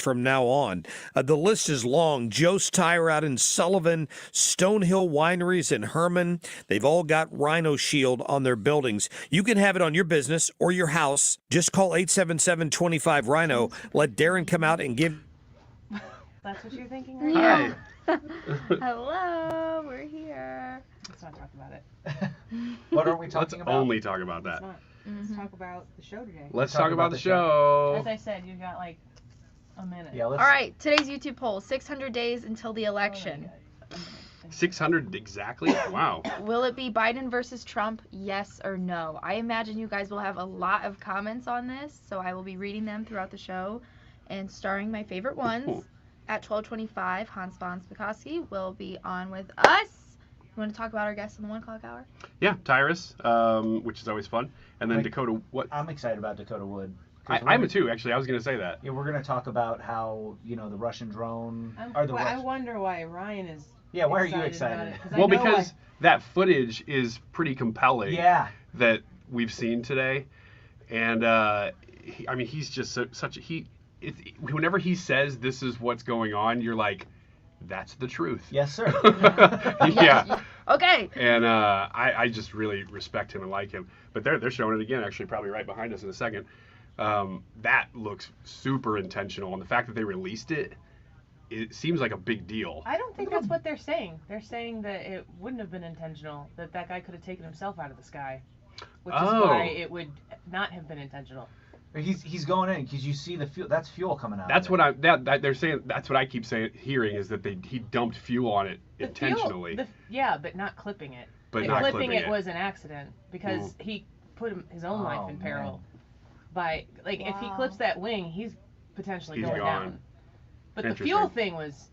from now on. The list is long. Joe's Tire out in Sullivan, Stonehill Wineries in Herman. They've all got Rhino Shield on their buildings. You can have it on your business or your house. Just call 877-25-RHINO. Let Darren come out and give. That's what you're thinking right Hi. now? Hello, we're here. Let's not talk about it. What are we talking about? Let's only talk about that. Let's talk about the show today. Let's talk about the show. As I said, you've got like a minute. Yeah, All right, today's YouTube poll, 600 days until the election. 600 exactly? Wow. Will it be Biden versus Trump, yes or no? I imagine you guys will have a lot of comments on this, so I will be reading them throughout the show and starring my favorite ones. At 12:25, Hans von Spakovsky will be on with us. You want to talk about our guests in the 1 o'clock hour? Yeah, Tyrus, which is always fun. And then Dakota, what? I'm excited about Dakota Wood. I'm too, actually. I was going to say that. Yeah, we're going to talk about how, the Russian drone... I wonder why Ryan is why are you excited? Well, because that footage is pretty compelling. Yeah. That we've seen today. And, he's just whenever he says this is what's going on, you're like, that's the truth. Yes, sir. Yeah. Okay. And I just really respect him and like him. But they're showing it again, actually, probably right behind us in a second. That looks super intentional. And the fact that they released it seems like a big deal. I don't think that's what they're saying. They're saying that it wouldn't have been intentional, that guy could have taken himself out of the sky, which is why it would not have been intentional. He's going in because you see the fuel. That's fuel coming out. That's what they're saying. That's what I keep hearing is that he dumped fuel on it intentionally. But not clipping it. Clipping it was an accident because he put his own life in peril. By if he clips that wing, he's potentially going down. But the fuel thing was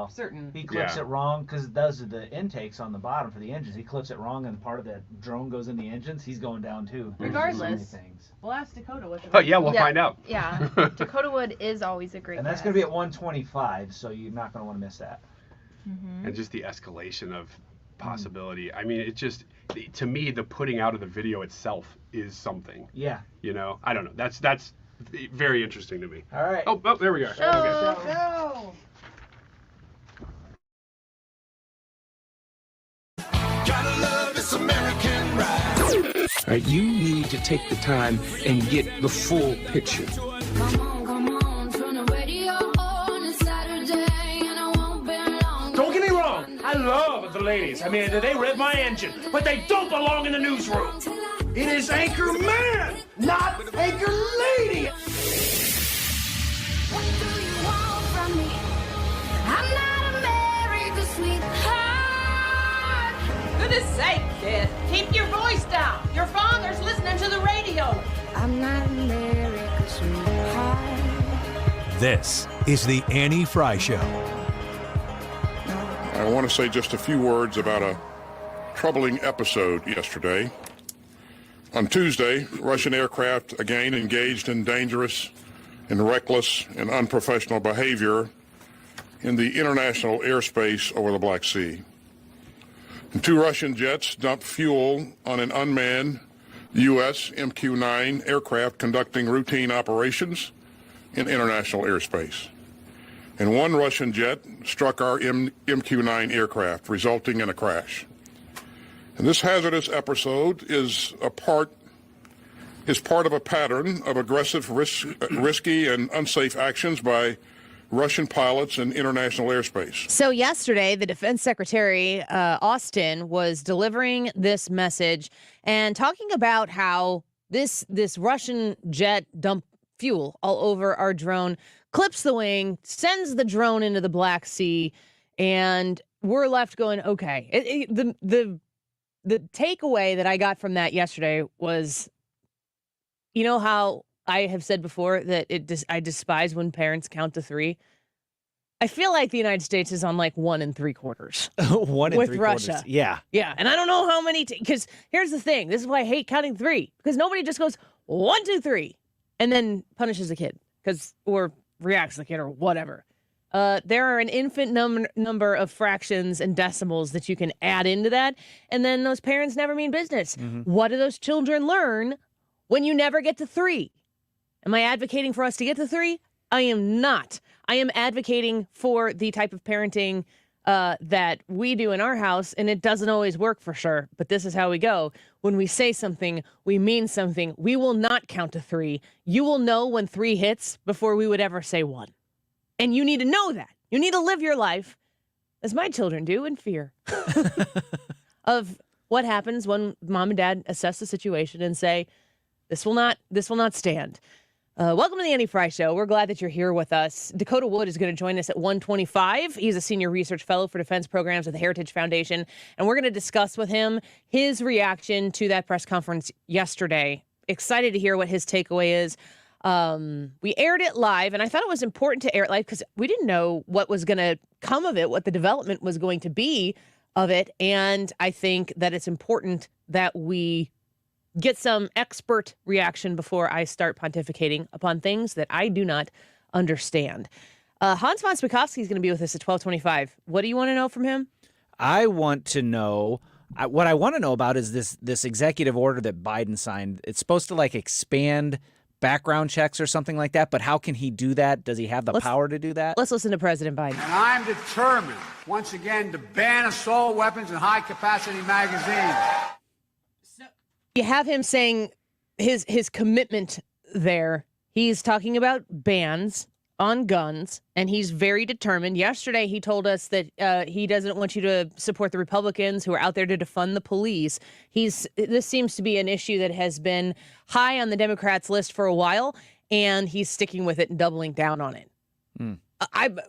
certain. He clips it wrong because those are the intakes on the bottom for the engines. He clips it wrong and part of the drone goes in the engines. He's going down too. Regardless, we'll ask Dakota what. We'll find out. Yeah, Dakota Wood is always a great. And that's going to be at 1:25, so you're not going to want to miss that. And just the escalation of possibility. I mean, it just, to me, the putting out of the video itself is something. Yeah. I don't know. That's very interesting to me. All right. Oh, there we are. Go. Gotta love this American ride. All right, you need to take the time and get the full picture. Come on, turn the radio on. It's Saturday and I won't be long. Don't get me wrong, I love the ladies. I mean, they rev my engine, but they don't belong in the newsroom. It is Anchor Man, not Anchor Lady. What do you want from me? I'm not America's sweetheart. Goodness sake, kid. Keep your voice down. Your father's listening to the radio. I'm not America's sweetheart. This is the Annie Frey Show. I want to say just a few words about a troubling episode yesterday. On Tuesday, Russian aircraft again engaged in dangerous and reckless and unprofessional behavior in the international airspace over the Black Sea. And 2 Russian jets dumped fuel on an unmanned U.S. MQ-9 aircraft conducting routine operations in international airspace. And 1 Russian jet struck our MQ-9 aircraft, resulting in a crash. And this hazardous episode is part of a pattern of aggressive, risky, and unsafe actions by Russian pilots in international airspace. So yesterday, the Defense Secretary, Austin, was delivering this message and talking about how this Russian jet dumped fuel all over our drone, clips the wing, sends the drone into the Black Sea, and we're left going, okay. The takeaway that I got from that yesterday was, you know how I have said before that I despise when parents count to 3? I feel like the United States is on like 1 3/4. 1 with 3/4. Russia. Yeah. Yeah. And I don't know how many, because here's the thing. This is why I hate counting 3, because nobody just goes 1, 2, 3 and then punishes a kid or reacts to the kid or whatever. There are an infinite number of fractions and decimals that you can add into that. And then those parents never mean business. Mm-hmm. What do those children learn when you never get to 3? Am I advocating for us to get to 3? I am not. I am advocating for the type of parenting that we do in our house, and it doesn't always work for sure, but this is how we go. When we say something, we mean something. We will not count to 3. You will know when 3 hits before we would ever say 1. And you need to know that. You need to live your life, as my children do, in fear of what happens when mom and dad assess the situation and say, this will not stand. Welcome to the Annie Frey Show. We're glad that you're here with us. Dakota Wood is going to join us at 1:25. He's a senior research fellow for defense programs at the Heritage Foundation, and we're going to discuss with him his reaction to that press conference yesterday. Excited to hear what his takeaway is. We aired it live, and I thought it was important to air it live because we didn't know what was going to come of it, what the development was going to be of it, and I think that it's important that we get some expert reaction before I start pontificating upon things that I do not understand. Hans von Spakovsky is going to be with us at 12:25. What do you want to know from him? I want to know what I want to know about is this executive order that Biden signed. It's supposed to expand background checks or something like that, but how can he do that? Does he have the power to do that? Let's listen to President Biden. And I'm determined, once again, to ban assault weapons and high-capacity magazines. You have him saying his commitment there. He's talking about bans on guns, and he's very determined. Yesterday, he told us that he doesn't want you to support the Republicans who are out there to defund the police. This seems to be an issue that has been high on the Democrats' list for a while, and he's sticking with it and doubling down on it.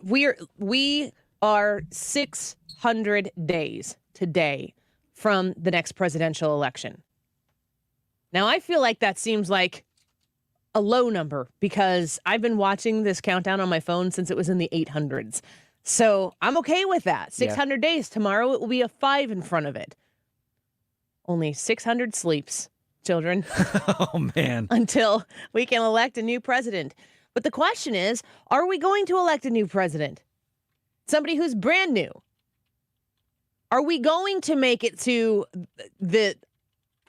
We are 600 days today from the next presidential election. Now, I feel like that seems like a low number because I've been watching this countdown on my phone since it was in the 800s. So I'm okay with that. 600 days. Tomorrow it will be a 5 in front of it. Only 600 sleeps, children. Oh, man. Until we can elect a new president. But the question is, are we going to elect a new president? Somebody who's brand new. Are we going to make it to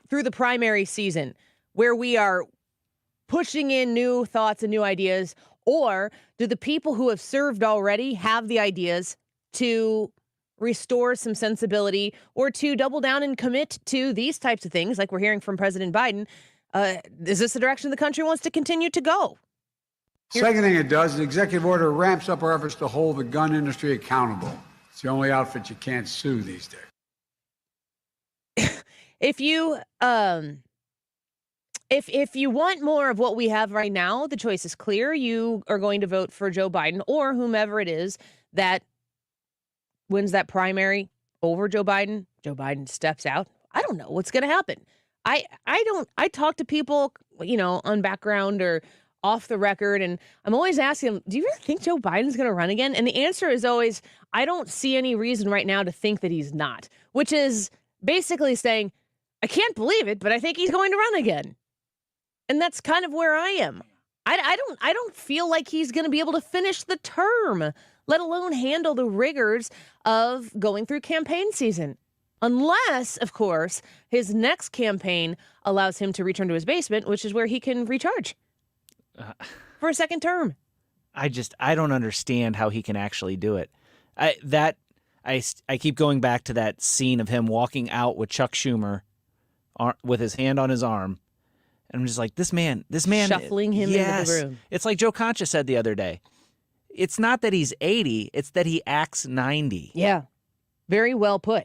through the primary season where we are pushing in new thoughts and new ideas? Or do the people who have served already have the ideas to restore some sensibility or to double down and commit to these types of things like we're hearing from President Biden? Is this the direction the country wants to continue to go? Second thing it does, the executive order ramps up our efforts to hold the gun industry accountable. It's the only outfit you can't sue these days. If you if you want more of what we have right now, the choice is clear. You are going to vote for Joe Biden or whomever it is that wins that primary over Joe Biden. Joe Biden steps out. I don't know what's going to happen. I talk to people, on background or off the record, and I'm always asking them, do you really think Joe Biden's going to run again? And the answer is always, I don't see any reason right now to think that he's not, which is basically saying, I can't believe it, but I think he's going to run again. And that's kind of where I am. I don't feel like he's going to be able to finish the term, let alone handle the rigors of going through campaign season. Unless, of course, his next campaign allows him to return to his basement, which is where he can recharge for a second term. I don't understand how he can actually do it. I keep going back to that scene of him walking out with Chuck Schumer with his hand on his arm. And I'm just like, this man. Shuffling him into the room. It's like Joe Concha said the other day. It's not that he's 80, it's that he acts 90. Yeah, very well put.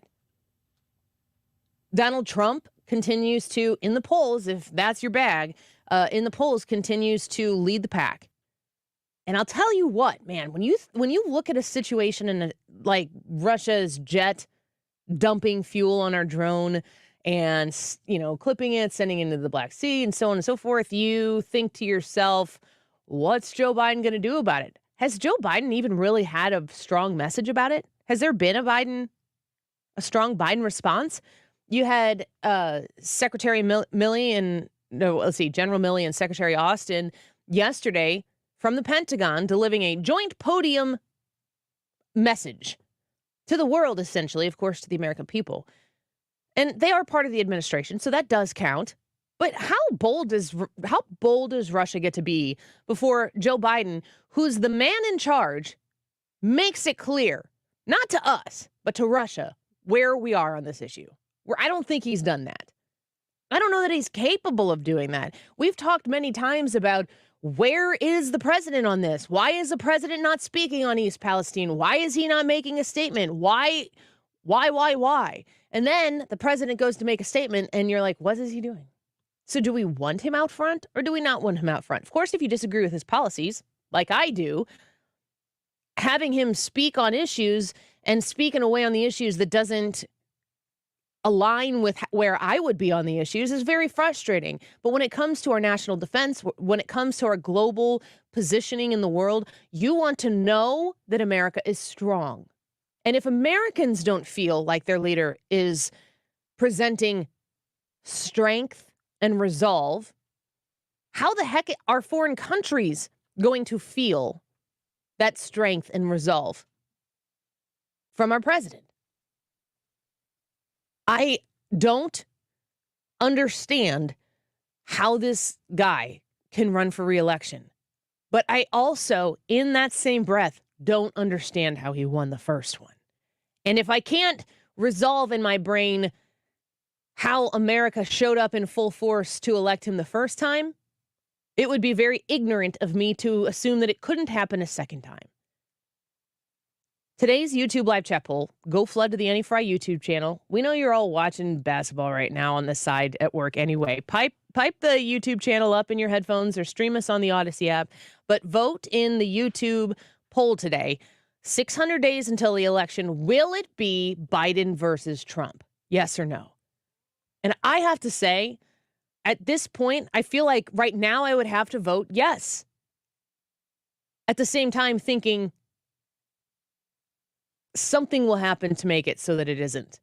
Donald Trump continues to, in the polls, if that's your bag, continues to lead the pack. And I'll tell you what, man, when you look at a situation in like Russia's jet dumping fuel on our drone and, clipping it, sending it into the Black Sea and so on and so forth, you think to yourself, what's Joe Biden going to do about it? Has Joe Biden even really had a strong message about it? Has there been a strong Biden response? You had General Milley and Secretary Austin yesterday from the Pentagon delivering a joint podium message to the world, essentially, of course, to the American people. And they are part of the administration, so that does count. But how bold does Russia get to be before Joe Biden, who's the man in charge, makes it clear, not to us, but to Russia, where we are on this issue? Where I don't think he's done that. I don't know that he's capable of doing that. We've talked many times about where is the president on this? Why is the president not speaking on East Palestine? Why is he not making a statement? Why? And then the president goes to make a statement and you're like, what is he doing? So do we want him out front or do we not want him out front? Of course, if you disagree with his policies, like I do, having him speak on issues and speak in a way on the issues that doesn't align with where I would be on the issues is very frustrating. But when it comes to our national defense, when it comes to our global positioning in the world, you want to know that America is strong. And if Americans don't feel like their leader is presenting strength and resolve, how the heck are foreign countries going to feel that strength and resolve from our president? I don't understand how this guy can run for re-election. But I also, in that same breath, don't understand how he won the first one. And if I can't resolve in my brain how America showed up in full force to elect him the first time, it would be very ignorant of me to assume that it couldn't happen a second time. Today's YouTube live chat poll, go flood to the Annie Frey YouTube channel. We know you're all watching basketball right now on the side at work anyway. Pipe the YouTube channel up in your headphones or stream us on the Odyssey app, but vote in the YouTube poll today. 600 days until the election. Will it be Biden versus Trump? Yes or no? And I have to say, at this point, I feel like right now I would have to vote yes. At the same time, thinking something will happen to make it so that it isn't.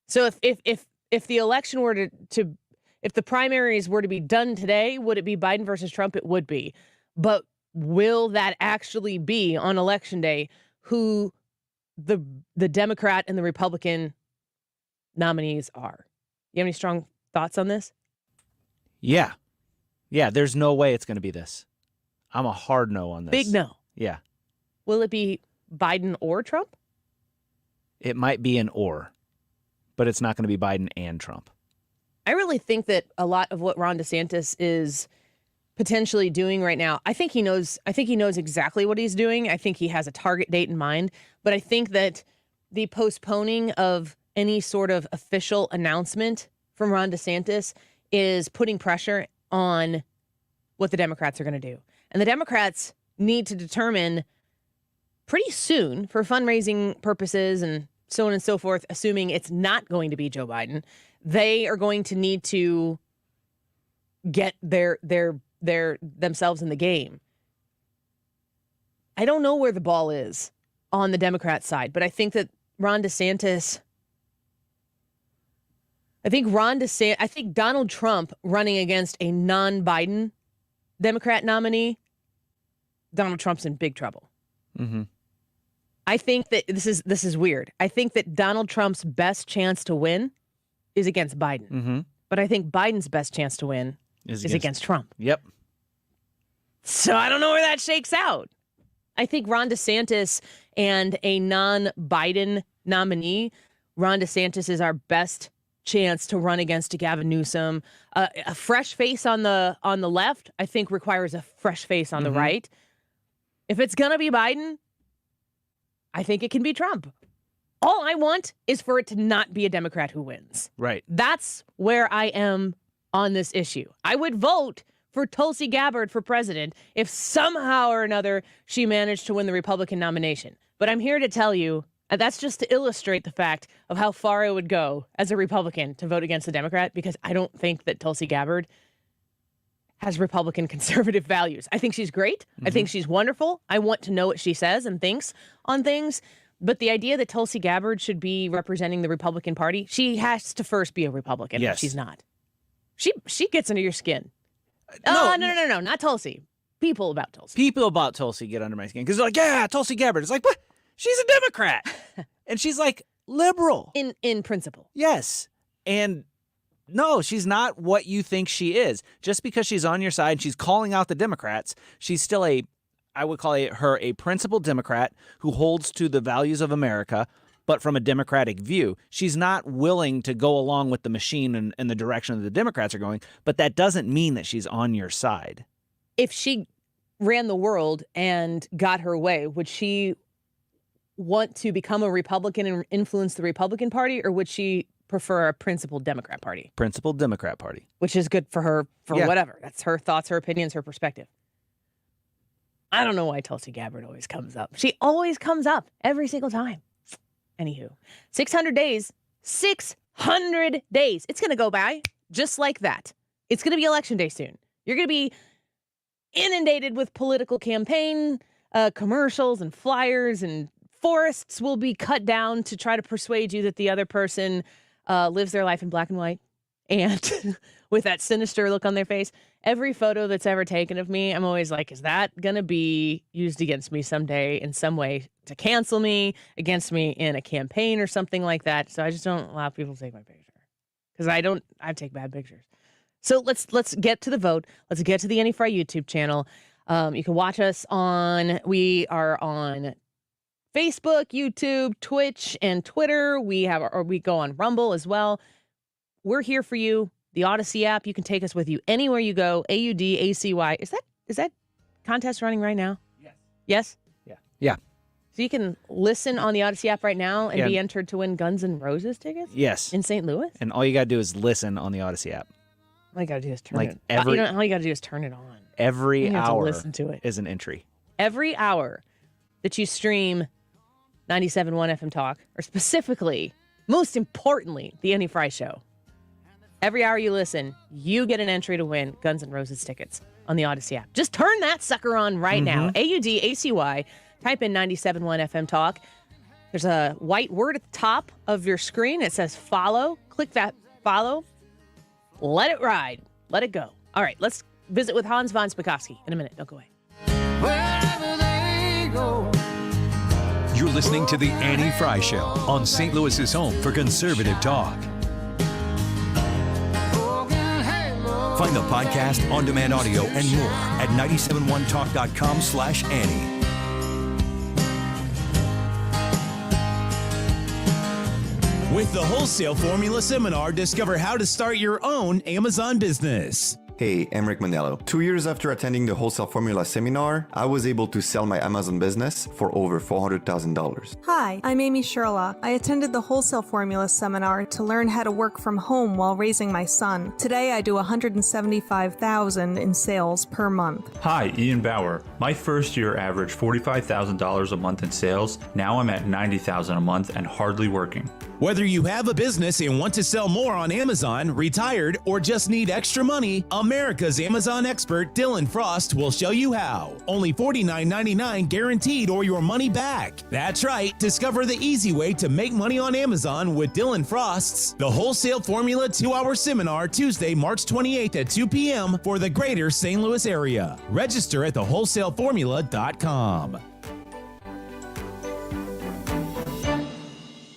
So if the election were to if the primaries were to be done today, would it be Biden versus Trump? It would be. But will that actually be on election day who the Democrat and the Republican nominees are? You have any strong thoughts on this? Yeah. There's no way it's going to be this. I'm a hard no on this. Big no. Yeah. Will it be Biden or Trump? It might be an or, but it's not going to be Biden and Trump. I really think that a lot of what Ron DeSantis is potentially doing right now, I think he knows exactly what he's doing. I think he has a target date in mind, but I think that the postponing of any sort of official announcement from Ron DeSantis is putting pressure on what the Democrats are going to do. And the Democrats need to determine pretty soon, for fundraising purposes and so on and so forth, assuming it's not going to be Joe Biden, they are going to need to get their themselves in the game. I don't know where the ball is on the Democrat side, but I think that I think Donald Trump running against a non-Biden Democrat nominee, Donald Trump's in big trouble. Mm-hmm. I think that this is weird. I think that Donald Trump's best chance to win is against Biden. Mm-hmm. But I think Biden's best chance to win is against Trump. Yep. So I don't know where that shakes out. I think Ron DeSantis and a non-Biden nominee, Ron DeSantis is our best chance to run against Gavin Newsom. A fresh face on the left, I think, requires a fresh face on the right. If it's going to be Biden, I think it can be Trump. All I want is for it to not be a Democrat who wins. Right. That's where I am on this issue. I would vote for Tulsi Gabbard for president if somehow or another she managed to win the Republican nomination. But I'm here to tell you, that's just to illustrate the fact of how far I would go as a Republican to vote against a Democrat, because I don't think that Tulsi Gabbard has Republican conservative values. I think she's great. I think she's wonderful. I want to know what she says and thinks on things. But the idea that Tulsi Gabbard should be representing the Republican Party, she has to first be a Republican. Yes. If she's not. She gets under your skin. No, not Tulsi. People about Tulsi. People about Tulsi get under my skin because they're like, yeah, Tulsi Gabbard. It's like, what? She's a Democrat. And she's like, liberal. In principle. Yes. And No, she's not what you think she is. Just because she's on your side and she's calling out the Democrats, she's still I would call her a principled Democrat who holds to the values of America, but from a Democratic view. She's not willing to go along with the machine and the direction that the Democrats are going, but that doesn't mean that she's on your side. If she ran the world and got her way, would she want to become a Republican and influence the Republican Party, or would she prefer a principled Democrat Party? Principled Democrat Party. Which is good for her whatever. That's her thoughts, her opinions, her perspective. I don't know why Tulsi Gabbard always comes up. She always comes up every single time. Anywho, 600 days. 600 days. It's going to go by just like that. It's going to be election day soon. You're going to be inundated with political campaign commercials and flyers, and forests will be cut down to try to persuade you that the other person lives their life in black and white, and with that sinister look on their face. Every photo that's ever taken of me, I'm always like, is that going to be used against me someday in some way to cancel me, against me in a campaign or something like that? So I just don't allow people to take my picture, because I take bad pictures. So let's get to the vote. Let's get to the Annie Frey YouTube channel. You can watch us we are on Facebook, YouTube, Twitch, and Twitter. We go on Rumble as well. We're here for you. The Odyssey app, you can take us with you anywhere you go. AUDACY. Is that contest running right now? Yes. Yes? Yeah. So you can listen on the Odyssey app right now and be entered to win Guns N' Roses tickets? Yes. In St. Louis? And all you got to do is listen on the Odyssey app. All you got to do is turn it on. All you got to do is turn it on. Every hour listen to it. is an entry. Every hour that you stream 97.1 FM Talk, or specifically, most importantly, the Annie Frey Show. Every hour you listen, you get an entry to win Guns N' Roses tickets on the Odyssey app. Just turn that sucker on right now. AUDACY. Type in 97.1 FM Talk. There's a white word at the top of your screen. It says follow. Click that follow. Let it ride. Let it go. All right, let's visit with Hans von Spakovsky in a minute. Don't go away. Wherever they go. You're listening to The Annie Frey Show on St. Louis's home for conservative talk. Find the podcast, on-demand audio, and more at 971talk.com/Annie. With the Wholesale Formula Seminar, discover how to start your own Amazon business. Hey, I'm Rick Manello. 2 years after attending the Wholesale Formula Seminar, I was able to sell my Amazon business for over $400,000. Hi, I'm Amy Sherlock. I attended the Wholesale Formula Seminar to learn how to work from home while raising my son. Today, I do $175,000 in sales per month. Hi, Ian Bauer. My first year averaged $45,000 a month in sales. Now I'm at $90,000 a month and hardly working. Whether you have a business and want to sell more on Amazon, retired, or just need extra money, America's Amazon expert Dylan Frost will show you how. Only $49.99 guaranteed or your money back. That's right. Discover the easy way to make money on Amazon with Dylan Frost's The Wholesale Formula 2-Hour Seminar, Tuesday, March 28th at 2 p.m. for the greater St. Louis area. Register at thewholesaleformula.com.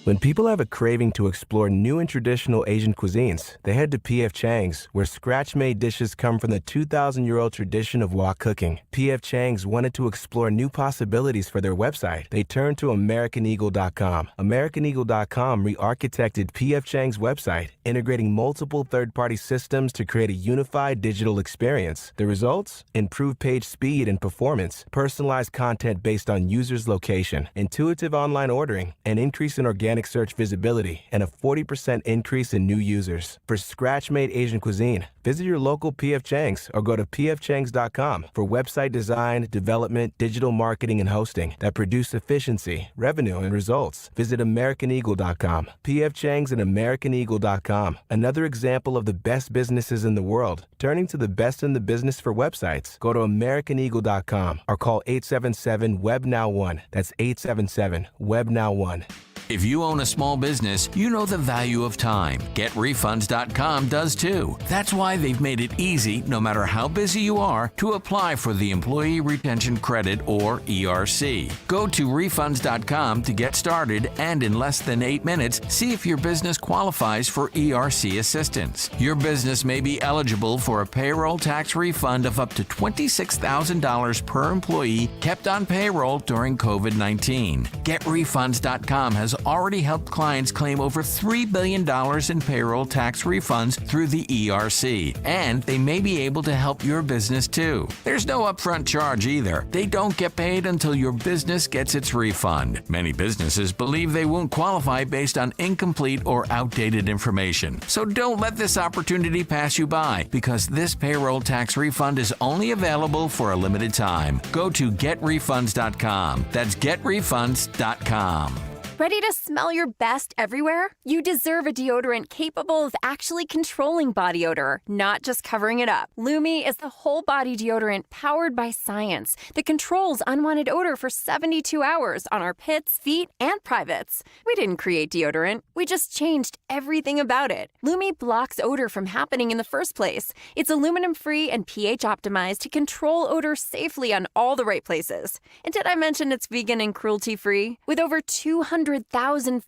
When people have a craving to explore new and traditional Asian cuisines, they head to P.F. Chang's, where scratch-made dishes come from the 2,000-year-old tradition of wok cooking. P.F. Chang's wanted to explore new possibilities for their website. They turned to AmericanEagle.com. AmericanEagle.com re-architected P.F. Chang's website, integrating multiple third-party systems to create a unified digital experience. The results? Improved page speed and performance, personalized content based on users' location, intuitive online ordering, an increase in organic search visibility, and a 40% increase in new users. For scratch-made Asian cuisine, visit your local P.F. Chang's or go to pfchangs.com for website design, development, digital marketing, and hosting that produce efficiency, revenue, and results. Visit AmericanEagle.com. P.F. Chang's and AmericanEagle.com. Another example of the best businesses in the world, turning to the best in the business for websites. Go to AmericanEagle.com or call 877-WEB-NOW1. That's 877-WEB-NOW1. If you own a small business, you know the value of time. GetRefunds.com does too. That's why they've made it easy, no matter how busy you are, to apply for the Employee Retention Credit, or ERC. Go to refunds.com to get started, and in less than 8 minutes, see if your business qualifies for ERC assistance. Your business may be eligible for a payroll tax refund of up to $26,000 per employee kept on payroll during COVID-19. GetRefunds.com has already helped clients claim over $3 billion in payroll tax refunds through the ERC, and they may be able to help your business too. There's no upfront charge either. They don't get paid until your business gets its refund. Many businesses believe they won't qualify based on incomplete or outdated information. So don't let this opportunity pass you by, because this payroll tax refund is only available for a limited time. Go to getrefunds.com. That's getrefunds.com. Ready to smell your best everywhere? You deserve a deodorant capable of actually controlling body odor, not just covering it up. Lumi is the whole body deodorant powered by science that controls unwanted odor for 72 hours on our pits, feet, and privates. We didn't create deodorant, we just changed everything about it. Lumi blocks odor from happening in the first place. It's aluminum-free and pH optimized to control odor safely on all the right places. And did I mention it's vegan and cruelty-free? With over 200,000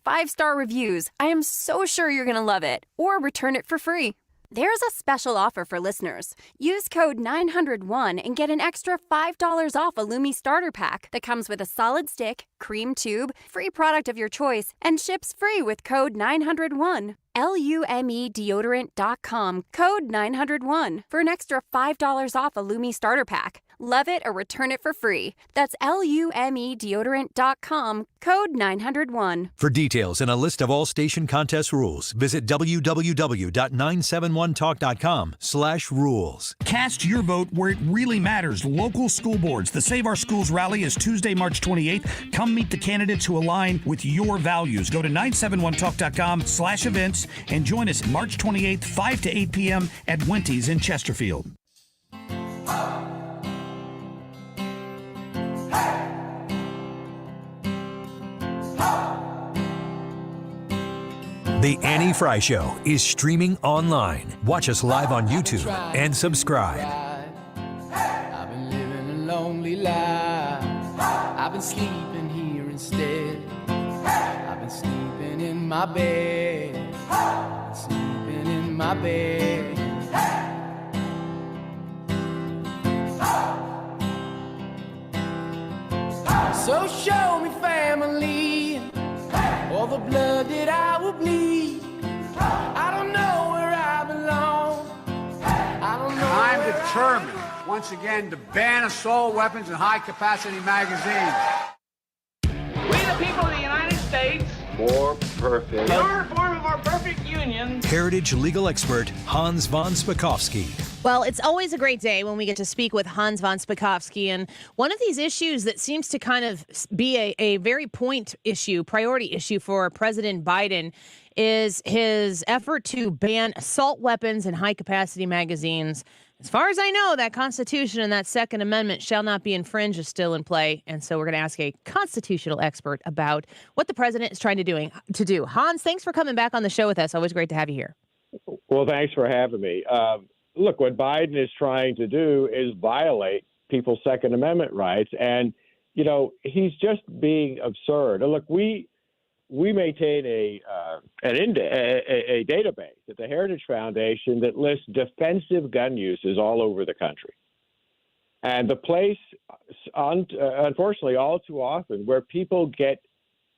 5-star reviews, I am so sure you're going to love it, or return it for free. There's a special offer for listeners. Use code 901 and get an extra $5 off a Lumi starter pack that comes with a solid stick, cream tube, free product of your choice, and ships free with code 901. LumeDeodorant.com, code 901 for an extra $5 off a Lumi starter pack. Love it or return it for free. That's LumeDeodorant.com, code 901. For details and a list of all station contest rules, visit www.971talk.com/rules. Cast your vote where it really matters. Local school boards. The Save Our Schools rally is Tuesday, March 28th. Come meet the candidates who align with your values. Go to 971talk.com/events and join us March 28th, 5 to 8 p.m. at Wenty's in Chesterfield. The Annie Frey Show is streaming online. Watch us live on YouTube and subscribe. I've been living a lonely life. I've been sleeping here instead. I've been sleeping in my bed. Sleeping in my bed. So show me family, all the blood that I will bleed. I don't know where I belong. I don't know. I'm determined, once again, to ban assault weapons and high-capacity magazines. We the people of the United States. More perfect. Your form of our perfect union. Heritage legal expert Hans von Spakovsky. Well, it's always a great day when we get to speak with Hans von Spakovsky. And one of these issues that seems to kind of be a very priority issue for President Biden is his effort to ban assault weapons and high-capacity magazines. As far as I know, that Constitution and that Second Amendment shall not be infringed is still in play. And so we're going to ask a constitutional expert about what the president is trying to do. Hans, thanks for coming back on the show with us. Always great to have you here. Well, thanks for having me. Look, what Biden is trying to do is violate people's Second Amendment rights. And, you know, he's just being absurd. Look, we maintain a database at the Heritage Foundation that lists defensive gun uses all over the country. And the place, unfortunately, all too often, where people get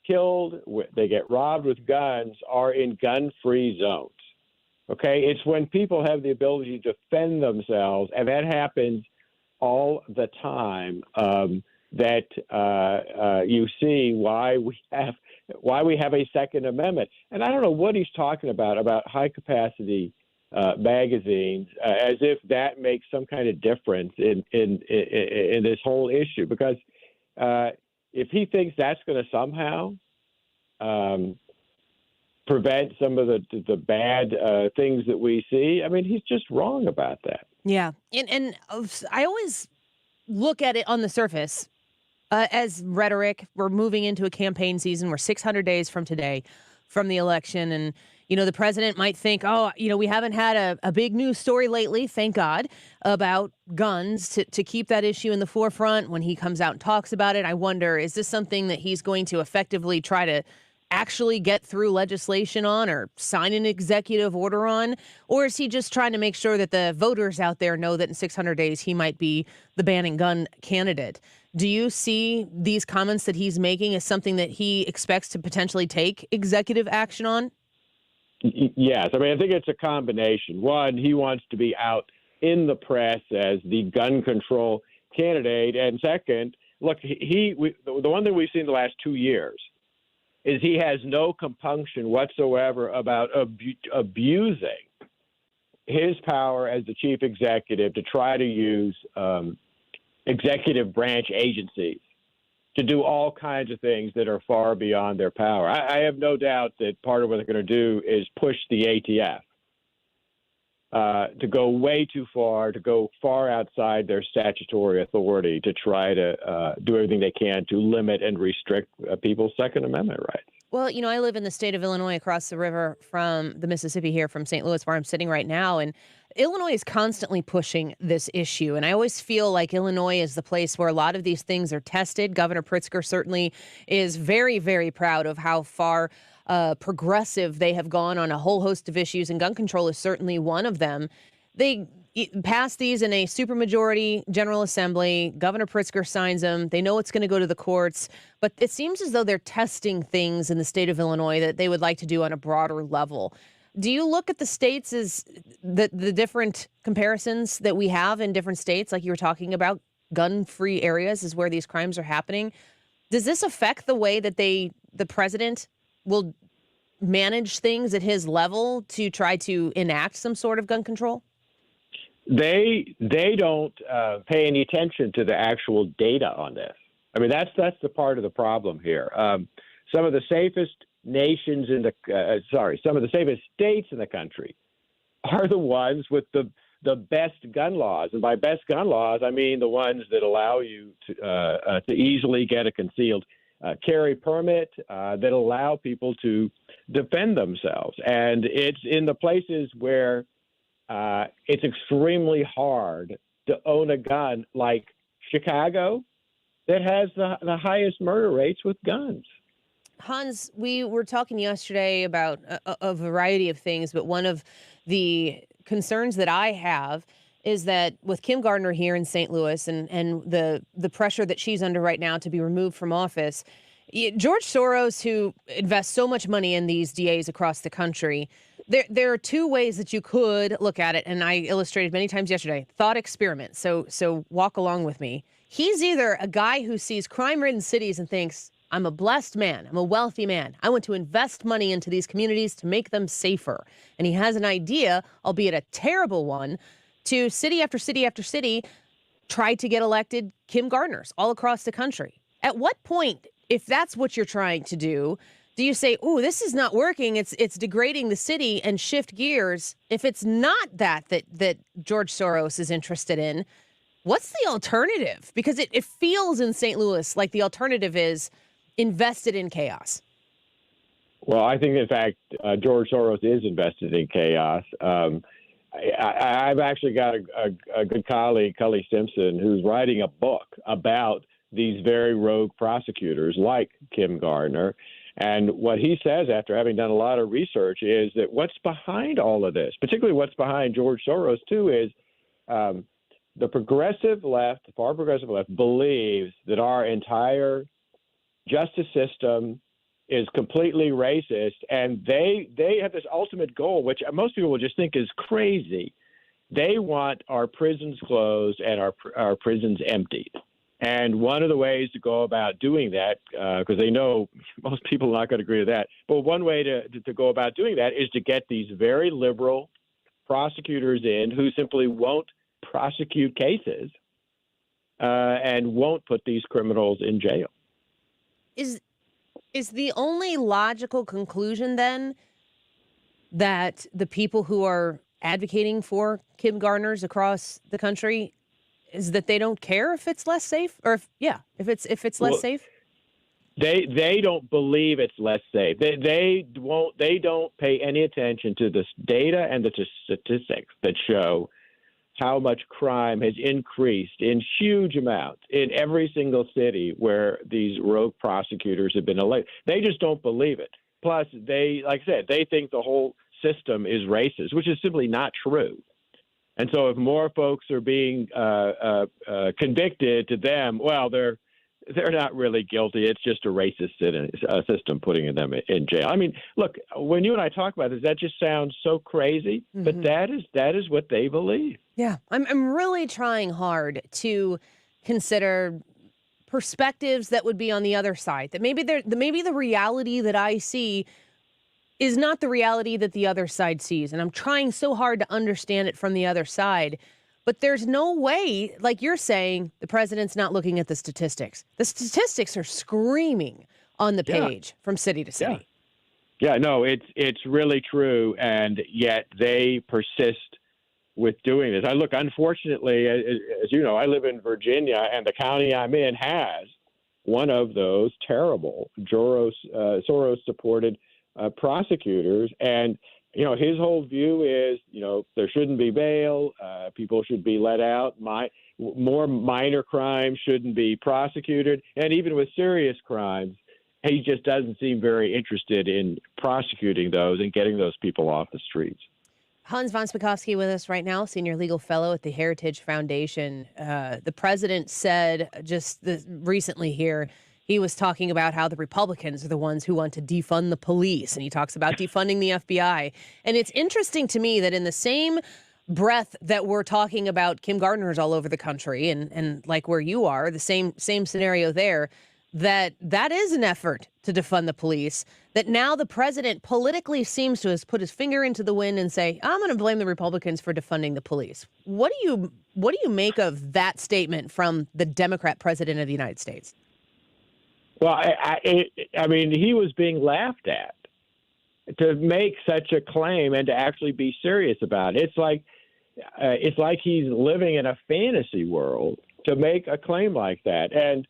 killed, they get robbed with guns, are in gun-free zones. Okay, it's when people have the ability to defend themselves, and that happens all the time. That you see why we have a Second Amendment. And I don't know what he's talking about high capacity magazines, as if that makes some kind of difference in this whole issue. Because if he thinks that's going to somehow prevent some of the bad things that we see, I mean, he's just wrong about that. Yeah. And I always look at it on the surface. as rhetoric. We're moving into a campaign season. We're 600 days from today, from the election. And, the president might think, we haven't had a big news story lately, thank God, about guns to keep that issue in the forefront. When he comes out and talks about it, I wonder, is this something that he's going to effectively try to actually get through legislation on or sign an executive order on? Or is he just trying to make sure that the voters out there know that in 600 days he might be the ban and gun candidate? Do you see these comments that he's making as something that he expects to potentially take executive action on? Yes. I think it's a combination. One, he wants to be out in the press as the gun control candidate. And second, look, the one thing we've seen the last 2 years is he has no compunction whatsoever about abusing his power as the chief executive to try to use executive branch agencies to do all kinds of things that are far beyond their power. I have no doubt that part of what they're going to do is push the ATF to go way too far, to go far outside their statutory authority to try to do everything they can to limit and restrict people's Second Amendment rights. Well, I live in the state of Illinois across the river from the Mississippi here, from St. Louis, where I'm sitting right now. And Illinois is constantly pushing this issue. And I always feel like Illinois is the place where a lot of these things are tested. Governor Pritzker certainly is very, very proud of how far progressive they have gone on a whole host of issues, and gun control is certainly one of them. They passed these in a supermajority General Assembly. Governor Pritzker signs them. They know it's going to go to the courts, but it seems as though they're testing things in the state of Illinois that they would like to do on a broader level. Do you look at the states as the different comparisons that we have in different states, like you were talking about, gun-free areas is where these crimes are happening? Does this affect the way that the president will manage things at his level to try to enact some sort of gun control? They don't pay any attention to the actual data on this. That's the part of the problem here. Some of the safest nations some of the safest states in the country are the ones with the best gun laws, and by best gun laws, I mean the ones that allow you to easily get a concealed carry permit, that allow people to defend themselves. And it's in the places where it's extremely hard to own a gun, like Chicago, that has the highest murder rates with guns. Hans, we were talking yesterday about a variety of things, but one of the concerns that I have is that with Kim Gardner here in St. Louis and the pressure that she's under right now to be removed from office, George Soros, who invests so much money in these DAs across the country, there are two ways that you could look at it, and I illustrated many times yesterday. Thought experiment. So walk along with me. He's either a guy who sees crime-ridden cities and thinks, I'm a blessed man, I'm a wealthy man, I want to invest money into these communities to make them safer. And he has an idea, albeit a terrible one, to city after city after city try to get elected Kim Gardners all across the country. At what point, if that's what you're trying to do you say, oh, this is not working, it's degrading the city, and shift gears? If it's not that George Soros is interested in, what's the alternative? Because it feels in St. Louis like the alternative is invested in chaos. Well, I think, in fact, George Soros is invested in chaos. I've actually got a good colleague, Cully Simpson, who's writing a book about these very rogue prosecutors like Kim Gardner. And what he says, after having done a lot of research, is that what's behind all of this, particularly what's behind George Soros, too, is the progressive left, the far progressive left, believes that our entire justice system is completely racist, and they have this ultimate goal, which most people will just think is crazy. They want our prisons closed and our prisons emptied. And one of the ways to go about doing that, because they know most people are not going to agree to that, but one way to go about doing that is to get these very liberal prosecutors in who simply won't prosecute cases and won't put these criminals in jail. Is the only logical conclusion then that the people who are advocating for Kim Gardners across the country, is that they don't care if it's less safe, or if it's less safe. They don't believe it's less safe. They don't pay any attention to this data and the statistics that show how much crime has increased in huge amounts in every single city where these rogue prosecutors have been elected. They just don't believe it. Plus, like I said, they think the whole system is racist, which is simply not true. And so if more folks are being convicted, to them, well, they're not really guilty. It's just a racist system putting them in jail. I mean, look, when you and I talk about this, that just sounds so crazy, but that is what they believe. Yeah, I'm really trying hard to consider perspectives that would be on the other side. That maybe the reality that I see is not the reality that the other side sees, and I'm trying so hard to understand it from the other side. But there's no way, like you're saying, the president's not looking at the statistics. The statistics are screaming on the page from city to city. Yeah, no, it's really true, and yet they persist with doing this. Unfortunately, as you know, I live in Virginia, and the county I'm in has one of those terrible Soros-supported prosecutors, and his whole view is, there shouldn't be bail. People should be let out. More minor crimes shouldn't be prosecuted. And even with serious crimes, he just doesn't seem very interested in prosecuting those and getting those people off the streets. Hans von Spakovsky with us right now, senior legal fellow at the Heritage Foundation. The president said just recently here, he was talking about how the Republicans are the ones who want to defund the police, and he talks about defunding the FBI. And it's interesting to me that in the same breath that we're talking about Kim Gardner's all over the country, and like where you are, the same scenario there, that is an effort to defund the police, that now the president politically seems to have put his finger into the wind and say, I'm going to blame the Republicans for defunding the police. What do you make of that statement from the Democrat president of the United States? Well, I mean, he was being laughed at to make such a claim and to actually be serious about it. It's like he's living in a fantasy world to make a claim like that. And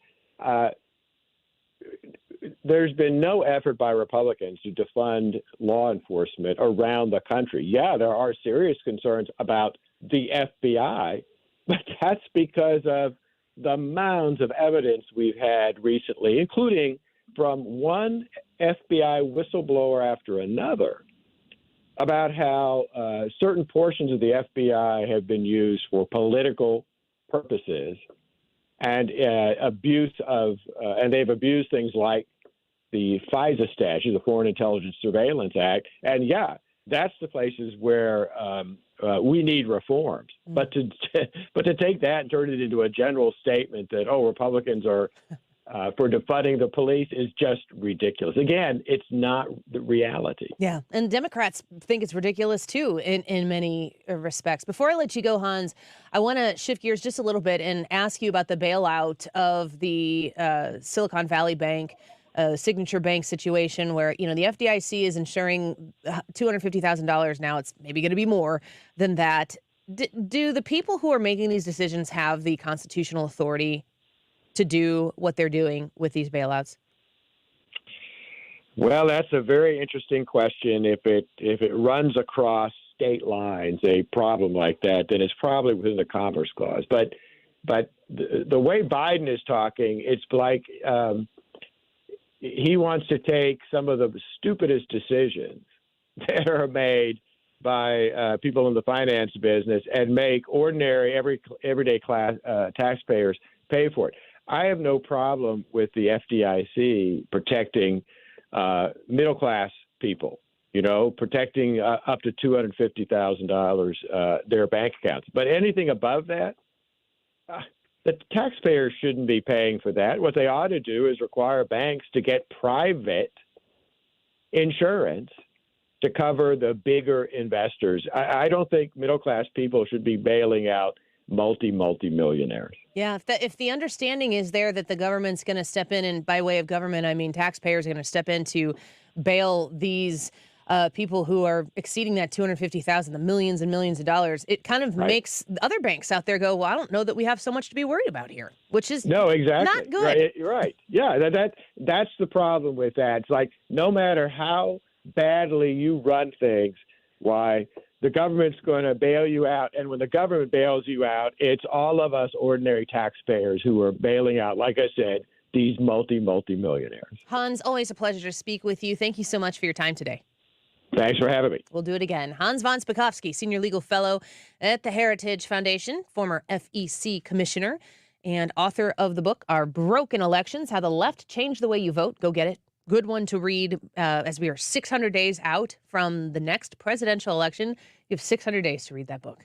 there's been no effort by Republicans to defund law enforcement around the country. Yeah, there are serious concerns about the FBI, but that's because of the mounds of evidence we've had recently, including from one FBI whistleblower after another, about how certain portions of the FBI have been used for political purposes and and they've abused things like the FISA statute, the Foreign Intelligence Surveillance Act. And yeah, that's the places where we need reforms. But to take that and turn it into a general statement that, Republicans are for defunding the police is just ridiculous. Again, it's not the reality. Yeah, and Democrats think it's ridiculous, too, in many respects. Before I let you go, Hans, I want to shift gears just a little bit and ask you about the bailout of the Silicon Valley Bank, Signature Bank situation where, the FDIC is insuring $250,000. Now it's maybe going to be more than that. Do the people who are making these decisions have the constitutional authority to do what they're doing with these bailouts? Well, that's a very interesting question. If it runs across state lines, a problem like that, then it's probably within the Commerce Clause. But the way Biden is talking, it's like he wants to take some of the stupidest decisions that are made by people in the finance business and make ordinary, everyday taxpayers pay for it. I have no problem with the FDIC protecting middle-class people, protecting up to $250,000 their bank accounts. But anything above that, the taxpayers shouldn't be paying for that. What they ought to do is require banks to get private insurance to cover the bigger investors. I don't think middle-class people should be bailing out multi-millionaires. Yeah, if the understanding is there that the government's going to step in, and by way of government, I mean taxpayers are going to step in to bail these people who are exceeding that $250,000, the millions and millions of dollars, it kind of makes other banks out there go, well, I don't know that we have so much to be worried about here, which is no, exactly not good. Right. You're right. Yeah, that's the problem with that. It's like no matter how badly you run things, why the government's going to bail you out. And when the government bails you out, it's all of us ordinary taxpayers who are bailing out, like I said, these multi-millionaires. Hans, always a pleasure to speak with you. Thank you so much for your time today. Thanks for having me. We'll do it again. Hans von Spakovsky, Senior Legal Fellow at the Heritage Foundation, former FEC Commissioner, and author of the book, Our Broken Elections, How the Left Changed the Way You Vote. Go get it. Good one to read as we are 600 days out from the next presidential election. You have 600 days to read that book.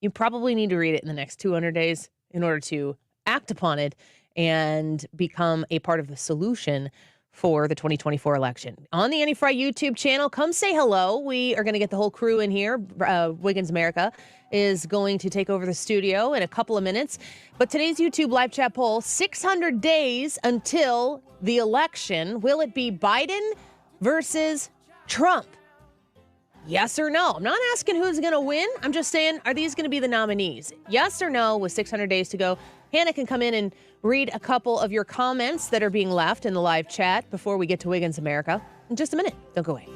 You probably need to read it in the next 200 days in order to act upon it and become a part of the solution for the 2024 election. On the Annie Frey YouTube channel, come say hello. We are going to get the whole crew in here. Wiggins America is going to take over the studio in a couple of minutes. But today's YouTube live chat poll, 600 days until the election. Will it be Biden versus Trump? Yes or no? I'm not asking who's going to win. I'm just saying, are these going to be the nominees? Yes or no with 600 days to go? Hannah can come in and read a couple of your comments that are being left in the live chat before we get to Wiggins America in just a minute. Don't go away.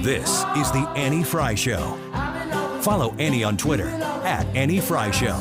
This is the Annie Frey Show. Follow Annie on Twitter at Annie Frey Show.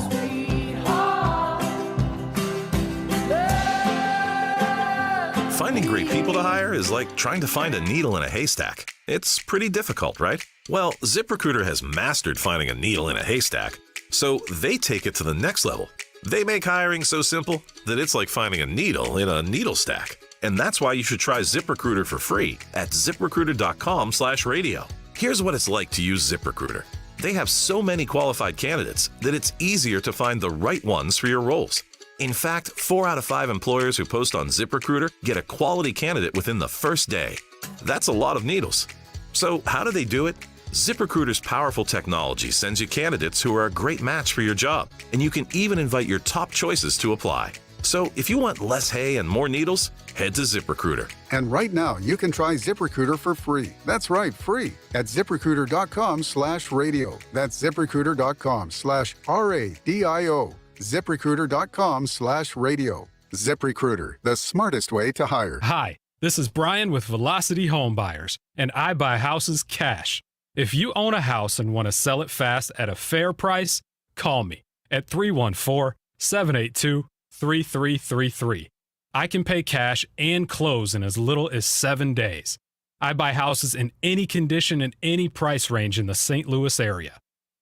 Finding great people to hire is like trying to find a needle in a haystack. It's pretty difficult, right? Well, ZipRecruiter has mastered finding a needle in a haystack, so they take it to the next level. They make hiring so simple that it's like finding a needle in a needle stack. And that's why you should try ZipRecruiter for free at ZipRecruiter.com/radio. Here's what it's like to use ZipRecruiter. They have so many qualified candidates that it's easier to find the right ones for your roles. In fact, 4 out of 5 employers who post on ZipRecruiter get a quality candidate within the first day. That's a lot of needles. So how do they do it? ZipRecruiter's powerful technology sends you candidates who are a great match for your job, and you can even invite your top choices to apply. So if you want less hay and more needles, head to ZipRecruiter. And right now, you can try ZipRecruiter for free. That's right, free at ZipRecruiter.com/radio. That's ZipRecruiter.com/RADIO. ZipRecruiter.com/radio. ZipRecruiter, the smartest way to hire. Hi, this is Brian with Velocity Home Buyers, and I buy houses cash. If you own a house and want to sell it fast at a fair price, call me at 314-782-3333. I can pay cash and close in as little as 7 days. I buy houses in any condition and any price range in the St. Louis area.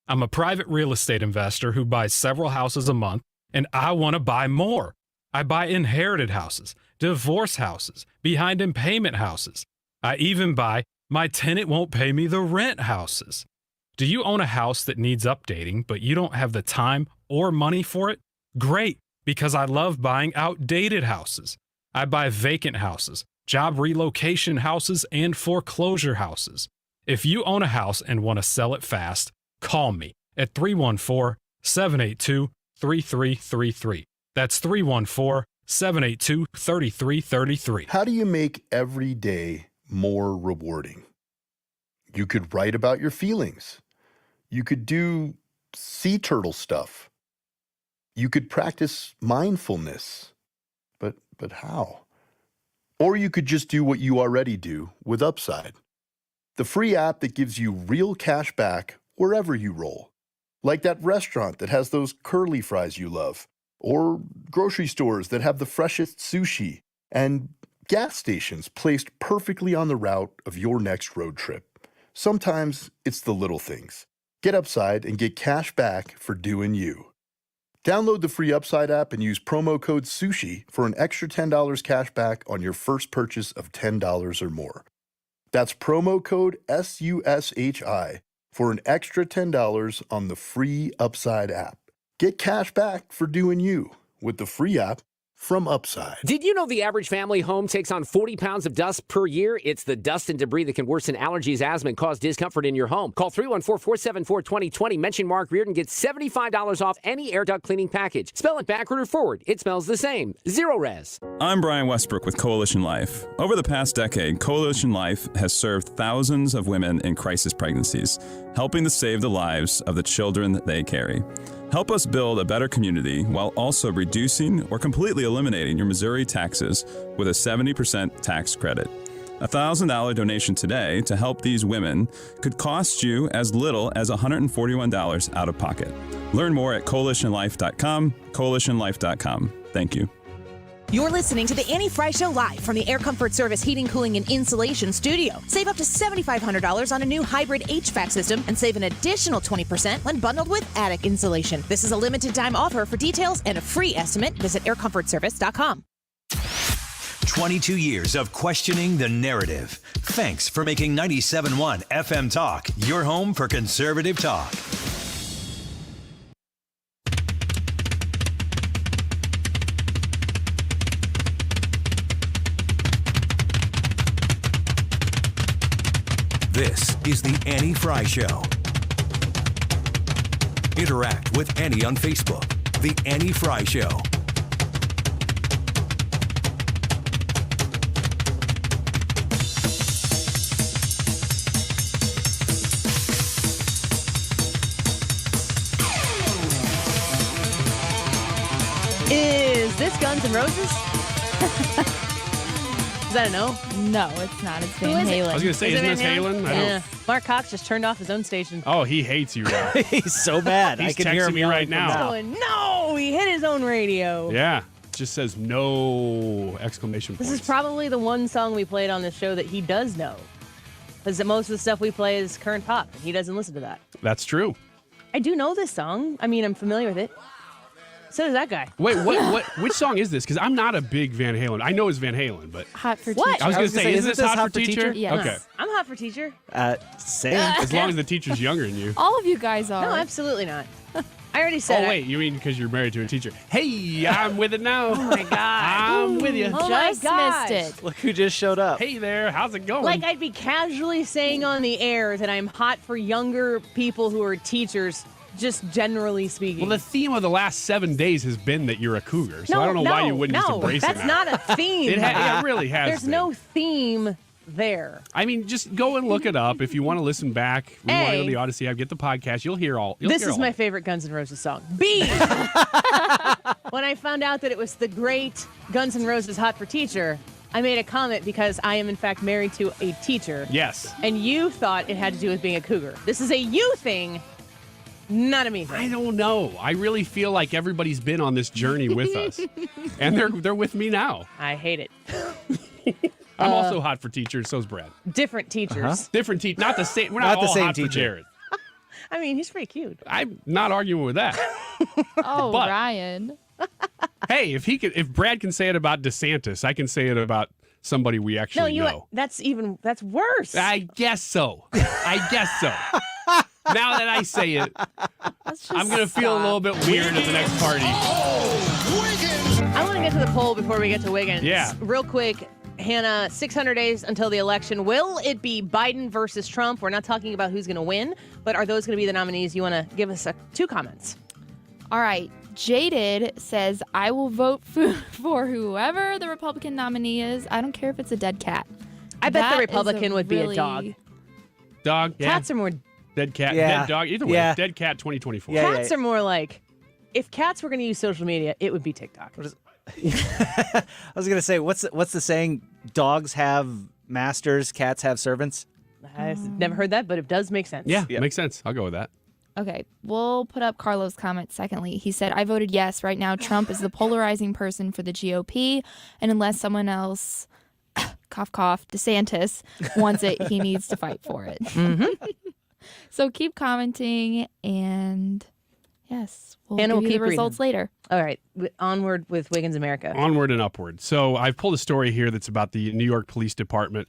I'm a private real estate investor who buys several houses a month, and I want to buy more. I buy inherited houses, divorce houses, behind in payment houses. I even buy my tenant won't pay me the rent houses. Do you own a house that needs updating, but you don't have the time or money for it? Great, because I love buying outdated houses. I buy vacant houses, job relocation houses, and foreclosure houses. If you own a house and want to sell it fast, call me at 314-782-3333. That's 314-782-3333. How do you make every day more rewarding? You could write about your feelings. You could do sea turtle stuff. You could practice mindfulness. But how? Or you could just do what you already do with Upside, the free app that gives you real cash back wherever you roll. Like that restaurant that has those curly fries you love, or grocery stores that have the freshest sushi, and gas stations placed perfectly on the route of your next road trip. Sometimes it's the little things. Get Upside and get cash back for doing you. Download the free Upside app and use promo code SUSHI for an extra $10 cash back on your first purchase of $10 or more. That's promo code SUSHI for an extra $10 on the free Upside app. Get cash back for doing you with the free app from Upside. Did you know the average family home takes on 40 pounds of dust per year? It's the dust and debris that can worsen allergies, asthma, and cause discomfort in your home. Call 314-474-2020. Mention Mark Reardon. Get $75 off any air duct cleaning package. Spell it backward or forward. It smells the same. Zero res. I'm Brian Westbrook with Coalition Life. Over the past decade, Coalition Life has served thousands of women in crisis pregnancies, helping to save the lives of the children that they carry. Help us build a better community while also reducing or completely eliminating your Missouri taxes with a 70% tax credit. A $1,000 donation today to help these women could cost you as little as $141 out of pocket. Learn more at coalitionlife.com, coalitionlife.com. Thank you. You're listening to the Annie Frey Show live from the Air Comfort Service Heating, Cooling, and Insulation Studio. Save up to $7,500 on a new hybrid HVAC system and save an additional 20% when bundled with attic insulation. This is a limited time offer. For details and a free estimate, visit aircomfortservice.com. 22 years of questioning the narrative. Thanks for making 97.1 FM Talk your home for conservative talk. This is the Annie Frey Show. Interact with Annie on Facebook. The Annie Frey Show. Is this Guns N' Roses? Is that a no? No, it's not. It's Van Who is it? Halen. I was going to say, isn't this Halen? I don't. Yeah. Mark Cox just turned off his own station. Oh, he hates you now. He's so bad. He's I can texting hear him me yelling right from now. Going, no, he hit his own radio. Yeah. Just says no exclamation This points. is probably the one song we played on this show that he does know. Because most of the stuff we play is current pop, and he doesn't listen to that. That's true. I do know this song. I mean, I'm familiar with it. So does that guy. Wait, which song is this? Because I'm not a big Van Halen. I know it's Van Halen, but Hot for What? Teacher. I was going to say, isn't this Hot for Teacher? Yes. Okay. I'm hot for teacher. Same. As long as the teacher's younger than you. All of you guys are. No, absolutely not. I already said Oh, wait, you mean because you're married to a teacher? Hey, I'm with it now. Oh, my God. I'm with you. Oh, my Just gosh. missed it. Look who just showed up. Hey there, how's it going? Like I'd be casually saying on the air that I'm hot for younger people who are teachers, just generally speaking. Well, the theme of the last 7 days has been that you're a cougar, so I don't know why you wouldn't just embrace it that's now. not a theme. It really has There's been. no theme there. I mean, just go and look it up. If you want to listen back, rewind A. on the Odyssey app, get the podcast. You'll hear all. This is my favorite Guns N' Roses song. B. When I found out that it was the great Guns N' Roses Hot for Teacher, I made a comment because I am in fact married to a teacher. Yes. And you thought it had to do with being a cougar. This is a you thing, not a me thing. I don't know. I really feel like everybody's been on this journey with us, and they're with me now. I hate it. I'm also hot for teachers. So's Brad. Different teachers. Different teachers. Not the same. We're not Not the all same hot for teacher. Jared. I mean, he's pretty cute. I'm not arguing with that. Oh, But- Ryan. Hey, if Brad can say it about DeSantis, I can say it about somebody we actually know. That's worse. I guess so. Now that I say it, I'm going to feel a little bit weird at the next party. I want to get to the poll before we get to Wiggins. Yeah. Real quick, Hannah, 600 days until the election. Will it be Biden versus Trump? We're not talking about who's going to win, but are those going to be the nominees? You want to give us 2 comments? All right. Jaded says, I will vote for whoever the Republican nominee is. I don't care if it's a dead cat. I bet the That is Republican would be a really- dog. Dog? Yeah. Cats are more... Dead cat. Yeah. Dead dog. Either way. Yeah. Dead cat 2024. Cats are more like... If cats were going to use social media, it would be TikTok. I was gonna say, what's the saying? Dogs have masters, cats have servants. I've never heard that, but it does make sense. Yeah, makes sense. I'll go with that. Okay, we'll put up Carlos' comment secondly. He said, I voted yes. Right now, Trump is the polarizing person for the GOP, and unless someone else, cough, cough, DeSantis, wants it, he needs to fight for it. So keep commenting, and yes, we'll Hannah give will you keep the results reading. later. All right, onward with Wiggins America. Onward and upward. So I've pulled a story here that's about the New York Police Department.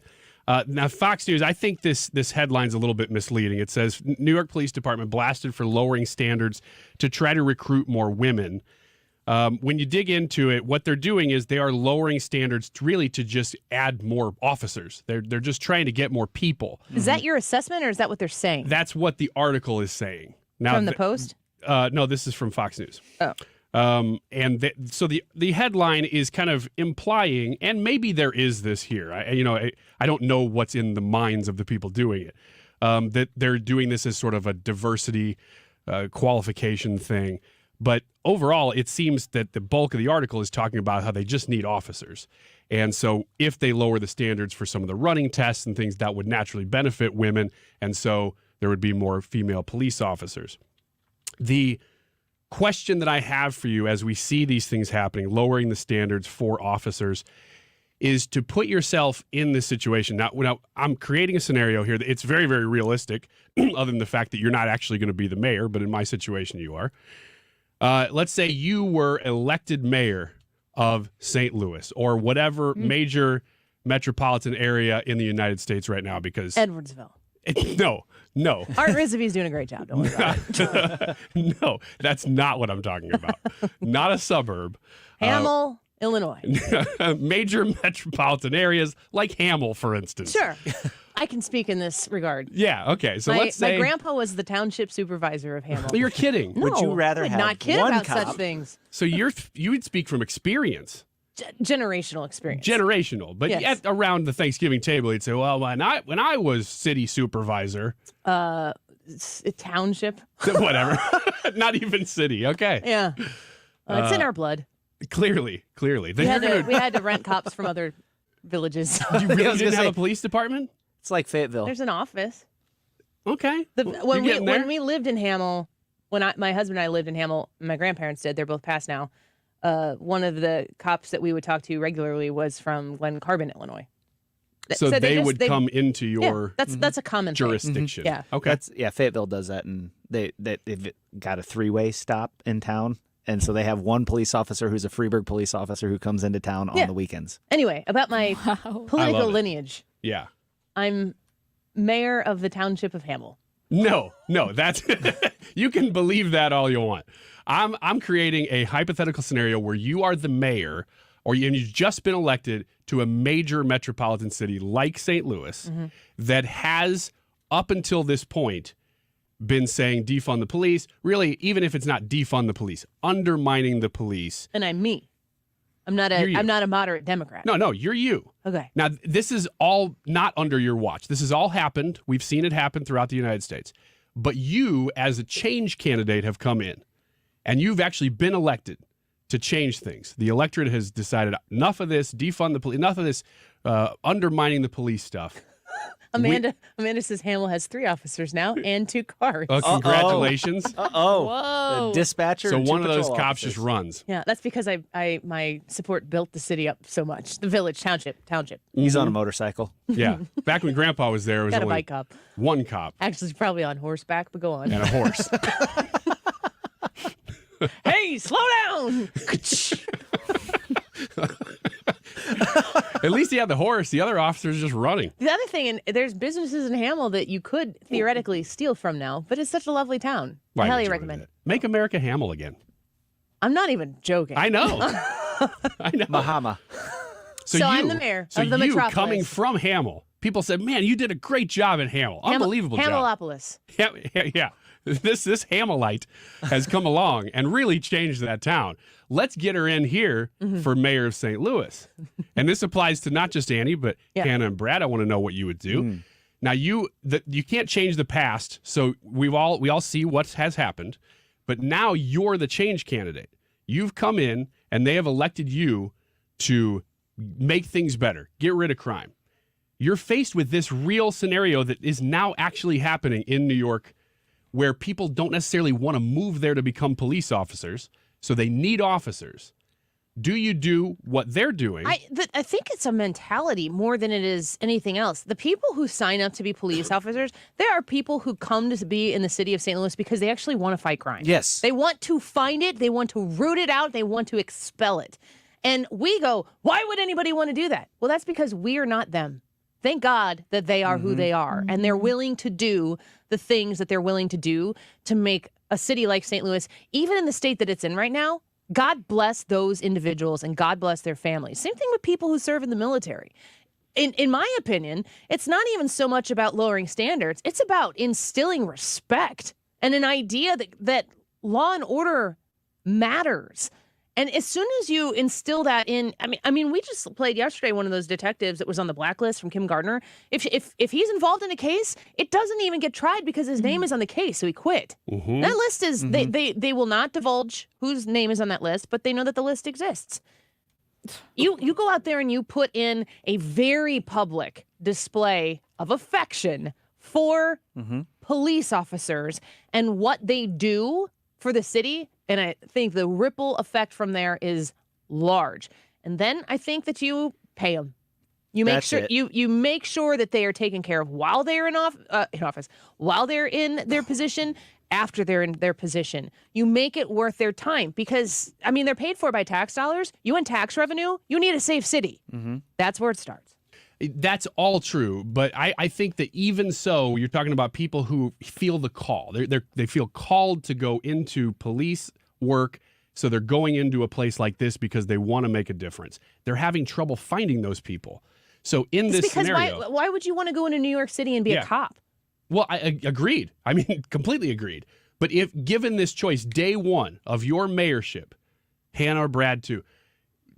Now, Fox News, I think this headline's a little bit misleading. It says, New York Police Department blasted for lowering standards to try to recruit more women. When you dig into it, what they're doing is they are lowering standards to just add more officers. They're just trying to get more people. Is that your assessment, or is that what they're saying? That's what the article is saying. Now, From the Post? No, this is from Fox News. Oh. So the headline is kind of implying, and maybe there is this here. I don't know what's in the minds of the people doing it. That they're doing this as sort of a diversity qualification thing. But overall, it seems that the bulk of the article is talking about how they just need officers. And so if they lower the standards for some of the running tests and things, that would naturally benefit women. And so there would be more female police officers. The question that I have for you as we see these things happening, lowering the standards for officers, is to put yourself in this situation. Now, I'm creating a scenario here that it's very, very realistic, other than the fact that you're not actually going to be the mayor, but in my situation, you are. Let's say you were elected mayor of St. Louis or whatever major metropolitan area in the United States right now, because Edwardsville. No. Art Rizzovi's doing a great job. Don't worry about it. No, that's not what I'm talking about. Not a suburb. Hamel, Illinois. Major metropolitan areas like Hamel, for instance. Sure. I can speak in this regard. Yeah, okay. So let's say my grandpa was the township supervisor of Hamel. You're kidding. No, Would you rather I would have not kid one about cop? such things. So you would speak from experience. Generational experience. Generational. But Yes. around the Thanksgiving table, you'd say, well, when I was city supervisor. Township. Whatever. Not even city. Okay. Yeah. It's in our blood. Clearly. We had to rent cops from other villages. You really didn't have a police department? It's like Fayetteville. There's an office. Okay. When we lived in Hamel, my husband and I lived in Hamel, my grandparents did. They're both passed now. One of the cops that we would talk to regularly was from Glen Carbon, Illinois. So they would come into your that's a common thing. jurisdiction. Yeah. Okay. Fayetteville does that, and they've got a 3-way stop in town, and so they have one police officer who's a Freeburg police officer who comes into town on the weekends. Anyway, about my political lineage. Yeah. I'm mayor of the township of Hamel. No, that's you can believe that all you want. I'm creating a hypothetical scenario where you are the mayor, and you've just been elected to a major metropolitan city like St. Louis that has, up until this point, been saying defund the police. Really, even if it's not defund the police, undermining the police. And I'm me. I'm not a moderate Democrat. No, you're you. Okay. Now, this is all not under your watch. This has all happened. We've seen it happen throughout the United States. But you, as a change candidate, have come in, and you've actually been elected to change things. The electorate has decided enough of this, defund the police, enough of this undermining the police stuff. Amanda says Hamel has 3 officers now and 2 cars. Congratulations. Whoa. The dispatcher. So and one 2 of those patrol cops officers. just runs. Yeah, that's because my support built the city up so much. The village, township. He's on a motorcycle. Yeah. Back when Grandpa was there, it was Got a only bike cop. one cop. Actually, he's probably on horseback, but go on. And a horse. Hey, slow down! At least he had the horse. The other officer's just running. The other thing, and there's businesses in Hamel that you could theoretically steal from now, but it's such a lovely town. Why I highly would you recommend it. Make America Hamel again. I'm not even joking. I know. Mahama. So I'm the mayor so of the you metropolis. coming from Hamel, people said, man, you did a great job in Hamel. Unbelievable job. Hamelopolis. Yeah. This Hamelite has come along and really changed that town. Let's get her in here for mayor of St. Louis. And this applies to not just Annie, but Hannah and Brad. I want to know what you would do. Now, you can't change the past, so we all see what has happened. But now you're the change candidate. You've come in, and they have elected you to make things better, get rid of crime. You're faced with this real scenario that is now actually happening in New York, where people don't necessarily want to move there to become police officers, so they need officers. Do you do what they're doing? I think it's a mentality more than it is anything else. The people who sign up to be police officers, there are people who come to be in the city of St. Louis because they actually want to fight crime. Yes. They want to find it. They want to root it out. They want to expel it. And we go, why would anybody want to do that? Well, that's because we are not them. Thank God that they are who they are, and they're willing to do the things that they're willing to do to make a city like St. Louis, even in the state that it's in right now, God bless those individuals and God bless their families. Same thing with people who serve in the military. In my opinion, it's not even so much about lowering standards. It's about instilling respect and an idea that law and order matters. And as soon as you instill that in, I mean, we just played yesterday one of those detectives that was on the blacklist from Kim Gardner. If he's involved in a case, it doesn't even get tried because his name is on the case, so he quit. Mm-hmm. That list is they will not divulge whose name is on that list, but they know that the list exists. You go out there and you put in a very public display of affection for police officers and what they do for the city. And I think the ripple effect from there is large. And then I think that you pay them. You make sure you make sure that they are taken care of while they're in office, while they're in their position, after they're in their position. You make it worth their time because, I mean, they're paid for by tax dollars. You want tax revenue, you need a safe city. That's where it starts. That's all true, but I think that even so, you're talking about people who feel the call. They feel called to go into police work, so they're going into a place like this because they want to make a difference. They're having trouble finding those people. So in this scenario, why would you want to go into New York City and be a cop? Well, I agreed. I mean, completely agreed. But if given this choice, day one of your mayorship, Hannah or Brad too,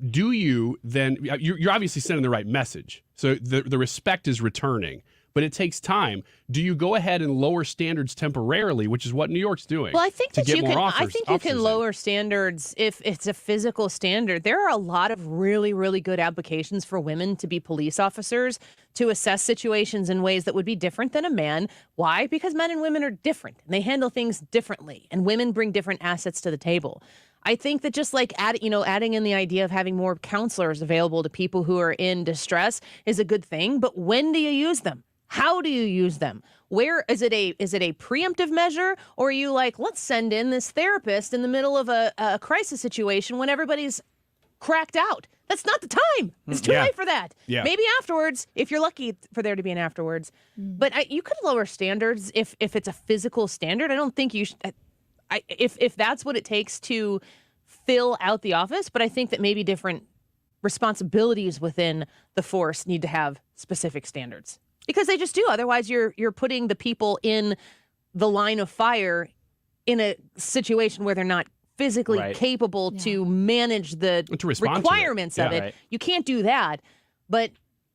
do you then, you're obviously sending the right message. So the respect is returning, but it takes time. Do you go ahead and lower standards temporarily, which is what New York's doing? Well, I think to that get you more can. offers, I think you can lower standards if it's a physical standard. There are a lot of really, really good applications for women to be police officers to assess situations in ways that would be different than a man. Why? Because men and women are different and they handle things differently, and women bring different assets to the table. I think that just like adding in the idea of having more counselors available to people who are in distress is a good thing. But when do you use them? How do you use them? Where is it a preemptive measure, or are you like, let's send in this therapist in the middle of a crisis situation when everybody's cracked out? That's not the time. It's too late for that. Yeah. Maybe afterwards, if you're lucky for there to be an afterwards. But you could lower standards if it's a physical standard. I don't think you should. If that's what it takes to fill out the office, but I think that maybe different responsibilities within the force need to have specific standards because they just do. Otherwise, you're putting the people in the line of fire in a situation where they're not physically capable to manage the requirements of it. You can't do that. But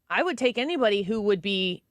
I would take anybody who would be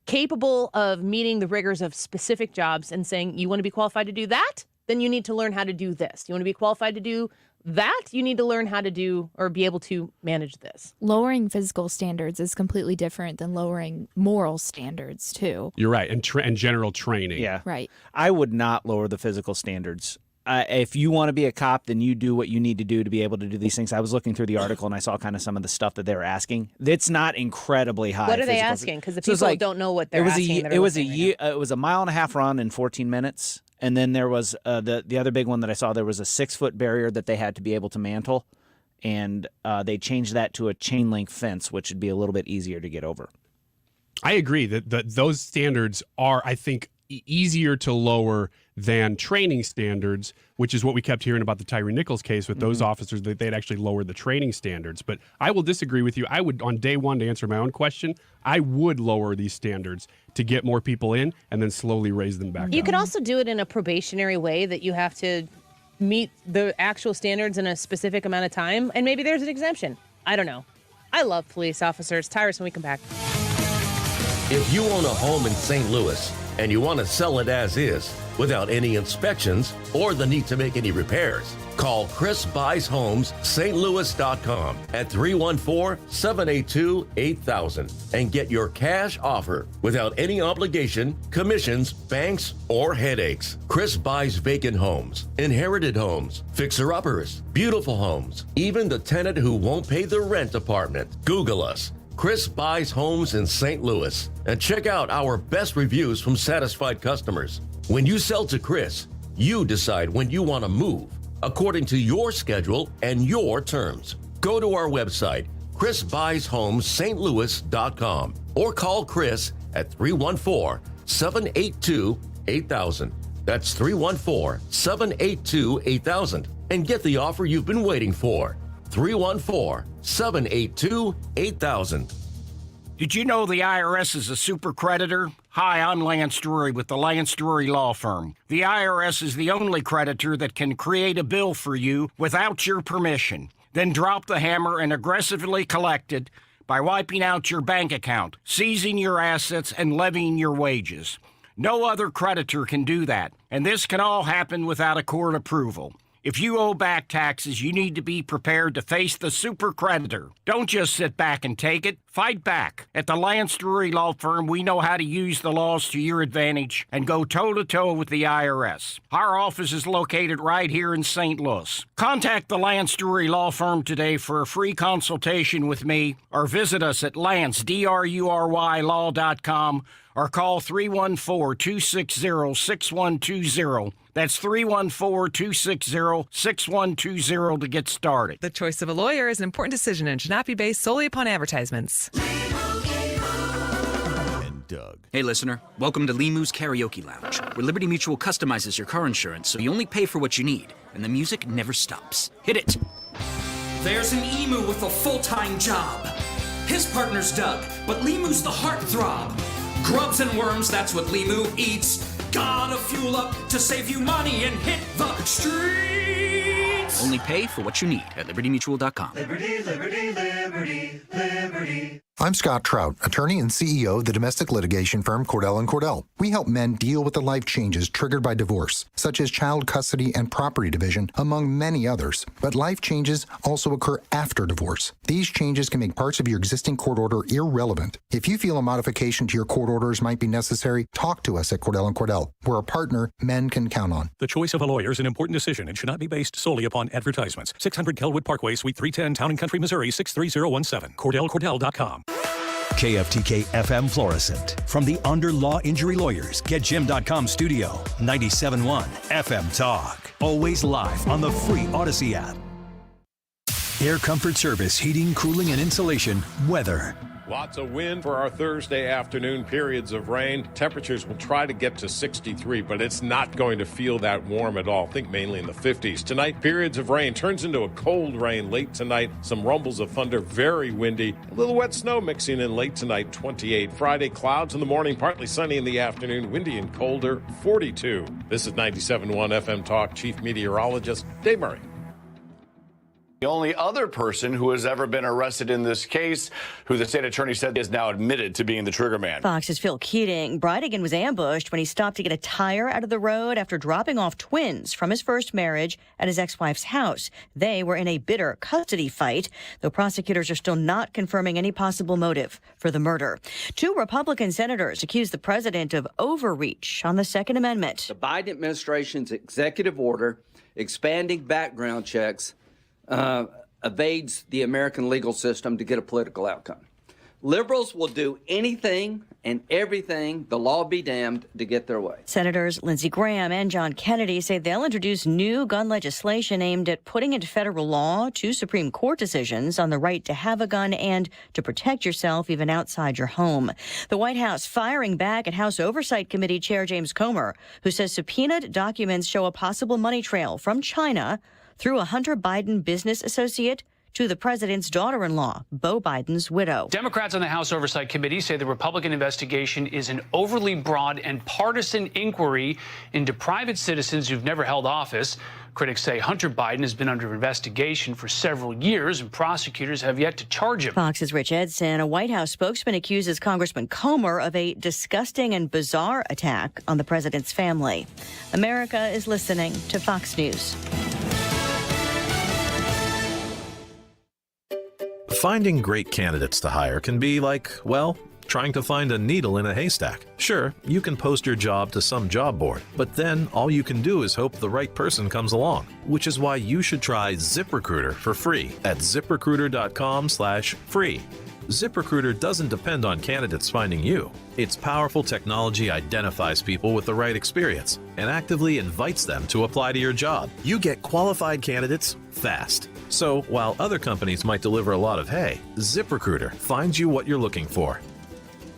capable of meeting the rigors of specific jobs and saying, you want to be qualified to do that? Then you need to learn how to do this. You want to be qualified to do that? You need to learn how to do or be able to manage this. Lowering physical standards is completely different than lowering moral standards, too. You're right. And general training. Yeah. Right. I would not lower the physical standards. If you want to be a cop, then you do what you need to do to be able to do these things. I was looking through the article and I saw kind of some of the stuff that they were asking. It's not incredibly high. What are they asking? Because the people don't know what they're asking. It was a mile and a half run in 14 minutes. And then there was the other big one that I saw. There was a 6-foot barrier that they had to be able to mantle. And they changed that to a chain link fence, which would be a little bit easier to get over. I agree that those standards are, I think, easier to lower than training standards, which is what we kept hearing about the Tyree Nichols case with those officers, that they'd actually lowered the training standards. But I will disagree with you. I would, on day one, to answer my own question, I would lower these standards to get more people in and then slowly raise them back You up. could also do it in a probationary way that you have to meet the actual standards in a specific amount of time, and maybe there's an exemption. I don't know. I love police officers. Tyrus, when we come back. If you own a home in St. Louis and you want to sell it as is without any inspections or the need to make any repairs, call Chris Buys Homes stlouis.com at 314-782-8000 and get your cash offer without any obligation, commissions, banks, or headaches. Chris buys vacant homes, inherited homes, fixer-uppers, beautiful homes, even the tenant who won't pay the rent apartment. Google us. Chris Buys Homes in St. Louis, and check out our best reviews from satisfied customers. When you sell to Chris, you decide when you want to move according to your schedule and your terms. Go to our website, chrisbuyshomes.stlouis.com, or call Chris at 314-782-8000. That's 314-782-8000. and get the offer you've been waiting for. 314-782-8000. Did you know the IRS is a super creditor? Hi, I'm Lance Drury with the Lance Drury Law Firm. The IRS is the only creditor that can create a bill for you without your permission, then drop the hammer and aggressively collect it by wiping out your bank account, seizing your assets, and levying your wages. No other creditor can do that, and this can all happen without a court approval. If you owe back taxes, you need to be prepared to face the super creditor. Don't just sit back and take it. Fight back. At the Lance Drury Law Firm, we know how to use the laws to your advantage and go toe-to-toe with the IRS. Our office is located right here in St. Louis. Contact the Lance Drury Law Firm today for a free consultation with me, or visit us at lancedrurylaw.com or call 314-260-6120. That's 314-260-6120 to get started. The choice of a lawyer is an important decision and should not be based solely upon advertisements. And Doug. Hey, listener. Welcome to Limu's Karaoke Lounge, where Liberty Mutual customizes your car insurance so you only pay for what you need, and the music never stops. Hit it. There's an emu with a full-time job. His partner's Doug, but Limu's the heartthrob. Grubs and worms, that's what Limu eats. Gotta fuel up to save you money and hit the streets. Only pay for what you need at libertymutual.com. Liberty, liberty, liberty, liberty. I'm Scott Trout, attorney and CEO of the domestic litigation firm Cordell & Cordell. We help men deal with the life changes triggered by divorce, such as child custody and property division, among many others. But life changes also occur after divorce. These changes can make parts of your existing court order irrelevant. If you feel a modification to your court orders might be necessary, talk to us at Cordell & Cordell. We're a partner men can count on. The choice of a lawyer is an important decision and should not be based solely upon advertisements. 600 Kelwood Parkway, Suite 310, Town & Country, Missouri, 63017. CordellCordell.com. KFTK FM Florissant. From the Under Law Injury Lawyers, GetJim.com studio. 97.1 FM Talk. Always live on the free Odyssey app. Air Comfort Service, heating, cooling, and insulation. Weather. Lots of wind for our Thursday afternoon, periods of rain. Temperatures will try to get to 63, but it's not going to feel that warm at all. Think mainly in the 50s. Tonight, periods of rain turns into a cold rain late tonight. Some rumbles of thunder, very windy. A little wet snow mixing in late tonight, 28. Friday, clouds in the morning, partly sunny in the afternoon, windy and colder, 42. This is 97.1 FM Talk Chief Meteorologist Dave Murray. The only other person who has ever been arrested in this case, who the state attorney said is now admitted to being the triggerman. Fox's Phil Keating. Bridegan was ambushed when he stopped to get a tire out of the road after dropping off twins from his first marriage at his ex-wife's house. They were in a bitter custody fight, though prosecutors are still not confirming any possible motive for the murder. 2 Republican senators accused the president of overreach on the Second Amendment. The Biden administration's executive order expanding background checks evades the American legal system to get a political outcome. Liberals will do anything and everything, the law be damned, to get their way. Senators Lindsey Graham and John Kennedy say they'll introduce new gun legislation aimed at putting into federal law 2 Supreme Court decisions on the right to have a gun and to protect yourself even outside your home. The White House firing back at House Oversight Committee Chair James Comer, who says subpoenaed documents show a possible money trail from China through a Hunter Biden business associate to the president's daughter-in-law, Beau Biden's widow. Democrats on the House Oversight Committee say the Republican investigation is an overly broad and partisan inquiry into private citizens who've never held office. Critics say Hunter Biden has been under investigation for several years, and prosecutors have yet to charge him. Fox's Rich Edson, a White House spokesman, accuses Congressman Comer of a disgusting and bizarre attack on the president's family. America is listening to Fox News. Finding great candidates to hire can be like, well, trying to find a needle in a haystack. Sure, you can post your job to some job board, but then all you can do is hope the right person comes along, which is why you should try ZipRecruiter for free at ziprecruiter.com/free. ZipRecruiter doesn't depend on candidates finding you. Its powerful technology identifies people with the right experience and actively invites them to apply to your job. You get qualified candidates fast. So while other companies might deliver a lot of hay, ZipRecruiter finds you what you're looking for.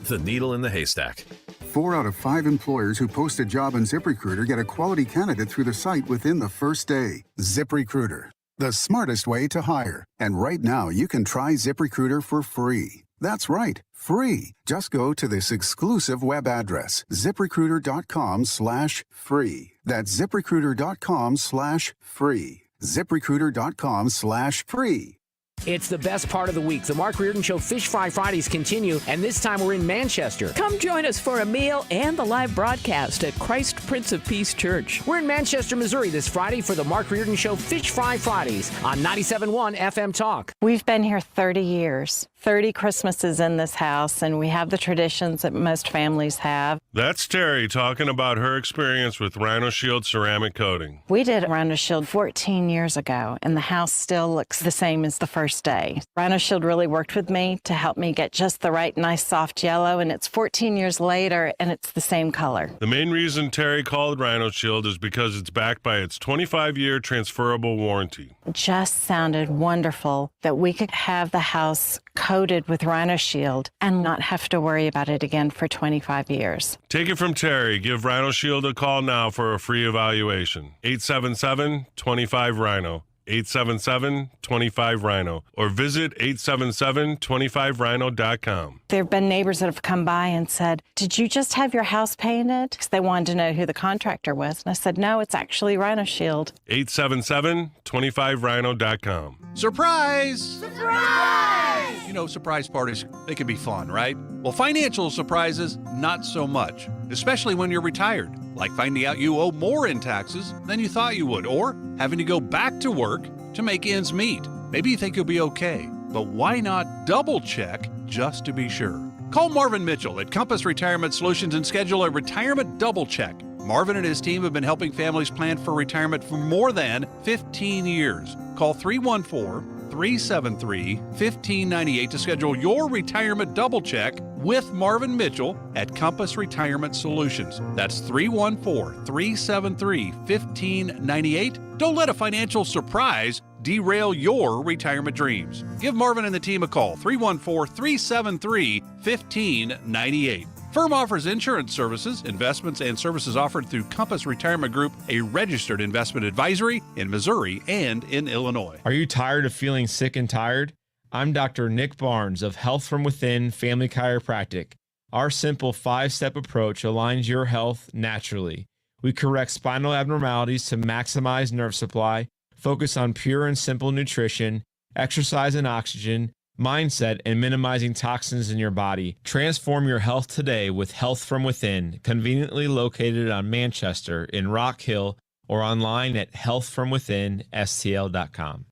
The needle in the haystack. 4 out of 5 employers who post a job on ZipRecruiter get a quality candidate through the site within the first day. ZipRecruiter, the smartest way to hire. And right now, you can try ZipRecruiter for free. That's right, free. Just go to this exclusive web address, ZipRecruiter.com/free. That's ZipRecruiter.com/free. ZipRecruiter.com/free. It's the best part of the week. The Mark Reardon Show Fish Fry Fridays continue, and this time we're in Manchester. Come join us for a meal and the live broadcast at Christ Prince of Peace Church. We're in Manchester, Missouri this Friday for the Mark Reardon Show Fish Fry Fridays on 97.1 FM Talk. We've been here 30 years, 30 Christmases in this house, and we have the traditions that most families have. That's Terry talking about her experience with Rhino Shield ceramic coating. We did Rhino Shield 14 years ago, and the house still looks the same as the first day. Rhino Shield really worked with me to help me get just the right nice soft yellow, and it's 14 years later, and it's the same color. The main reason Terry called Rhino Shield is because it's backed by its 25-year transferable warranty. It just sounded wonderful that we could have the house coated with Rhino Shield and not have to worry about it again for 25 years. Take it from Terry. Give Rhino Shield a call now for a free evaluation. 877-25-RHINO. 877-25-RHINO. Or visit 877-25rhino.com. There have been neighbors that have come by and said, "Did you just have your house painted?" Because they wanted to know who the contractor was. And I said, "No, it's actually Rhino Shield." 877-25rhino.com. Surprise! Surprise! You know, surprise parties, they can be fun, right? Well, financial surprises, not so much, especially when you're retired, like finding out you owe more in taxes than you thought you would, or having to go back to work to make ends meet. Maybe you think you'll be okay, but why not double check just to be sure? Call Marvin Mitchell at Compass Retirement Solutions and schedule a retirement double check. Marvin and his team have been helping families plan for retirement for more than 15 years. Call 314-373-1598 to schedule your retirement double check with Marvin Mitchell at Compass Retirement Solutions. That's 314-373-1598. Don't let a financial surprise derail your retirement dreams. Give Marvin and the team a call, 314-373-1598. Firm offers insurance services, investments, and services offered through Compass Retirement Group, a registered investment advisory in Missouri and in Illinois. Are you tired of feeling sick and tired? I'm Dr. Nick Barnes of Health From Within Family Chiropractic. Our simple 5-step approach aligns your health naturally. We correct spinal abnormalities to maximize nerve supply, focus on pure and simple nutrition, exercise and oxygen, mindset, and minimizing toxins in your body. Transform your health today with Health From Within, conveniently located on Manchester in Rock Hill or online at healthfromwithinstl.com.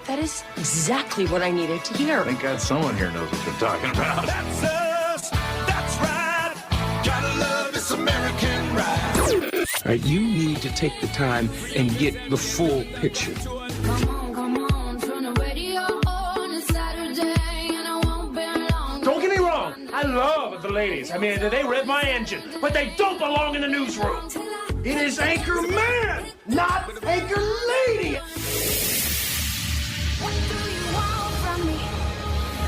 That is exactly what I needed to hear. Thank God someone here knows what they're talking about. That's us. That's right. Gotta love this American ride. All right, you need to take the time and get the full picture. Don't get me wrong, I love the ladies. I mean, they rev my engine, but they don't belong in the newsroom. It is Anchor Man, not Anchor Lady. What do you want from me?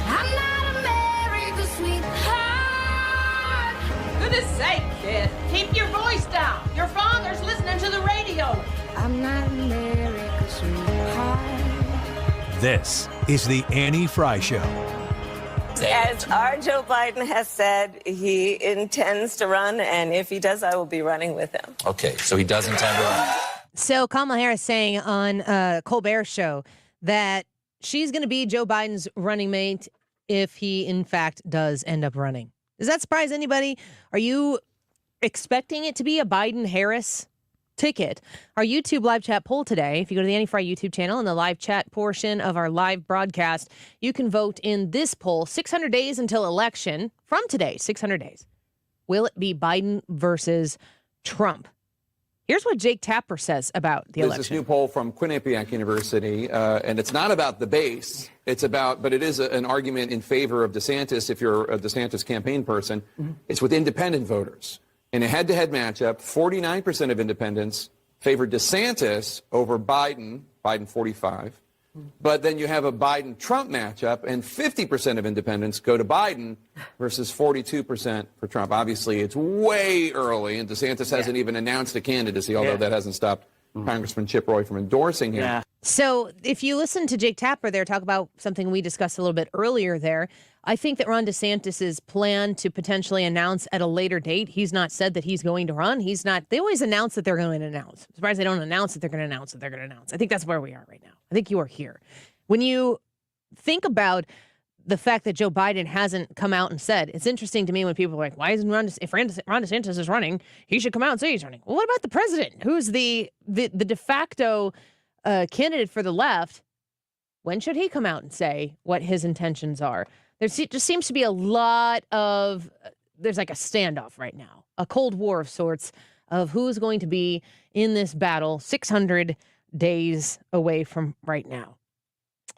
I'm not America's sweetheart. Goodness sake, kid, keep your voice down. Your father's listening to the radio. I'm not America's sweetheart. This is the Annie Frey Show. As our Joe Biden has said, he intends to run, and if he does, I will be running with him. Okay, so he does intend to run. So Kamala Harris saying on Colbert's show that she's going to be Joe Biden's running mate if he, in fact, does end up running. Does that surprise anybody? Are you expecting it to be a Biden-Harris ticket? Our YouTube live chat poll today, if you go to the Annie Frey YouTube channel in the live chat portion of our live broadcast, you can vote in this poll, 600 days until election, from today, 600 days. Will it be Biden versus Trump? Here's what Jake Tapper says about the election. There's this new poll from Quinnipiac University, and it's not about the base. But it is an argument in favor of DeSantis if you're a DeSantis campaign person. Mm-hmm. It's with independent voters. In a head-to-head matchup, 49% of independents favored DeSantis over Biden 45, But then you have a Biden-Trump matchup, and 50% of independents go to Biden versus 42% for Trump. Obviously, it's way early, and DeSantis hasn't even announced a candidacy, although that hasn't stopped Congressman Chip Roy from endorsing him. So if you listen to Jake Tapper there talk about something we discussed a little bit earlier there, I think that Ron DeSantis's plan to potentially announce at a later date, he's not said that he's going to run. They always announce that they're going to announce. I'm surprised they don't announce that they're going to announce that they're going to announce. I think that's where we are right now. I think you are here. When you think about the fact that Joe Biden hasn't come out and said, it's interesting to me when people are like, why isn't if Ron DeSantis is running, he should come out and say he's running. Well, what about the president, who's the de facto candidate for the left? When should he come out and say what his intentions are? There just seems to be a lot of, there's like a standoff right now, a Cold War of sorts of who's going to be in this battle 600 days away from right now.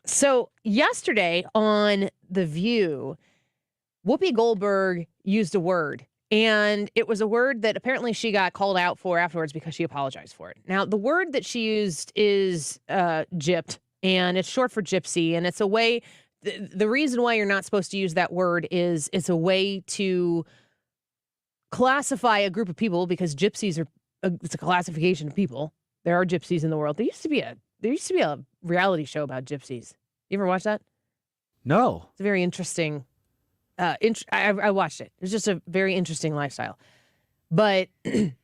So yesterday on The View, Whoopi Goldberg used a word, and it was a word that apparently she got called out for afterwards because she apologized for it. Now, the word that she used is gypped, and it's short for gypsy, and it's a way, the reason why you're not supposed to use that word is it's a way to classify a group of people, because gypsies are, it's a classification of people. There are gypsies in the world. There used to be a reality show about gypsies. You ever watch that? No. It's a very interesting. I watched it. It's just a very interesting lifestyle. But the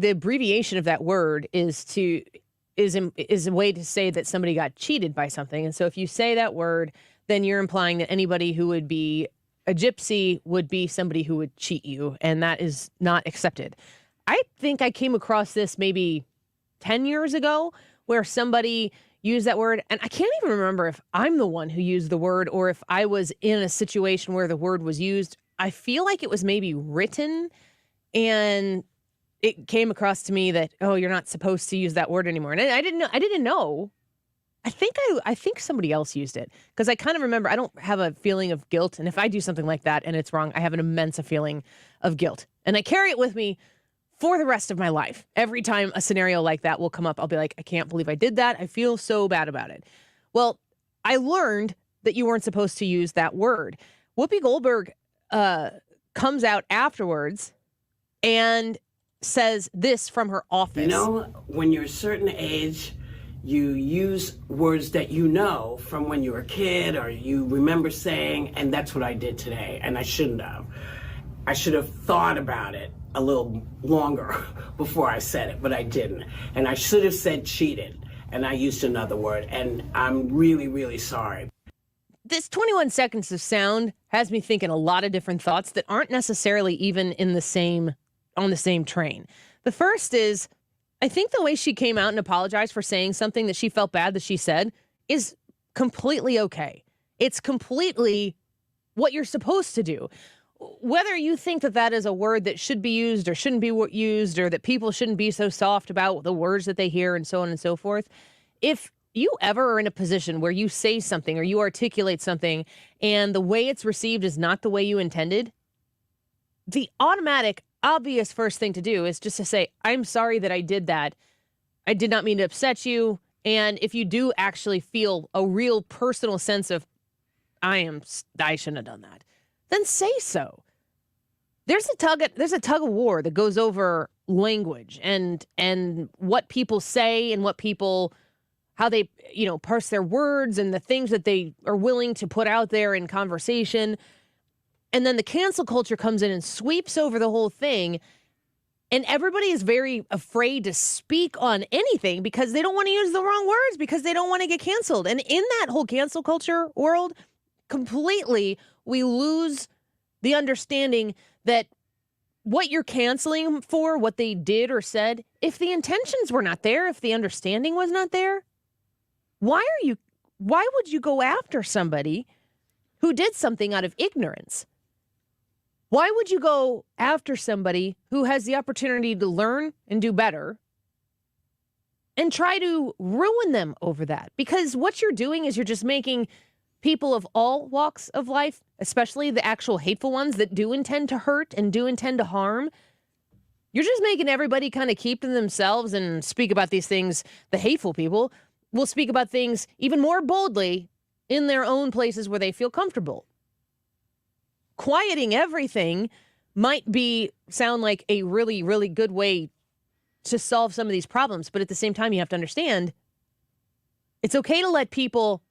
abbreviation of that word is a way to say that somebody got cheated by something. And so if you say that word, then you're implying that anybody who would be a gypsy would be somebody who would cheat you, and that is not accepted. I think I came across this maybe 10 years ago where somebody used that word, and I can't even remember if I'm the one who used the word or if I was in a situation where the word was used. I feel like it was maybe written, and it came across to me that, oh, you're not supposed to use that word anymore. And I didn't know. I think somebody else used it, because I kind of remember, I don't have a feeling of guilt. And if I do something like that and it's wrong, I have an immense feeling of guilt. And I carry it with me for the rest of my life. Every time a scenario like that will come up, I'll be like, I can't believe I did that. I feel so bad about it. Well, I learned that you weren't supposed to use that word. Whoopi Goldberg comes out afterwards and says this from her office. You know, when you're a certain age, you use words that you know from when you were a kid or you remember saying, and that's what I did today, and I shouldn't have. I should have thought about it a little longer before I said it, but I didn't. And I should have said cheated, and I used another word, and I'm really, really sorry. This 21 seconds of sound has me thinking a lot of different thoughts that aren't necessarily even on the same train. The first is, I think the way she came out and apologized for saying something that she felt bad that she said is completely okay. It's completely what you're supposed to do. Whether you think that that is a word that should be used or shouldn't be used, or that people shouldn't be so soft about the words that they hear and so on and so forth, if you ever are in a position where you say something or you articulate something and the way it's received is not the way you intended, the automatic, obvious first thing to do is just to say, I'm sorry that I did that. I did not mean to upset you. And if you do actually feel a real personal sense of, I shouldn't have done that, then say so. There's a tug of war that goes over language and what people say and how they, parse their words and the things that they are willing to put out there in conversation. And then the cancel culture comes in and sweeps over the whole thing. And everybody is very afraid to speak on anything because they don't want to use the wrong words, because they don't want to get canceled. And in that whole cancel culture world, completely, we lose the understanding that what you're canceling for, what they did or said, if the intentions were not there, if the understanding was not there, why would you go after somebody who did something out of ignorance? Why would you go after somebody who has the opportunity to learn and do better and try to ruin them over that? Because what you're doing is you're just making people of all walks of life, especially the actual hateful ones that do intend to hurt and do intend to harm, you're just making everybody kind of keep to themselves and speak about these things, the hateful people. will speak about things even more boldly in their own places where they feel comfortable. Quieting everything might sound like a really, really good way to solve some of these problems. But at the same time, you have to understand it's okay to let people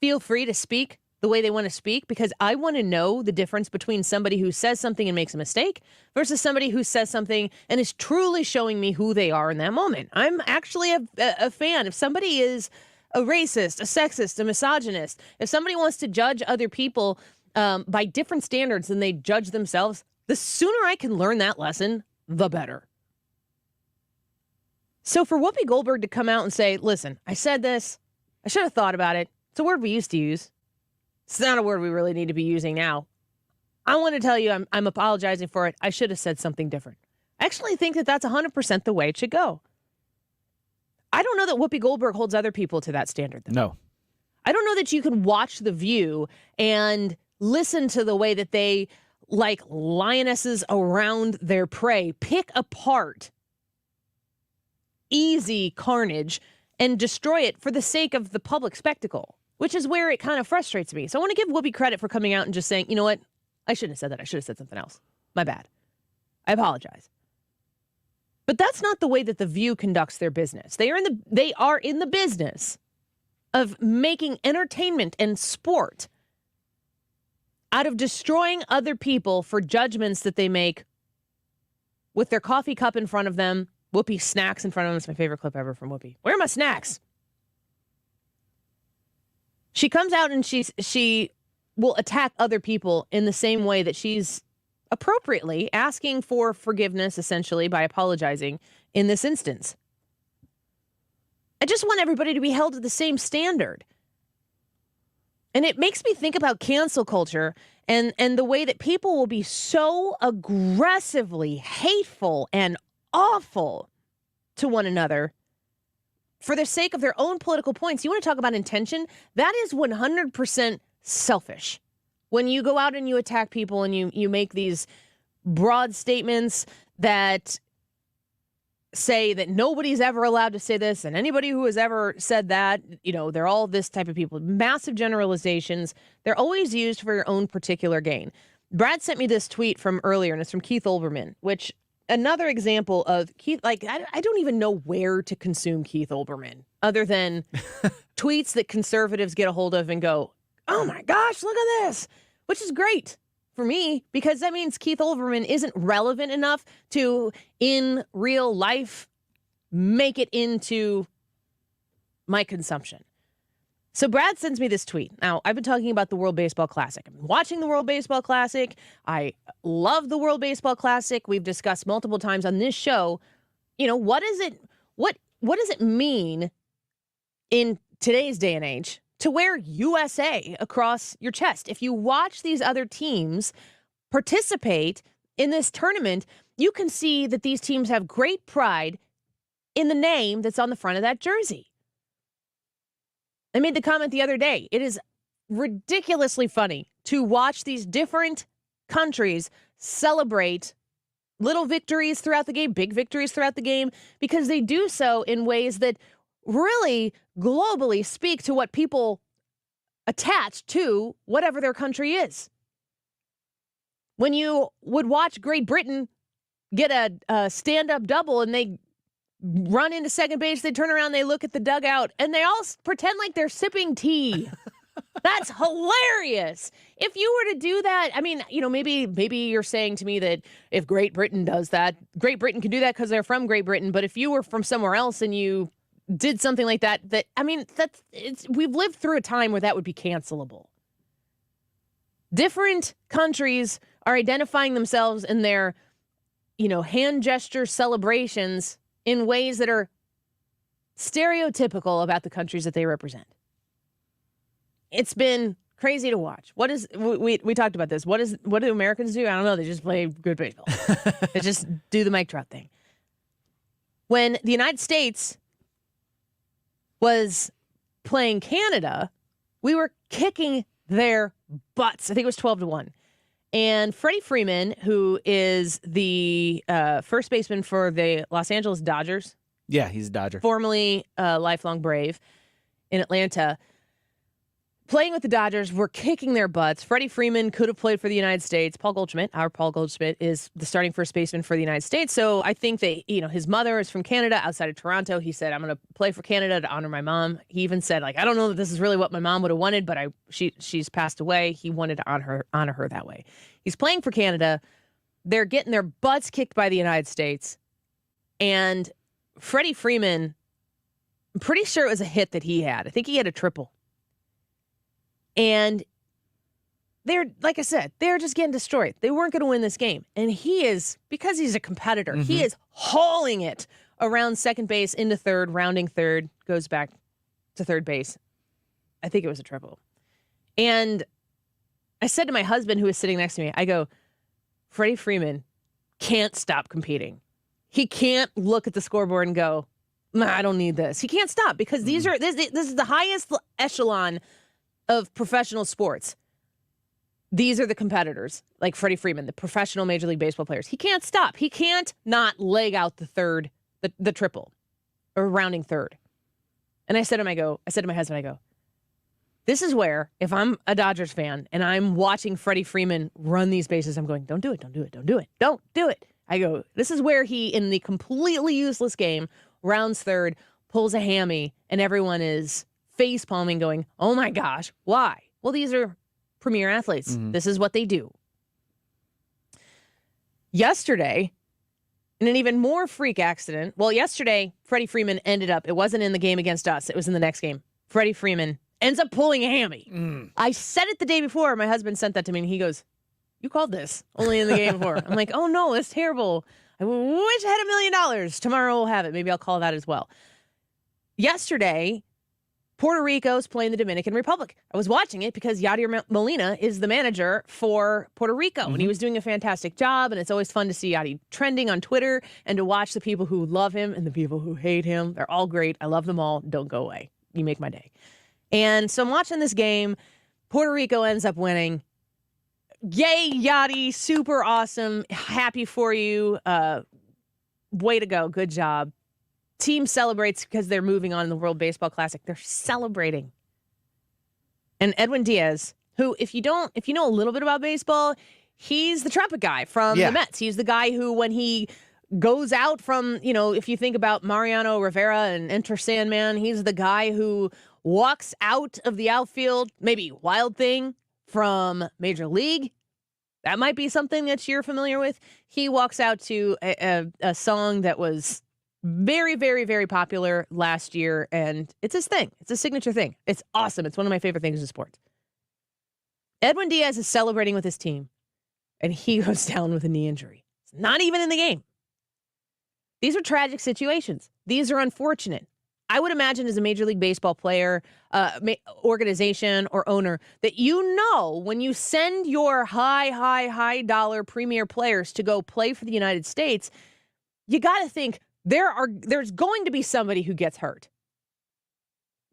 feel free to speak the way they want to speak, because I want to know the difference between somebody who says something and makes a mistake versus somebody who says something and is truly showing me who they are in that moment. I'm actually a fan. If somebody is a racist, a sexist, a misogynist, if somebody wants to judge other people by different standards than they judge themselves, the sooner I can learn that lesson, the better. So for Whoopi Goldberg to come out and say, listen, I said this, I should have thought about it. It's a word we used to use. It's not a word we really need to be using now. I want to tell you I'm apologizing for it. I should have said something different. I actually think that that's 100% the way it should go. I don't know that Whoopi Goldberg holds other people to that standard, though. No. I don't know that you can watch The View and listen to the way that they, like lionesses around their prey, pick apart easy carnage and destroy it for the sake of the public spectacle, which is where it kind of frustrates me. So I want to give Whoopi credit for coming out and just saying, you know what? I shouldn't have said that. I should have said something else. My bad. I apologize. But that's not the way that The View conducts their business. They are in the business of making entertainment and sport out of destroying other people for judgments that they make with their coffee cup in front of them. Whoopi snacks in front of them. It's my favorite clip ever from Whoopi. Where are my snacks? She comes out and she will attack other people in the same way that she's appropriately asking for forgiveness, essentially, by apologizing in this instance. I just want everybody to be held to the same standard. And it makes me think about cancel culture and the way that people will be so aggressively hateful and awful to one another for the sake of their own political points. You want to talk about intention? That is 100% selfish. When you go out and you attack people and you make these broad statements that say that nobody's ever allowed to say this, and anybody who has ever said that, they're all this type of people. Massive generalizations. They're always used for your own particular gain. Brad sent me this tweet from earlier, and it's from Keith Olbermann, which another example of Keith, I don't even know where to consume Keith Olbermann other than tweets that conservatives get a hold of and go, oh my gosh, look at this, which is great for me because that means Keith Olbermann isn't relevant enough to, in real life, make it into my consumption. So Brad sends me this tweet. Now, I've been talking about the World Baseball Classic. I've been watching the World Baseball Classic. I love the World Baseball Classic. We've discussed multiple times on this show, what does it mean in today's day and age to wear USA across your chest? If you watch these other teams participate in this tournament, you can see that these teams have great pride in the name that's on the front of that jersey. I made the comment the other day. It is ridiculously funny to watch these different countries celebrate little victories throughout the game, big victories throughout the game, because they do so in ways that really globally speak to what people attach to whatever their country is. When you would watch Great Britain get a stand-up double and they run into second base, they turn around, they look at the dugout, and they all pretend like they're sipping tea. That's hilarious. If you were to do that, I mean, maybe you're saying to me that if Great Britain does that, Great Britain can do that because they're from Great Britain. But if you were from somewhere else and you did something like that, we've lived through a time where that would be cancelable. Different countries are identifying themselves in their, hand gesture celebrations in ways that are stereotypical about the countries that they represent. It's been crazy to watch. We talked about this. What do Americans do? I don't know. They just play good baseball. They just do the Mike Trout thing. When the United States was playing Canada, we were kicking their butts. I think it was 12-1. And Freddie Freeman, who is the first baseman for the Los Angeles Dodgers. Yeah, he's a Dodger. Formerly a lifelong Brave. in Atlanta, playing with the Dodgers, were kicking their butts. Freddie Freeman could have played for the United States. Our Paul Goldschmidt is the starting first baseman for the United States. So I think that, his mother is from Canada, outside of Toronto. He said, I'm going to play for Canada to honor my mom. He even said, I don't know that this is really what my mom would have wanted, but she's passed away. He wanted to honor her that way. He's playing for Canada. They're getting their butts kicked by the United States. And Freddie Freeman, I'm pretty sure it was a hit that he had. I think he had a triple. And they're, like I said, they're just getting destroyed. They weren't going to win this game. And he is, because he's a competitor, he is hauling it around second base into third, rounding third, goes back to third base. I think it was a triple. And I said to my husband, who was sitting next to me, I go, Freddie Freeman can't stop competing. He can't look at the scoreboard and go, I don't need this. He can't stop, because this is the highest echelon of professional sports. These are the competitors, like Freddie Freeman, the professional Major League Baseball players. He can't stop. He can't not leg out the third, the triple, or rounding third. And I said to my husband, this is where, if I'm a Dodgers fan and I'm watching Freddie Freeman run these bases, I'm going, don't do it, don't do it, don't do it, don't do it. I go, this is where he, in the completely useless game, rounds third, pulls a hammy, and everyone is face palming, going, oh my gosh, why? Well, these are premier athletes. This is what they do. Yesterday, in an even more freak accident, yesterday, Freddie Freeman ended up, it wasn't in the game against us, it was in the next game. Freddie Freeman ends up pulling a hammy. I said it the day before. My husband sent that to me, and he goes, you called this only in the game before. I'm like, oh no, it's terrible. I wish I had $1 million. Tomorrow we'll have it. Maybe I'll call that as well. Yesterday, Puerto Rico's playing the Dominican Republic. I was watching it because Yadier Molina is the manager for Puerto Rico, and he was doing a fantastic job, and it's always fun to see Yadi trending on Twitter and to watch the people who love him and the people who hate him. They're all great. I love them all. Don't go away. You make my day. And so I'm watching this game. Puerto Rico ends up winning. Yay, Yadi. Super awesome. Happy for you. Way to go. Good job. Team celebrates because they're moving on in the World Baseball Classic. They're celebrating. And Edwin Diaz, who, if you know a little bit about baseball, he's the trumpet guy from the Mets. He's the guy who, when he goes out from, if you think about Mariano Rivera and Enter Sandman, he's the guy who walks out of the outfield, maybe Wild Thing from Major League. That might be something that you're familiar with. He walks out to a song that was very, very, very popular last year, and it's his thing. It's a signature thing. It's awesome. It's one of my favorite things in sports. Edwin Diaz is celebrating with his team, and he goes down with a knee injury. It's not even in the game. These are tragic situations. These are unfortunate. I would imagine, as a Major League Baseball player, organization, or owner, that when you send your high dollar premier players to go play for the United States, you got to think, there's going to be somebody who gets hurt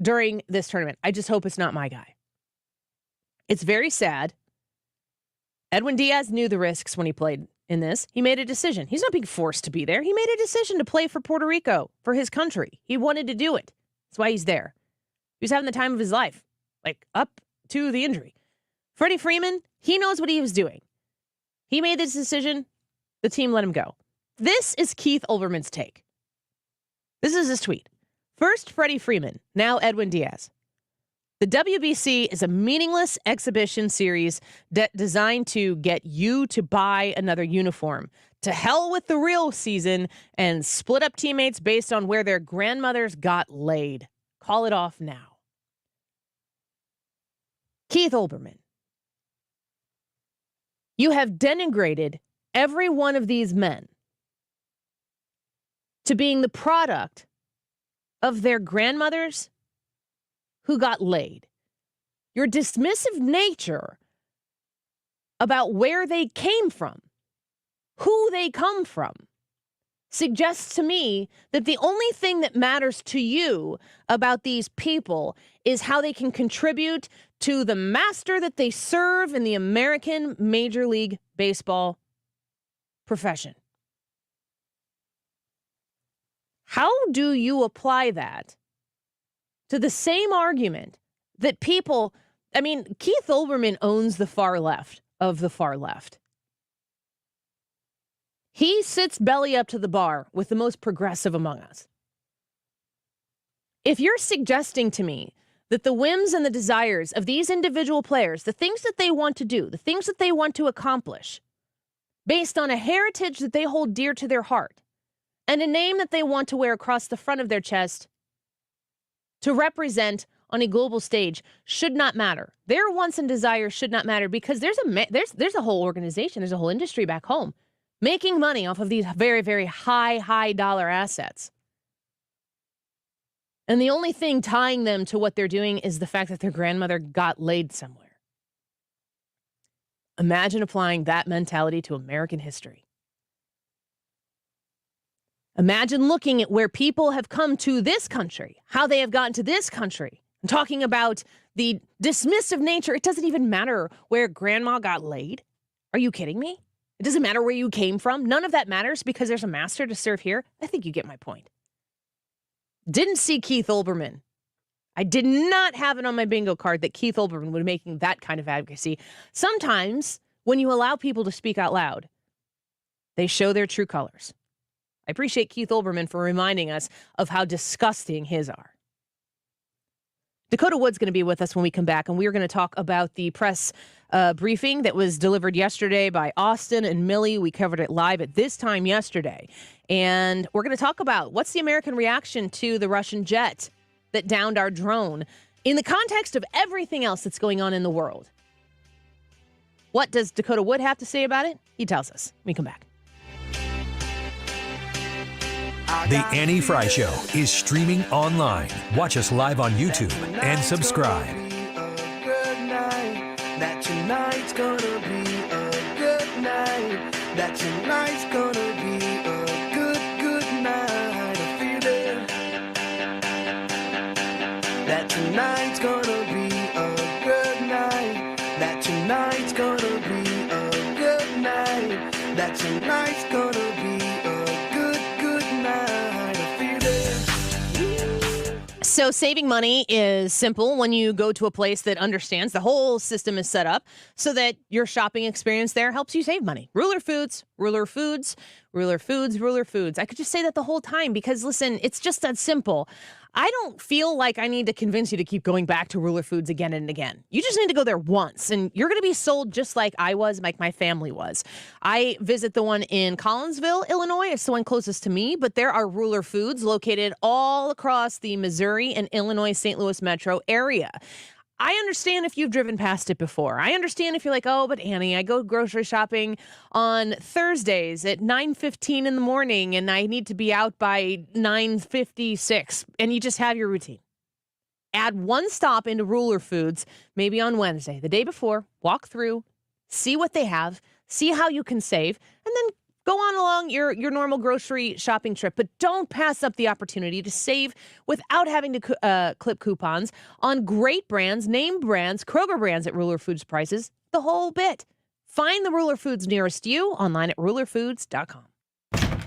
during this tournament. I just hope it's not my guy. It's very sad. Edwin Diaz knew the risks when he played in this. He made a decision. He's not being forced to be there. He made a decision to play for Puerto Rico, for his country. He wanted to do it. That's why he's there. He was having the time of his life, up to the injury. Freddie Freeman, he knows what he was doing. He made this decision. The team let him go. This is Keith Olbermann's take. This is his tweet. First, Freddie Freeman, now Edwin Diaz. The WBC is a meaningless exhibition series designed to get you to buy another uniform. To hell with the real season and split up teammates based on where their grandmothers got laid. Call it off now. Keith Olbermann, you have denigrated every one of these men to being the product of their grandmothers who got laid. Your dismissive nature about where they came from, who they come from, suggests to me that the only thing that matters to you about these people is how they can contribute to the master that they serve in the American Major League Baseball profession. How do you apply that to the same argument that people, I mean, Keith Olbermann owns the far left of the far left. He sits belly up to the bar with the most progressive among us. If you're suggesting to me that the whims and the desires of these individual players, the things that they want to do, the things that they want to accomplish, based on a heritage that they hold dear to their heart, and a name that they want to wear across the front of their chest to represent on a global stage, should not matter. Their wants and desires should not matter, because there's a whole organization, there's a whole industry back home making money off of these very, very high dollar assets. And the only thing tying them to what they're doing is the fact that their grandmother got laid somewhere. Imagine applying that mentality to American history. Imagine looking at where people have come to this country, how they have gotten to this country, and talking about the dismissive nature. It doesn't even matter where grandma got laid. Are you kidding me? It doesn't matter where you came from. None of that matters because there's a master to serve here. I think you get my point. Didn't see Keith Olbermann. I did not have it on my bingo card that Keith Olbermann would be making that kind of advocacy. Sometimes when you allow people to speak out loud, they show their true colors. I appreciate Keith Olbermann for reminding us of how disgusting his are. Dakota Wood's going to be with us when we come back, and we're going to talk about the press briefing that was delivered yesterday by Austin and Millie. We covered it live at this time yesterday. And we're going to talk about what's the American reaction to the Russian jet that downed our drone in the context of everything else that's going on in the world. What does Dakota Wood have to say about it? He tells us when we come back. The Annie Frey Show is streaming online. Watch us live on YouTube and subscribe. That tonight's gonna be a good night. That tonight's gonna be a good night. I feel it. That tonight's gonna be a good night. That tonight's gonna be a good night. That tonight's gonna be a good night. I feel it. So saving money is simple when you go to a place that understands the whole system is set up so that your shopping experience there helps you save money. Ruler Foods, Ruler Foods, Ruler Foods, Ruler Foods. I could just say that the whole time because, listen, it's just that simple. I don't feel like I need to convince you to keep going back to Ruler Foods again and again. You just need to go there once, and you're going to be sold just like I was, like my family was. I visit the one in Collinsville, Illinois. It's the one closest to me, but there are Ruler Foods located all across the Missouri and Illinois St. Louis metro area. I understand if you've driven past it before. I understand if you're like, oh, but Annie, I go grocery shopping on Thursdays at 9:15 in the morning and I need to be out by 9:56, and you just have your routine. Add one stop into Ruler Foods, maybe on Wednesday, the day before, walk through, see what they have, see how you can save, and then go on along your normal grocery shopping trip, but don't pass up the opportunity to save without having to clip coupons on great brands, name brands, Kroger brands at Ruler Foods prices, the whole bit. Find the Ruler Foods nearest you online at rulerfoods.com.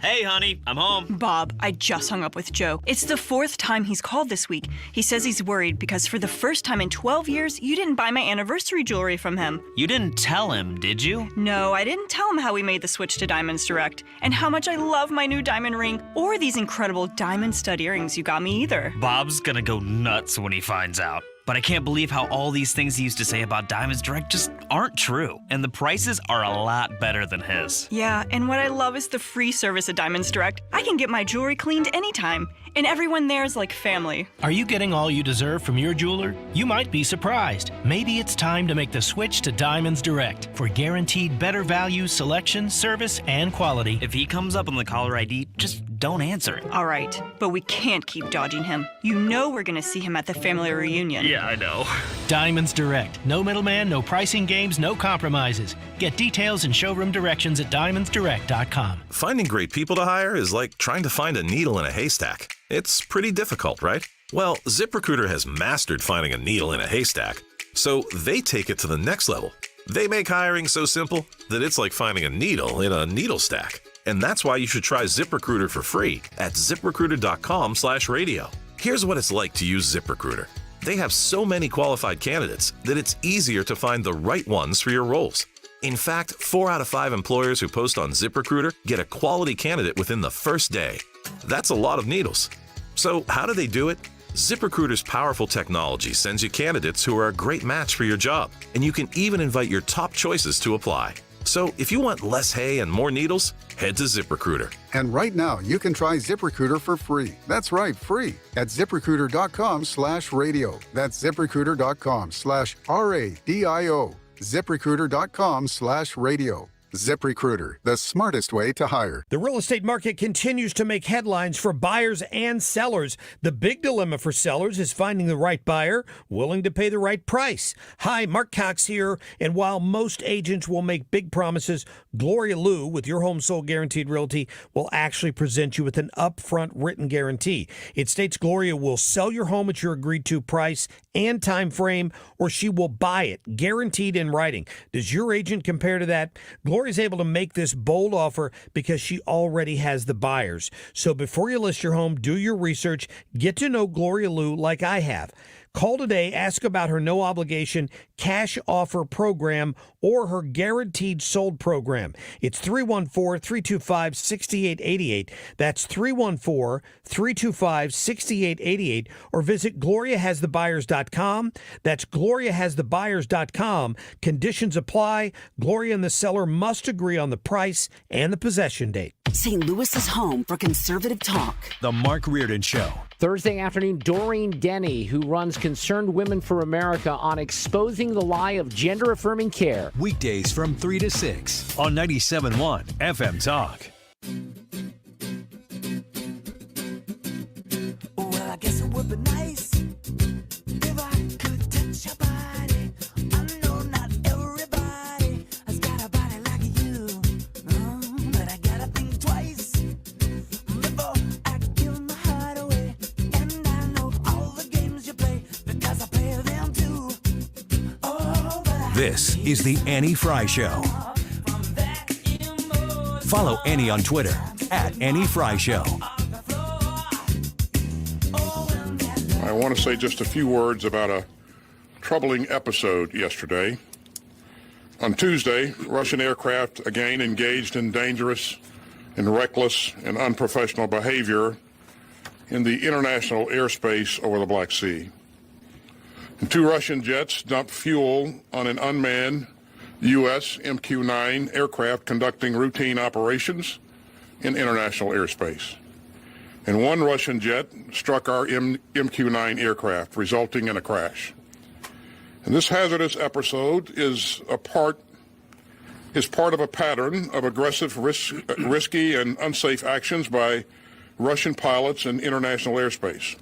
Hey, honey, I'm home. Bob, I just hung up with Joe. It's the 4th time he's called this week. He says he's worried because for the first time in 12 years, you didn't buy my anniversary jewelry from him. You didn't tell him, did you? No, I didn't tell him how we made the switch to Diamonds Direct and how much I love my new diamond ring or these incredible diamond stud earrings you got me either. Bob's gonna go nuts when he finds out. But I can't believe how all these things he used to say about Diamonds Direct just aren't true. And the prices are a lot better than his. Yeah, and what I love is the free service at Diamonds Direct. I can get my jewelry cleaned anytime. And everyone there is like family. Are you getting all you deserve from your jeweler? You might be surprised. Maybe it's time to make the switch to Diamonds Direct for guaranteed better value, selection, service, and quality. If he comes up on the caller ID, just don't answer it. All right, but we can't keep dodging him. You know we're going to see him at the family reunion. Yeah, I know. Diamonds Direct. No middleman, no pricing games, no compromises. Get details and showroom directions at diamondsdirect.com. Finding great people to hire is like trying to find a needle in a haystack. It's pretty difficult, right? Well, ZipRecruiter has mastered finding a needle in a haystack, so they take it to the next level. They make hiring so simple that it's like finding a needle in a needle stack. And that's why you should try ZipRecruiter for free at ZipRecruiter.com/radio. Here's what it's like to use ZipRecruiter. They have so many qualified candidates that it's easier to find the right ones for your roles. In fact, 4 out of 5 employers who post on ZipRecruiter get a quality candidate within the first day. That's a lot of needles. So how do they do it? ZipRecruiter's powerful technology sends you candidates who are a great match for your job, and you can even invite your top choices to apply. So if you want less hay and more needles, head to ZipRecruiter. And right now, you can try ZipRecruiter for free. That's right, free at ZipRecruiter.com/radio. That's ZipRecruiter.com/RADIO. ZipRecruiter.com/radio. ZipRecruiter, the smartest way to hire. The real estate market continues to make headlines for buyers and sellers. The big dilemma for sellers is finding the right buyer willing to pay the right price. Hi, Mark Cox here. And while most agents will make big promises, Gloria Liu with Your Home Sold Guaranteed Realty will actually present you with an upfront written guarantee. It states Gloria will sell your home at your agreed to price and time frame, or she will buy it, guaranteed in writing. Does your agent compare to that? Gloria is able to make this bold offer because she already has the buyers. So before you list your home, do your research. Get to know Gloria Liu like I have. Call today, ask about her no-obligation cash offer program or her guaranteed sold program. It's 314-325-6888. That's 314-325-6888. Or visit GloriaHasTheBuyers.com. That's GloriaHasTheBuyers.com. Conditions apply. Gloria and the seller must agree on the price and the possession date. St. Louis's home for conservative talk. The Mark Reardon Show. Thursday afternoon, Doreen Denny, who runs Concerned Women for America, on exposing the lie of gender-affirming care. Weekdays from 3 to 6 on 97.1 FM Talk. Well, I guess it would be nice if I could touch your body. I know not everybody has got a body like you, but I gotta think twice before I give my heart away. And I know all the games you play because I play them too. Oh, but This is the Annie Frey Show. Follow Annie on Twitter at Annie Frey Show. I want to say just a few words about a troubling episode yesterday. On Tuesday, Russian aircraft again engaged in dangerous and reckless and unprofessional behavior in the international airspace over the Black Sea. And 2 Russian jets dumped fuel on an unmanned U.S. MQ-9 aircraft conducting routine operations in international airspace. And 1 Russian jet struck our MQ-9 aircraft, resulting in a crash. And this hazardous episode is part of a pattern of aggressive, risky, and unsafe actions by Russian pilots in international airspace.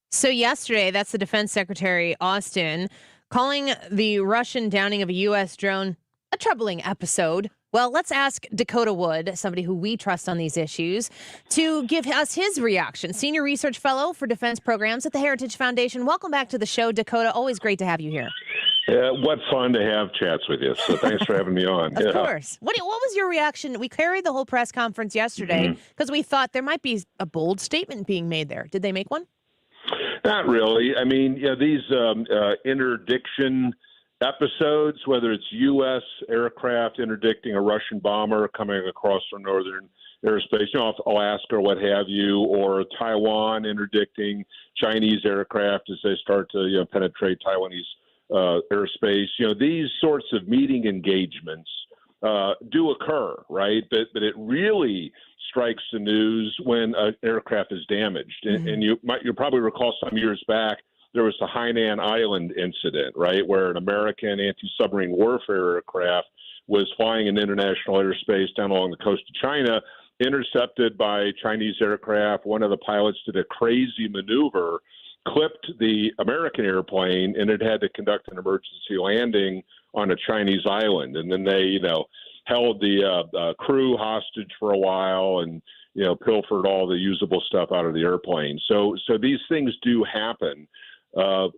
So yesterday, that's the Defense Secretary Austin calling the Russian downing of a U.S. drone a troubling episode. Well, let's ask Dakota Wood, somebody who we trust on these issues, to give us his reaction. Senior Research Fellow for Defense Programs at the Heritage Foundation. Welcome back to the show, Dakota. Always great to have you here. What fun to have chats with you. So thanks for having me on. Of course. What was your reaction? We carried the whole press conference yesterday because we thought there might be a bold statement being made there. Did they make one? Not really. I mean, these interdiction episodes, whether it's U.S. aircraft interdicting a Russian bomber coming across our northern airspace, Alaska or what have you, or Taiwan interdicting Chinese aircraft as they start to penetrate Taiwanese airspace. These sorts of meeting engagements do occur, right? But it really strikes the news when an aircraft is damaged. And you'll probably recall some years back, there was the Hainan Island incident, right, where an American anti-submarine warfare aircraft was flying in international airspace down along the coast of China, intercepted by Chinese aircraft. One of the pilots did a crazy maneuver, clipped the American airplane, and it had to conduct an emergency landing on a Chinese island. And then they, held the crew hostage for a while and, pilfered all the usable stuff out of the airplane. So these things do happen.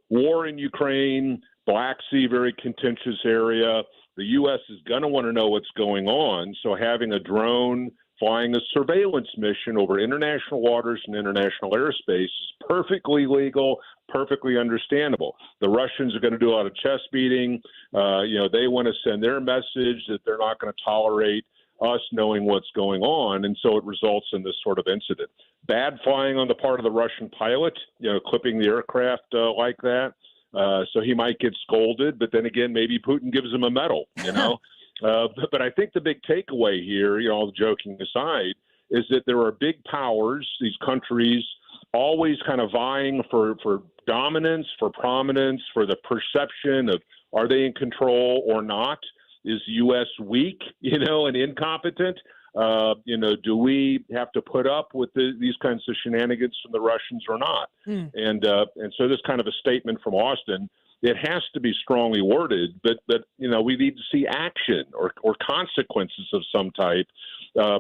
War in Ukraine, Black Sea, very contentious area. The U.S. is going to want to know what's going on. So having a drone flying a surveillance mission over international waters and international airspace is perfectly legal, perfectly understandable. The Russians are going to do a lot of chest beating. They want to send their message that they're not going to tolerate us knowing what's going on, and so it results in this sort of incident. Bad flying on the part of the Russian pilot, clipping the aircraft like that. So he might get scolded, but then again, maybe Putin gives him a medal, But I think the big takeaway here, all joking aside, is that there are big powers, these countries, always kind of vying for dominance, for prominence, for the perception of are they in control or not? Is the U.S. weak, and incompetent? Do we have to put up with these kinds of shenanigans from the Russians or not? And so this kind of a statement from Austin, it has to be strongly worded, but we need to see action or consequences of some type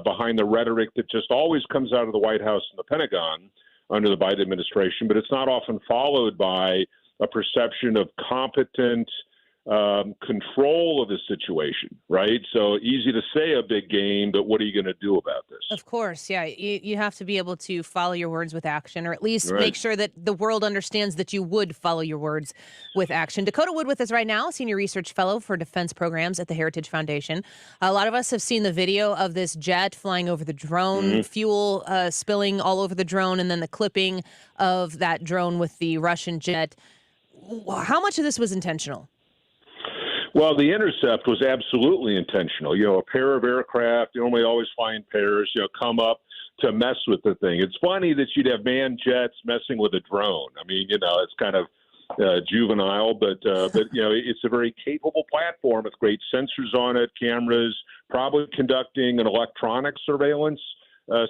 behind the rhetoric that just always comes out of the White House and the Pentagon under the Biden administration, but it's not often followed by a perception of competent control of the situation, right? So easy to say a big game, but what are you going to do about this? Of course, yeah. You have to be able to follow your words with action, or at least make sure that the world understands that you would follow your words with action. Dakota Wood with us right now, Senior Research Fellow for Defense Programs at the Heritage Foundation. A lot of us have seen the video of this jet flying over the drone, fuel spilling all over the drone, and then the clipping of that drone with the Russian jet. How much of this was intentional? Well, the intercept was absolutely intentional. A pair of aircraft, normally always fly in pairs, come up to mess with the thing. It's funny that you'd have manned jets messing with a drone. I mean, it's kind of juvenile, but it's a very capable platform with great sensors on it, cameras, probably conducting an electronic surveillance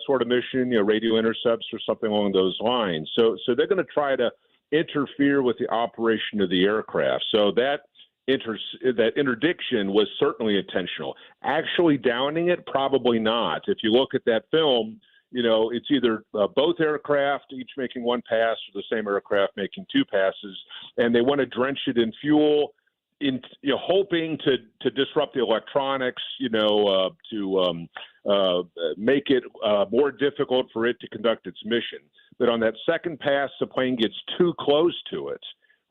sort of mission, radio intercepts or something along those lines. So they're going to try to interfere with the operation of the aircraft. So that interdiction was certainly intentional. Actually downing it, probably not. If you look at that film, it's either both aircraft each making one pass or the same aircraft making two passes, and they want to drench it in fuel, hoping to disrupt the electronics, to make it more difficult for it to conduct its mission. But on that second pass, the plane gets too close to it.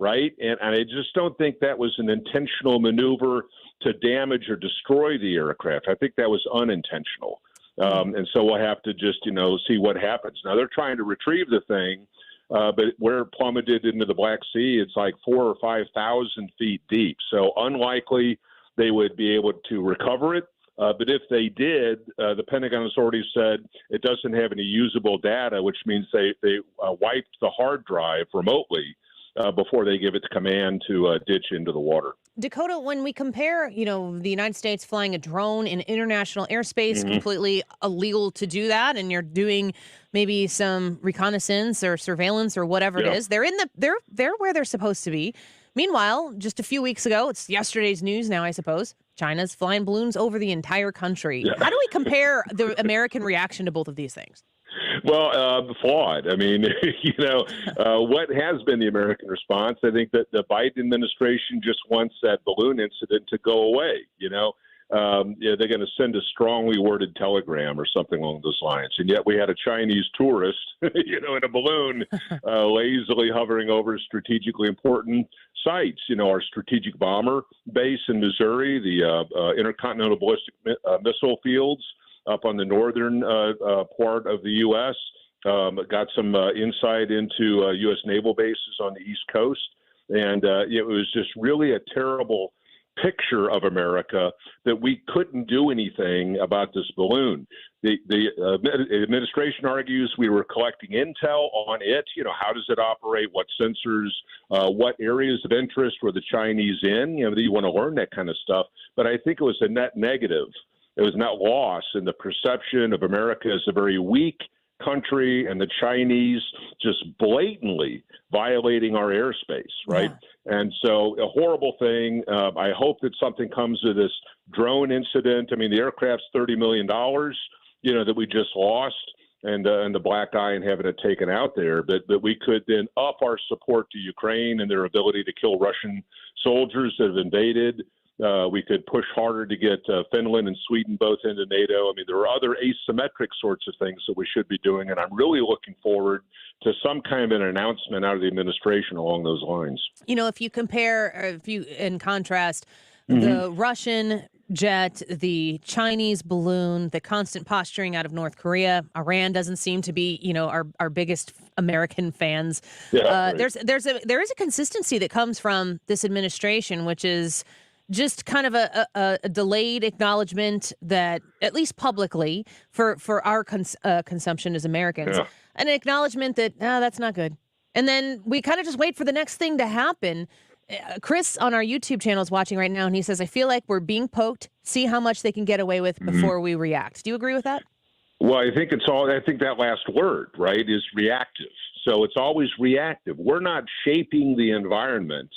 Right. And I just don't think that was an intentional maneuver to damage or destroy the aircraft. I think that was unintentional. And so we'll have to just, see what happens. Now, they're trying to retrieve the thing, but where it plummeted into the Black Sea, it's like 4,000 or 5,000 feet deep. So unlikely they would be able to recover it. But if they did, the Pentagon has already said it doesn't have any usable data, which means they wiped the hard drive remotely before they give it the command to ditch into the water. Dakota, when we compare, the United States flying a drone in international airspace, completely illegal to do that, and you're doing maybe some reconnaissance or surveillance or whatever it is, they're where they're supposed to be. Meanwhile, just a few weeks ago, it's yesterday's news now, I suppose, China's flying balloons over the entire country. Yeah. How do we compare the American reaction to both of these things? Well, flawed. I mean, what has been the American response? I think that the Biden administration just wants that balloon incident to go away. They're going to send a strongly worded telegram or something along those lines. And yet we had a Chinese tourist, in a balloon, lazily hovering over strategically important sites. Our strategic bomber base in Missouri, the intercontinental ballistic missile fields up on the northern part of the U.S. Got some insight into U.S. naval bases on the East Coast. And it was just really a terrible picture of America that we couldn't do anything about this balloon. The administration argues we were collecting intel on it. How does it operate? What sensors? What areas of interest were the Chinese in? You want to learn that kind of stuff. But I think it was a net negative. It was not lost in the perception of America as a very weak country and the Chinese just blatantly violating our airspace, right? Yeah. And so a horrible thing. I hope that something comes of this drone incident. I mean, the aircraft's $30 million, that we just lost, and the black eye and having it taken out there. But we could then up our support to Ukraine and their ability to kill Russian soldiers that have invaded. We could push harder to get Finland and Sweden both into NATO. I mean, there are other asymmetric sorts of things that we should be doing, and I'm really looking forward to some kind of an announcement out of the administration along those lines. You know, if you compare, or if you in contrast, the Russian jet, the Chinese balloon, the constant posturing out of North Korea, Iran doesn't seem to be, you know, our biggest American fans. Yeah, right. There is a consistency that comes from this administration, which is just kind of a delayed acknowledgement that, at least publicly, for our consumption as Americans, an acknowledgement that that's not good. And then we kind of just wait for the next thing to happen. Chris on our YouTube channel is watching right now, and he says, I feel like we're being poked. See how much they can get away with before we react. Do you agree with that? Well, I think that last word, right, is reactive. So it's always reactive. We're not shaping the environment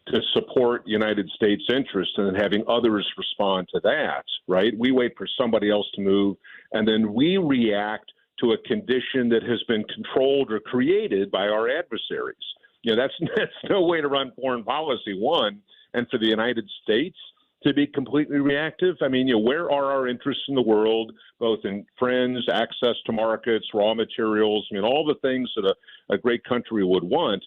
to support United States interests and then having others respond to that, right? We wait for somebody else to move, and then we react to a condition that has been controlled or created by our adversaries. You know, that's no way to run foreign policy, one, and for the United States to be completely reactive. I mean, you know, where are our interests in the world, both in friends, access to markets, raw materials, I mean, all the things that a great country would want.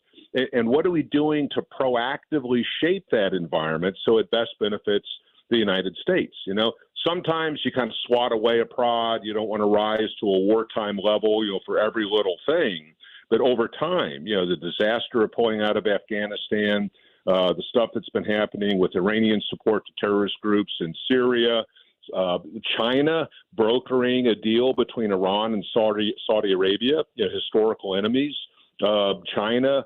And what are we doing to proactively shape that environment so it best benefits the United States? You know, sometimes you kind of swat away a prod. You don't want to rise to a wartime level, you know, for every little thing. But over time, you know, the disaster of pulling out of Afghanistan, the stuff that's been happening with Iranian support to terrorist groups in Syria, China brokering a deal between Iran and Saudi Arabia, you know, historical enemies, China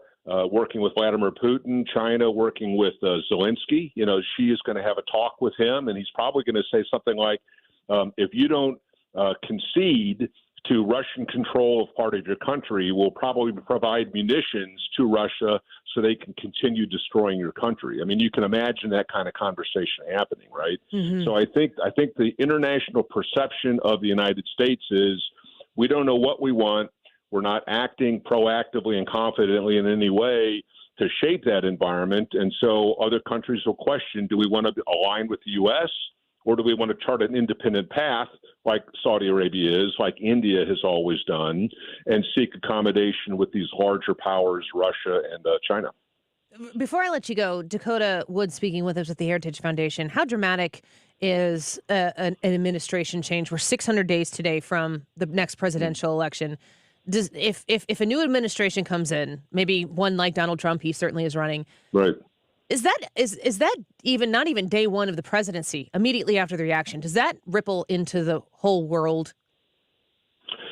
working with Vladimir Putin, China working with Zelensky. You know, she is going to have a talk with him, and he's probably going to say something like, if you don't concede to Russian control of part of your country, will probably provide munitions to Russia so they can continue destroying your country. I mean, you can imagine that kind of conversation happening, right? So I think the international perception of the United States is we don't know what we want. We're not acting proactively and confidently in any way to shape that environment. And so other countries will question, do we want to align with the U.S., or do we want to chart an independent path like Saudi Arabia is, like India has always done, and seek accommodation with these larger powers, Russia and China? Before I let you go, Dakota Wood speaking with us at the Heritage Foundation, how dramatic is an administration change? We're 600 days today from the next presidential election. If a new administration comes in, maybe one like Donald Trump, he certainly is running. Right. Is that even not even day one of the presidency, immediately after the reaction? Does that ripple into the whole world?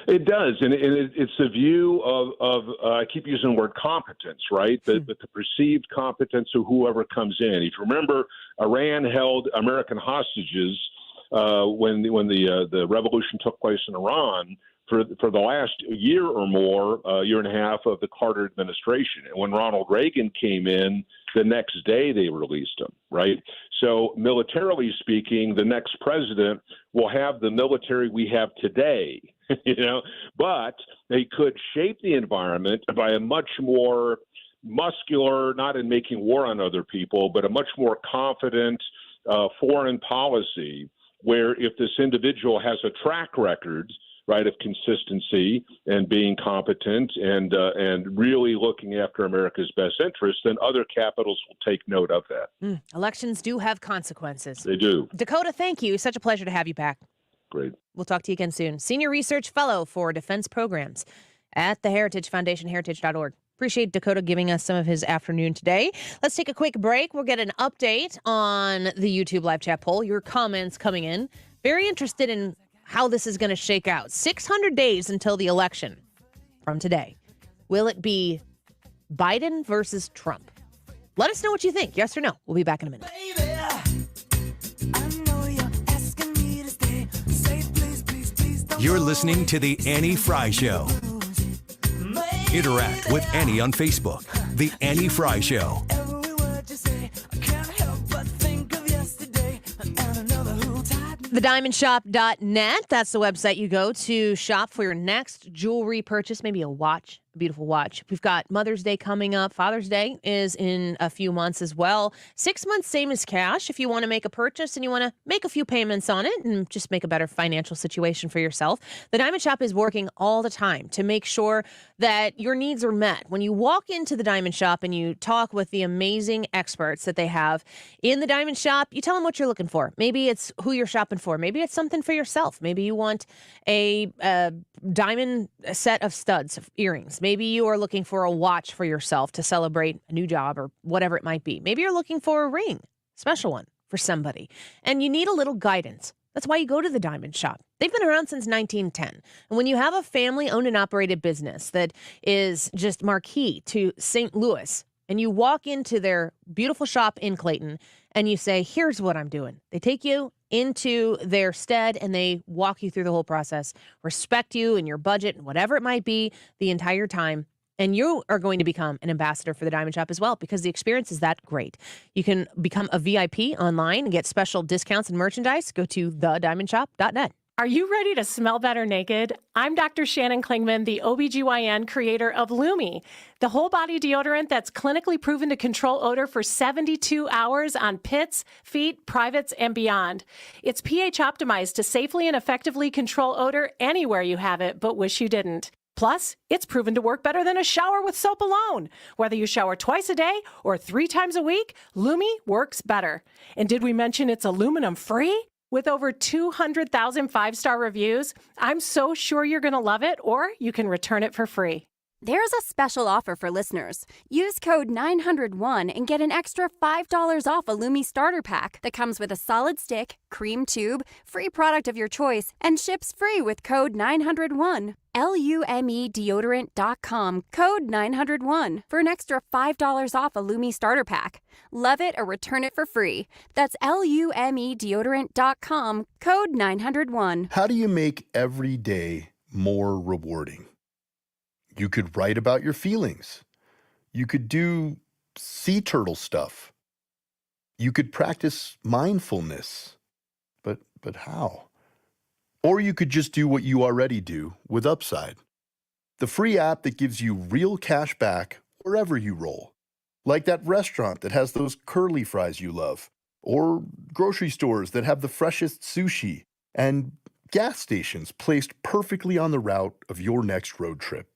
It does, and it's the view of I keep using the word competence, right? But the perceived competence of whoever comes in. If you remember, Iran held American hostages when the revolution took place in Iran for the last year or more, year and a half of the Carter administration. And when Ronald Reagan came in, the next day they released him, right? So militarily speaking, the next president will have the military we have today, you know, but they could shape the environment by a much more muscular, not in making war on other people, but a much more confident foreign policy where if this individual has a track record, right, of consistency and being competent and really looking after America's best interests, then other capitals will take note of that. Elections do have consequences. They do. Dakota, thank you. Such a pleasure to have you back. Great. We'll talk to you again soon. Senior Research Fellow for Defense Programs at the Heritage Foundation, heritage.org. Appreciate Dakota giving us some of his afternoon today. Let's take a quick break. We'll get an update on the YouTube live chat poll. Your comments coming in. Very interested in how this is going to shake out. 600 days until the election from today. Will it be Biden versus Trump? Let us know what you think. Yes or no? We'll be back in a minute. You're listening to The Annie Frey Show. Interact with Annie on Facebook. The Annie Frey Show. TheDiamondShop.net. That's the website you go to shop for your next jewelry purchase, maybe a watch, a beautiful watch. We've got Mother's Day coming up. Father's Day is in a few months as well. 6 months, same as cash. If you want to make a purchase and you want to make a few payments on it and just make a better financial situation for yourself, the Diamond Shop is working all the time to make sure that your needs are met. When you walk into the Diamond Shop and you talk with the amazing experts that they have in the Diamond Shop, you tell them what you're looking for. Maybe it's who you're shopping for. Maybe it's something for yourself. Maybe you want a diamond set of studs, of earrings. Maybe you are looking for a watch for yourself to celebrate a new job or whatever it might be. Maybe you're looking for a ring, special one for somebody, and you need a little guidance. That's why you go to the Diamond Shop. They've been around since 1910. And when you have a family-owned and operated business that is just marquee to St. Louis, and you walk into their beautiful shop in Clayton, and you say, here's what I'm doing. They take you into their stead, and they walk you through the whole process, respect you and your budget and whatever it might be the entire time. And you are going to become an ambassador for the Diamond Shop as well because the experience is that great. You can become a VIP online and get special discounts and merchandise. Go to thediamondshop.net. Are you ready to smell better naked? I'm Dr. Shannon Klingman, the OBGYN creator of Lumi, the whole body deodorant that's clinically proven to control odor for 72 hours on pits, feet, privates, and beyond. It's pH optimized to safely and effectively control odor anywhere you have it, but wish you didn't. Plus, it's proven to work better than a shower with soap alone. Whether you shower twice a day or 3 times a week, Lumi works better. And did we mention it's aluminum free? With over 200,000 5-star reviews, I'm so sure you're going to love it, or you can return it for free. There's a special offer for listeners. Use code 901 and get an extra $5 off a Lumi starter pack that comes with a solid stick, cream tube, free product of your choice, and ships free with code 901. LumeDeodorant.com, code 901 for an extra $5 off a Lumi starter pack. Love it or return it for free. That's LumeDeodorant.com, code 901. How do you make every day more rewarding? You could write about your feelings. You could do sea turtle stuff. You could practice mindfulness. But how? Or you could just do what you already do with Upside, the free app that gives you real cash back wherever you roll. Like that restaurant that has those curly fries you love, or grocery stores that have the freshest sushi, and gas stations placed perfectly on the route of your next road trip.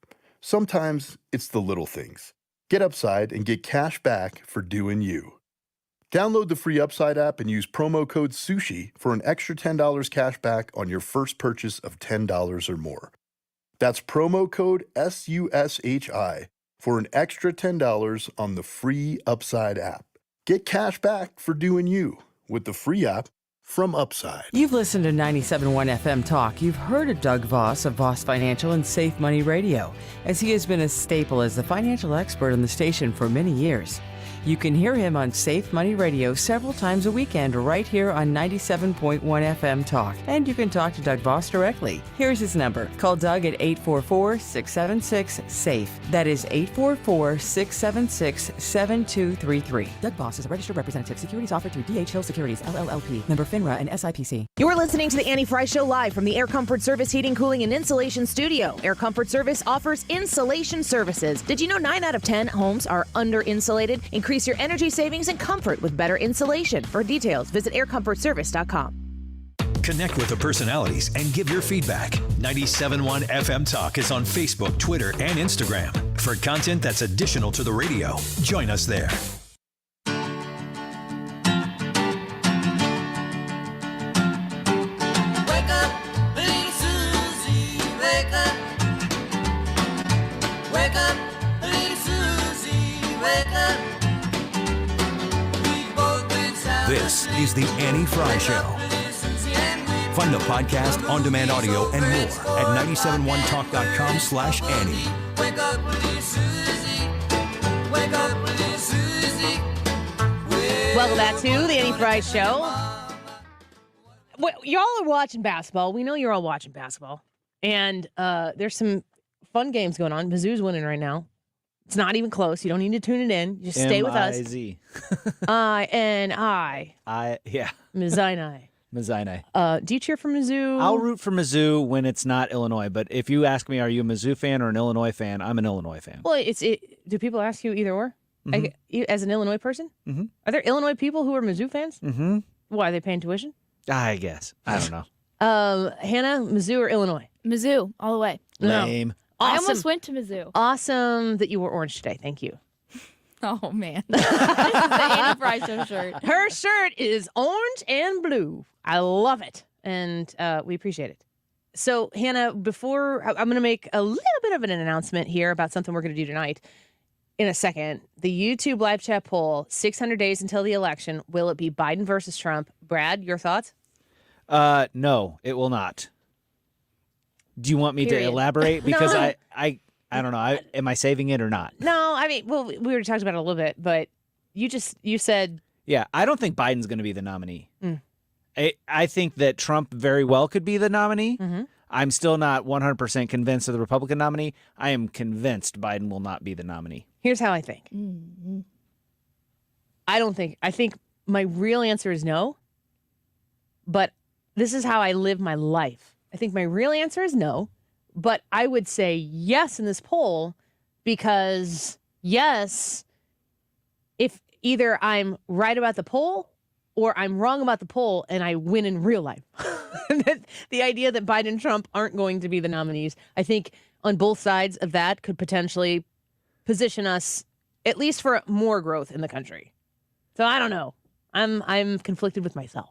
Sometimes it's the little things. Get Upside and get cash back for doing you. Download the free Upside app and use promo code SUSHI for an extra $10 cash back on your first purchase of $10 or more. That's promo code SUSHI for an extra $10 on the free Upside app. Get cash back for doing you with the free app from Upside. You've listened to 97.1 FM Talk. You've heard of Doug Voss of Voss Financial and Safe Money Radio, as he has been a staple as the financial expert on the station for many years. You can hear him on Safe Money Radio several times a weekend right here on 97.1 FM Talk. And you can talk to Doug Voss directly. Here's his number. Call Doug at 844-676-SAFE. That is 844-676-7233. Doug Voss is a registered representative. Securities offered through D.H. Hill Securities, LLLP. Member FINRA and SIPC. You're listening to the Annie Frey Show live from the Air Comfort Service Heating, Cooling, and Insulation Studio. Air Comfort Service offers insulation services. Did you know 9 out of 10 homes are under-insulated? Increase your energy savings and comfort with better insulation. For details, visit aircomfortservice.com. Connect with the personalities and give your feedback. 97.1 FM Talk is on Facebook, Twitter, and Instagram. For content that's additional to the radio, join us there. Wake up, little Susie, wake up. Wake up, little Susie, wake up. This is the Annie Frey Show. Find the podcast, on-demand audio, and more at 971talk.com/Annie. Wake up, little Susie. Wake up, little Susie. Welcome back to the Annie Frey Show. Well, y'all are watching basketball. We know you're all watching basketball. And there's some fun games going on. Mizzou's winning right now. It's not even close. You don't need to tune it in. Just stay with us. M-I-Z. I-N-I. Yeah. Mizzou. Mazzine. Do you cheer for Mizzou? I'll root for Mizzou when it's not Illinois. But if you ask me, are you a Mizzou fan or an Illinois fan? I'm an Illinois fan. Well, do people ask you either or? Mhm. As an Illinois person? Mhm. Are there Illinois people who are Mizzou fans? Mm-hmm. Why, are they paying tuition? I guess. I don't know. Hannah, Mizzou or Illinois? Mizzou, all the way. Lame. I Awesome. almost went to Mizzou. Awesome that you were orange today. Thank you. Oh, man. This is the Andy Fry Show shirt. Her shirt is orange and blue. I love it. And we appreciate it. So, Hannah, before I'm going to make a little bit of an announcement here about something we're going to do tonight. In a second, the YouTube live chat poll, 600 days until the election. Will it be Biden versus Trump? Brad, your thoughts? No, it will not. Do you want me Period. to elaborate? Because No. I don't know. Am I saving it or not? No, I mean, well, we already talked about it a little bit, but you said. Yeah, I don't think Biden's going to be the nominee. Mm. I think that Trump very well could be the nominee. Mhm. I'm still not 100% convinced of the Republican nominee. I am convinced Biden will not be the nominee. Here's how I think. I think my real answer is no, but this is how I live my life. I think my real answer is no, but I would say yes in this poll because yes, if either I'm right about the poll or I'm wrong about the poll and I win in real life. The idea that Biden and Trump aren't going to be the nominees, I think on both sides of that could potentially position us at least for more growth in the country. So I don't know. I'm conflicted with myself.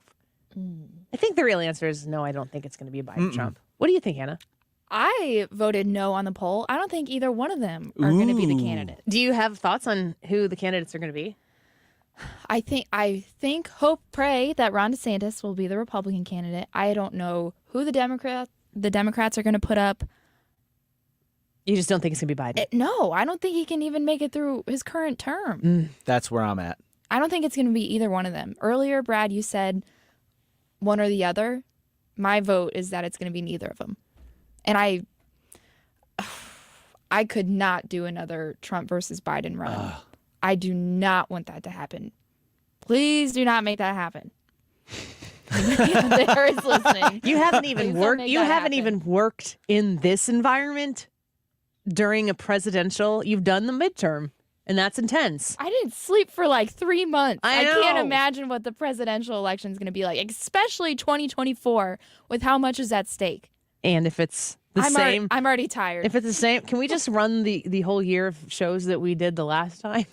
I think the real answer is no, I don't think it's going to be Biden Trump. What do you think, Hannah? I voted no on the poll. I don't think either one of them are going to be the candidate. Do you have thoughts on who the candidates are going to be? I think hope, pray that Ron DeSantis will be the Republican candidate. I don't know who the Democrats are going to put up. You just don't think it's going to be Biden? No, I don't think he can even make it through his current term. That's where I'm at. I don't think it's going to be either one of them. Earlier, Brad, you said one or the other. My vote is that it's going to be neither of them. And I could not do another Trump versus Biden run. I do not want that to happen. Please do not make that happen. There is listening. You haven't even Please don't worked. make You that haven't happen. even worked in this environment during a presidential. You've done the midterm, and that's intense. I didn't sleep for like 3 months. I can't know. imagine what the presidential election is going to be like, especially 2024 with how much is at stake. And if it's the same, I'm already tired. if it's the same, can we just run the whole year of shows that we did the last time?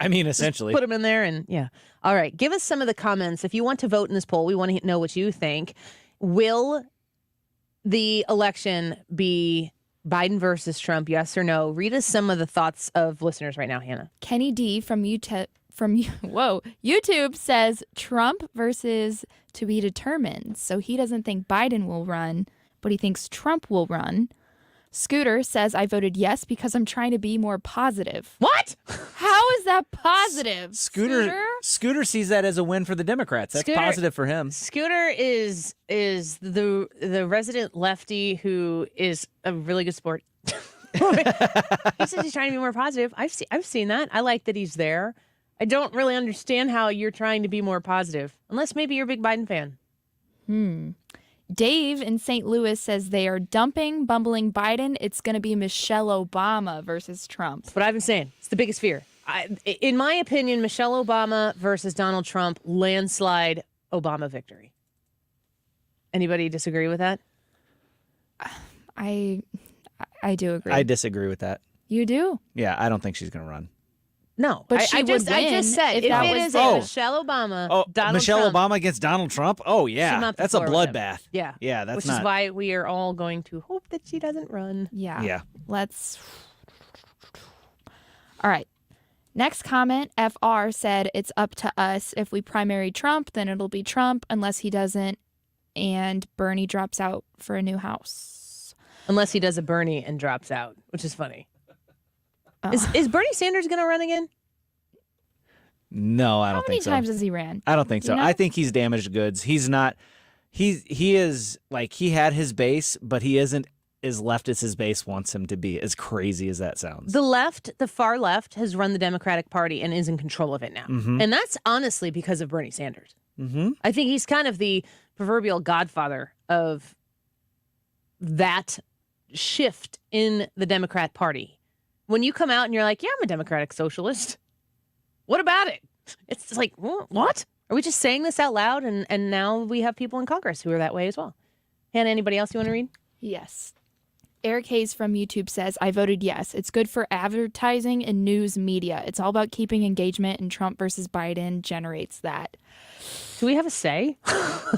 I mean, essentially. Put them in there and yeah. All right. Give us some of the comments. If you want to vote in this poll, we want to know what you think. Will the election be Biden versus Trump? Yes or no? Read us some of the thoughts of listeners right now, Hannah. Kenny D from YouTube says Trump versus to be determined. So he doesn't think Biden will run, but he thinks Trump will run. Scooter says, I voted yes because I'm trying to be more positive. What? How is that positive? Scooter sees that as a win for the Democrats. That's Scooter- positive for him. Scooter is the resident lefty who is a really good sport. He says he's trying to be more positive. I've seen that. I like that he's there. I don't really understand how you're trying to be more positive, unless maybe you're a big Biden fan. Dave in St. Louis says they are dumping bumbling Biden. It's going to be Michelle Obama versus Trump. That's what I've been saying. It's the biggest fear. In my opinion, Michelle Obama versus Donald Trump, landslide Obama victory. Anybody disagree with that? I do agree. I disagree with that. You do? Yeah, I don't think she's going to run. No, But I she just would said win if if that it was is there. a Michelle Obama, Oh, Donald Michelle Trump, Obama against Donald Trump? Oh, yeah. mop the That's a floor with him. bloodbath. Yeah, Yeah, that's which not. is why we are all going to hope that she doesn't run. Yeah. Let's. All right. Next comment, FR said it's up to us. If we primary Trump, then it'll be Trump unless he doesn't and Bernie drops out for a new house. Unless he does a Bernie and drops out, which is funny. Is Bernie Sanders going to run again? No, I don't think so. How many times has he ran? I don't think so. You know? I think he's damaged goods. He's not. He is like he had his base, but he isn't as left as his base wants him to be. As crazy as that sounds. The left, the far left, has run the Democratic Party and is in control of it now. Mhm. And that's honestly because of Bernie Sanders. Mm-hmm. I think he's kind of the proverbial godfather of that shift in the Democrat Party. When you come out and you're like, yeah, I'm a democratic socialist. What about it? It's like, what? Are we just saying this out loud? And now we have people in Congress who are that way as well. Hannah, anybody else you want to read? Yes. Eric Hayes from YouTube says, I voted yes. It's good for advertising and news media. It's all about keeping engagement, and Trump versus Biden generates that. Do we have a say?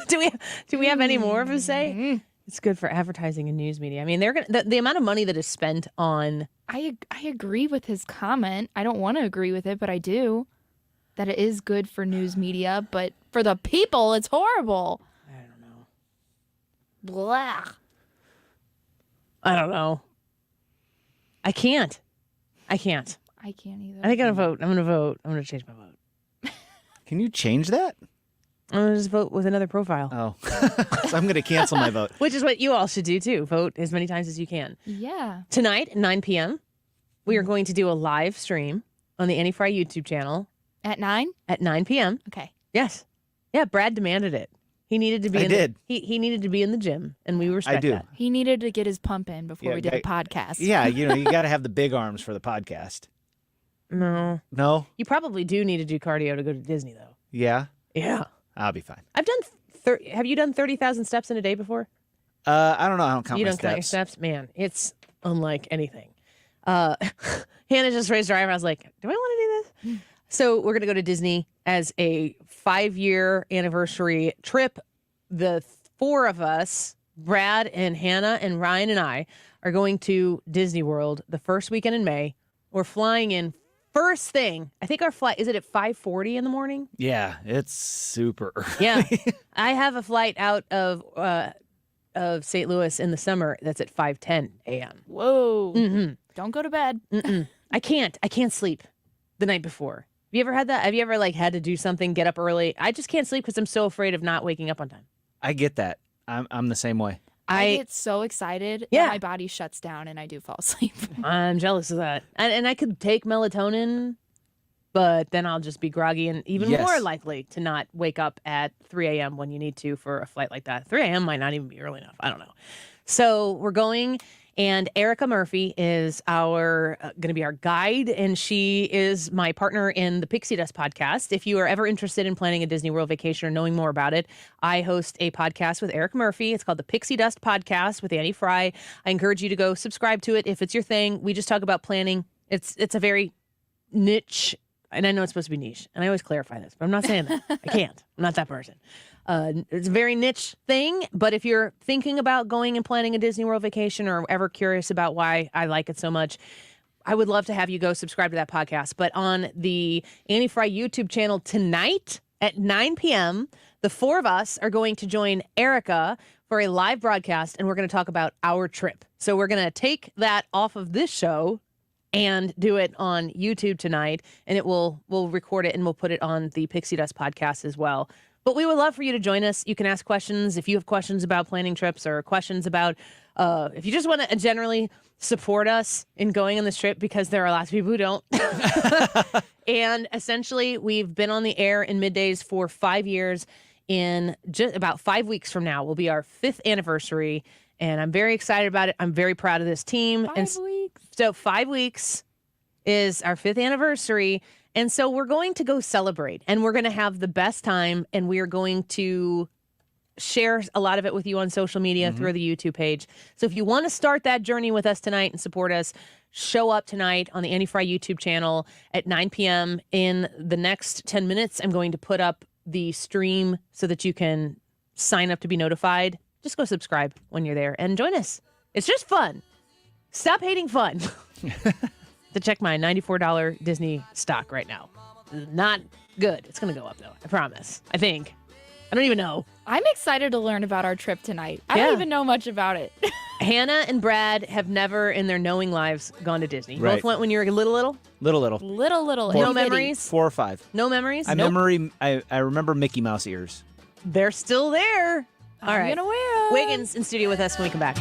do we have any more of a say? It's good for advertising and news media. I mean, they're gonna, the amount of money that is spent on. I agree with his comment. I don't want to agree with it, but I do. That it is good for news media, but for the people, it's horrible. I don't know. Blah. I don't know. I can't. I can't either. I think I'm going to vote. I'm going to change my vote. Can you change that? I'm going to just vote with another profile. Oh. So I'm going to cancel my vote. Which is what you all should do, too. Vote as many times as you can. Yeah. Tonight at 9 p.m., we are going to do a live stream on the Annie Frey YouTube channel. At 9? At 9 p.m. Okay. Yes. Yeah, Brad demanded it. He needed to be he needed to be in the gym, and we respect that. He needed to get his pump in before we did a podcast. Yeah, you got to have the big arms for the podcast. No. No? You probably do need to do cardio to go to Disney, though. Yeah? Yeah. I'll be fine. I've done have you done 30,000 steps in a day before? I don't know. I don't count you my don't steps. Count your steps? Man, it's unlike anything. Hannah just raised her eyebrows. I was like, do I want to do this? So we're going to go to Disney as a 5-year anniversary trip. The 4 of us, Brad and Hannah and Ryan and I, are going to Disney World the first weekend in May. We're flying in first thing. I think our flight, is it at 5:40 in the morning? Yeah, it's super early. Yeah. I have a flight out of St. Louis in the summer that's at 5:10 a.m. Whoa. Mm-hmm. Don't go to bed. I can't sleep the night before. Have you ever had that? Have you ever had to do something, get up early? I just can't sleep because I'm so afraid of not waking up on time. I get that. I'm the same way. I get so excited that my body shuts down and I do fall asleep. I'm jealous of that. And I could take melatonin, but then I'll just be groggy and even more likely to not wake up at 3 a.m. when you need to for a flight like that. 3 a.m. might not even be early enough. I don't know. So we're going, and Erica Murphy is going to be our guide, and she is my partner in the Pixie Dust podcast. If you are ever interested in planning a Disney World vacation or knowing more about it, I host a podcast with Erica Murphy. It's called the Pixie Dust Podcast with Annie Frey. I encourage you to go subscribe to it if it's your thing. We just talk about planning. It's a very niche, and I know it's supposed to be niche, and I always clarify this, but I'm not saying that. I can't. I'm not that person. It's a very niche thing, but if you're thinking about going and planning a Disney World vacation or ever curious about why I like it so much, I would love to have you go subscribe to that podcast. But on the Annie Frey YouTube channel tonight at 9 p.m., the 4 of us are going to join Erica for a live broadcast, and we're going to talk about our trip. So we're going to take that off of this show and do it on YouTube tonight, and we'll record it and we'll put it on the Pixie Dust podcast as well. But we would love for you to join us. You can ask questions if you have questions about planning trips or questions about if you just want to generally support us in going on this trip, because there are lots of people who don't. And essentially, we've been on the air in middays for 5 years. In just about 5 weeks from now will be our 5th anniversary, and I'm very excited about it. I'm very proud of this team. 5 weeks. So 5 weeks is our 5th anniversary. And so we're going to go celebrate, and we're going to have the best time, and we are going to share a lot of it with you on social media through the YouTube page. So if you want to start that journey with us tonight and support us, show up tonight on the Annie Frey YouTube channel at 9 p.m. In the next 10 minutes, I'm going to put up the stream so that you can sign up to be notified. Just go subscribe when you're there and join us. It's just fun. Stop hating fun. To check my $94 Disney stock right now. Not good. It's going to go up, though. I promise. I think. I don't even know. I'm excited to learn about our trip tonight. I don't even know much about it. Hannah and Brad have never in their knowing lives gone to Disney. You Right. both went when you were little? Little. Little. No memories? 4 or 5. No memories? I remember Mickey Mouse ears. They're still there. All right. I'm gonna wear 'em. Wiggins in studio with us when we come back.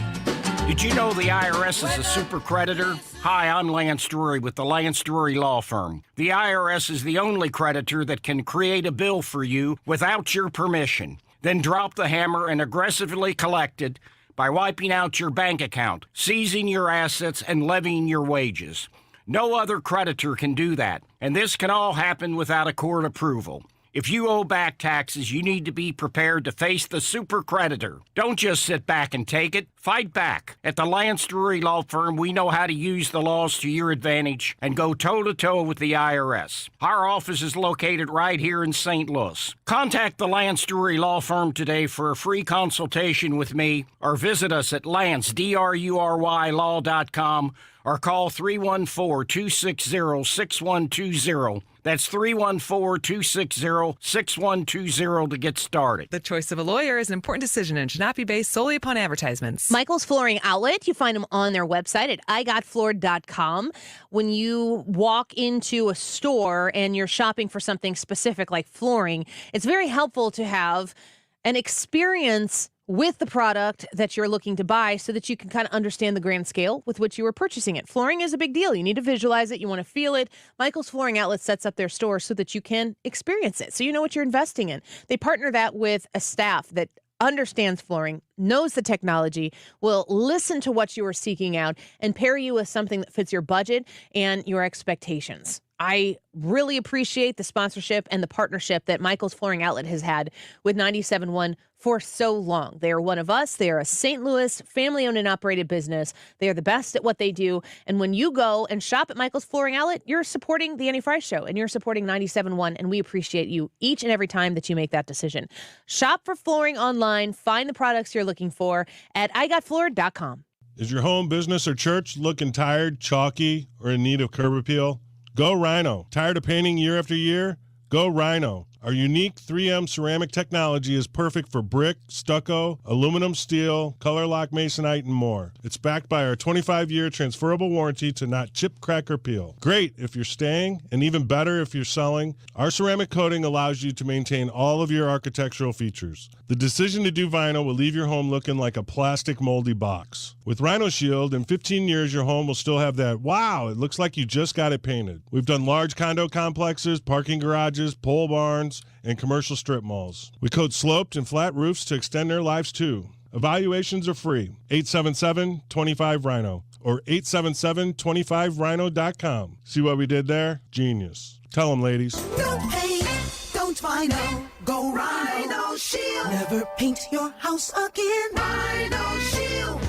Did you know the IRS is a super creditor? Hi, I'm Lance Drury with the Lance Drury Law Firm. The IRS is the only creditor that can create a bill for you without your permission, then drop the hammer and aggressively collect it by wiping out your bank account, seizing your assets, and levying your wages. No other creditor can do that, and this can all happen without a court approval. If you owe back taxes, you need to be prepared to face the super creditor. Don't just sit back and take it. Fight back. At the Lance Drury Law Firm, we know how to use the laws to your advantage and go toe-to-toe with the IRS. Our office is located right here in St. Louis. Contact the Lance Drury Law Firm today for a free consultation with me, or visit us at lancedrurylaw.com or call 314-260-6120. That's 314-260-6120 to get started. The choice of a lawyer is an important decision and should not be based solely upon advertisements. Michael's Flooring Outlet, you find them on their website at igotfloored.com. When you walk into a store and you're shopping for something specific like flooring, it's very helpful to have an experience with the product that you're looking to buy so that you can kind of understand the grand scale with which you are purchasing it. Flooring is a big deal. You need to visualize it. You want to feel it. Michael's Flooring Outlet sets up their store so that you can experience it, so you know what you're investing in. They partner that with a staff that understands flooring, knows the technology, will listen to what you are seeking out, and pair you with something that fits your budget and your expectations. I really appreciate the sponsorship and the partnership that Michael's Flooring Outlet has had with 97.1 for so long. They are one of us. They are a St. Louis family-owned and operated business. They are the best at what they do. And when you go and shop at Michael's Flooring Outlet, you're supporting the Annie Frey Show, and you're supporting 97.1, and we appreciate you each and every time that you make that decision. Shop for flooring online. Find the products you're looking for at igotfloored.com. Is your home, business, or church looking tired, chalky, or in need of curb appeal? Go Rhino. Tired of painting year after year? Go Rhino. Our unique 3M ceramic technology is perfect for brick, stucco, aluminum, steel, color lock masonite, and more. It's backed by our 25-year transferable warranty to not chip, crack, or peel. Great if you're staying, and even better if you're selling. Our ceramic coating allows you to maintain all of your architectural features. The decision to do vinyl will leave your home looking like a plastic moldy box. With Rhino Shield, in 15 years, your home will still have that, wow, it looks like you just got it painted. We've done large condo complexes, parking garages, pole barns, and commercial strip malls. We coat sloped and flat roofs to extend their lives too. Evaluations are free. 877-25-RHINO or 877-25rhino.com. See what we did there? Genius. Tell them, ladies. No paint, don't Rhino. Go Rhino Shield. Never paint your house again. Rhino Shield.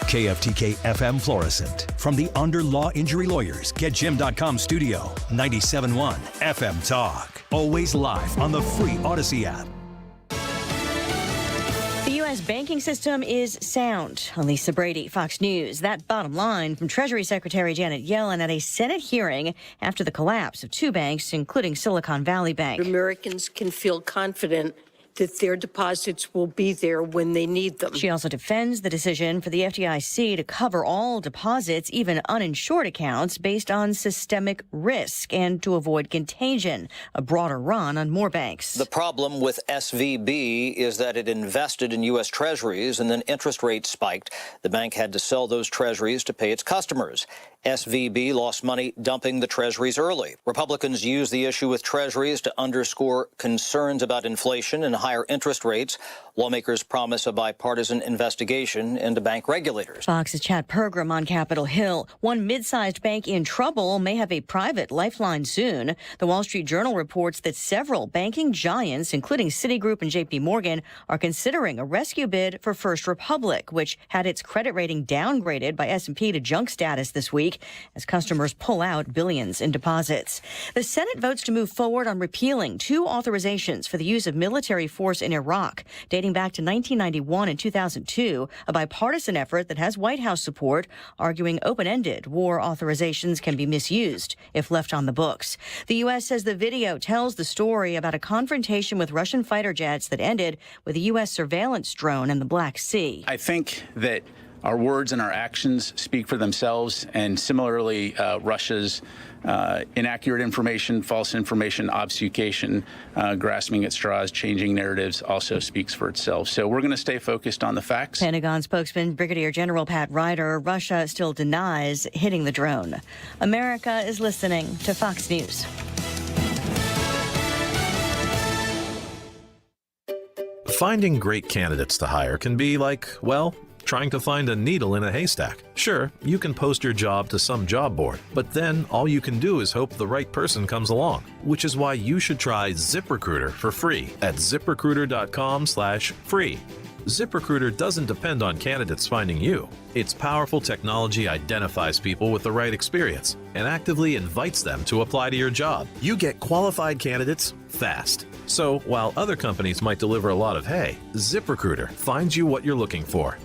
KFTK FM Florissant. From the Under Law Injury Lawyers, GetJim.com studio. 97.1 FM Talk. Always live on the free Odyssey app. The U.S. banking system is sound. Elisa Brady, Fox News. That bottom line from Treasury Secretary Janet Yellen at a Senate hearing after the collapse of two banks, including Silicon Valley Bank. Americans can feel confident that their deposits will be there when they need them. She also defends the decision for the FDIC to cover all deposits, even uninsured accounts, based on systemic risk and to avoid contagion, a broader run on more banks. The problem with SVB is that it invested in U.S. Treasuries and then interest rates spiked. The bank had to sell those Treasuries to pay its customers. SVB lost money dumping the Treasuries early. Republicans used the issue with Treasuries to underscore concerns about inflation and higher interest rates. Lawmakers promise a bipartisan investigation into bank regulators. Fox's Chad Pergram on Capitol Hill. One mid-sized bank in trouble may have a private lifeline soon. The Wall Street Journal reports that several banking giants, including Citigroup and J.P. Morgan, are considering a rescue bid for First Republic, which had its credit rating downgraded by S&P to junk status this week as customers pull out billions in deposits. The Senate votes to move forward on repealing two authorizations for the use of military force in Iraq, dating back to 1991 and 2002, a bipartisan effort that has White House support, arguing open-ended war authorizations can be misused if left on the books. The U.S. says the video tells the story about a confrontation with Russian fighter jets that ended with a U.S. surveillance drone in the Black Sea. I think that Our words and our actions speak for themselves, and similarly, Russia's inaccurate information, false information, obfuscation, grasping at straws, changing narratives also speaks for itself. So we're going to stay focused on the facts. Pentagon spokesman Brigadier General Pat Ryder, Russia still denies hitting the drone. America is listening to Fox News. Finding great candidates to hire can be like, well, trying to find a needle in a haystack. Sure, you can post your job to some job board, but then all you can do is hope the right person comes along, which is why you should try ZipRecruiter for free at ZipRecruiter.com/free. ZipRecruiter doesn't depend on candidates finding you. Its powerful technology identifies people with the right experience and actively invites them to apply to your job. You get qualified candidates fast. So while other companies might deliver a lot of hay, ZipRecruiter finds you what you're looking for.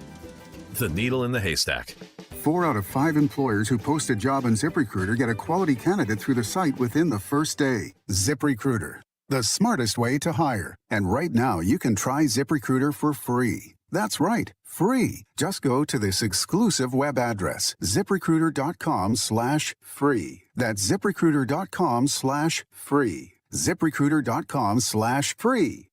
The needle in the haystack. 4 out of 5 employers who post a job on ZipRecruiter get a quality candidate through the site within the first day. ZipRecruiter, the smartest way to hire. And right now, you can try ZipRecruiter for free. That's right, free. Just go to this exclusive web address, ZipRecruiter.com/free. That's ZipRecruiter.com/free. ZipRecruiter.com/free.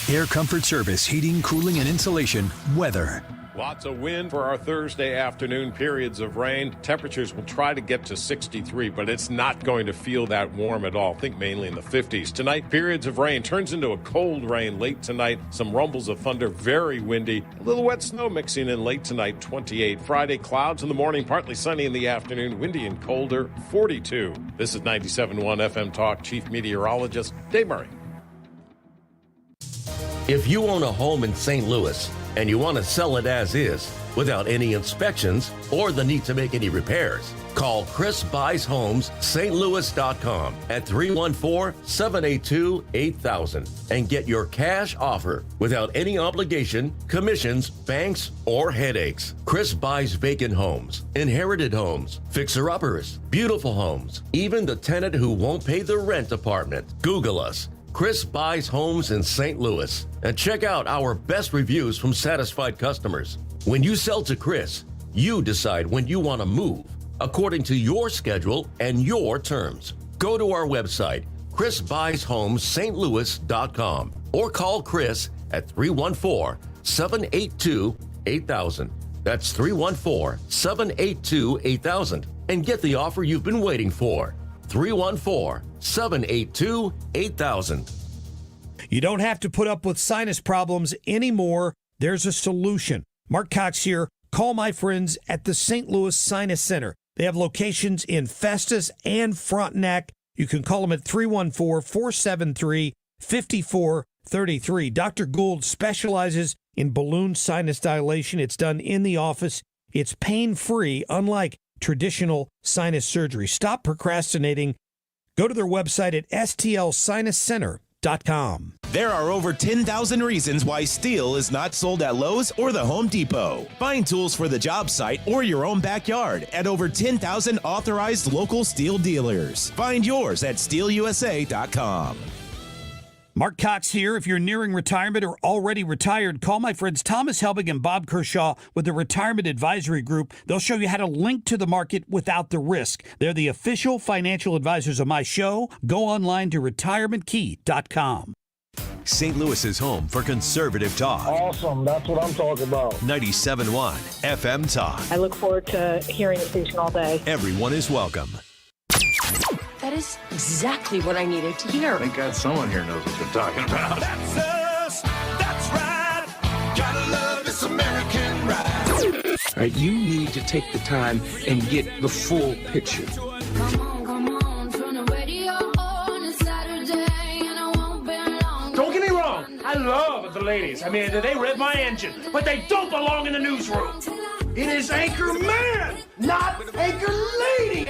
Air Comfort Service, heating, cooling, and insulation, weather. Lots of wind for our Thursday afternoon, periods of rain. Temperatures will try to get to 63, but it's not going to feel that warm at all. Think mainly in the 50s. Tonight, periods of rain turns into a cold rain late tonight. Some rumbles of thunder, very windy. A little wet snow mixing in late tonight, 28. Friday, clouds in the morning, partly sunny in the afternoon, windy and colder, 42. This is 97.1 FM Talk. Chief Meteorologist Dave Murray. If you own a home in St. Louis and you want to sell it as is without any inspections or the need to make any repairs, call Chris Buys Homes stlouis.com at 314-782-8000 and get your cash offer without any obligation, commissions, banks, or headaches. Chris buys vacant homes, inherited homes, fixer-uppers, beautiful homes, even the tenant who won't pay the rent apartment. Google us. Chris Buys Homes in St. Louis, and check out our best reviews from satisfied customers. When you sell to Chris, you decide when you want to move, according to your schedule and your terms. Go to our website, chrisbuyshomes.stlouis.com, or call Chris at 314-782-8000. That's 314-782-8000, and get the offer you've been waiting for. 314-782-8000. You don't have to put up with sinus problems anymore. There's a solution. Mark Cox here. Call my friends at the St. Louis Sinus Center. They have locations in Festus and Frontenac. You can call them at 314-473-5433. Dr. Gould specializes in balloon sinus dilation. It's done in the office. It's pain-free, unlike traditional sinus surgery. Stop procrastinating. Go to their website at stlsinuscenter.com. There are over 10,000 reasons why steel is not sold at Lowe's or the Home Depot. Find tools for the job site or your own backyard at over 10,000 authorized local steel dealers. Find yours at steelusa.com. Mark Cox here. If you're nearing retirement or already retired, call my friends Thomas Helbig and Bob Kershaw with the Retirement Advisory Group. They'll show you how to link to the market without the risk. They're the official financial advisors of my show. Go online to retirementkey.com. St. Louis's home for conservative talk. Awesome. That's what I'm talking about. 97.1 FM Talk. I look forward to hearing the station all day. Everyone is welcome. That is exactly what I needed to hear. Thank God someone here knows what they're talking about. That's us. That's right. Gotta love this American ride. All right, you need to take the time and get the full picture. Don't get me wrong, I love the ladies. I mean, they rev my engine, but they don't belong in the newsroom. It is Anchor Man, not Anchor Lady.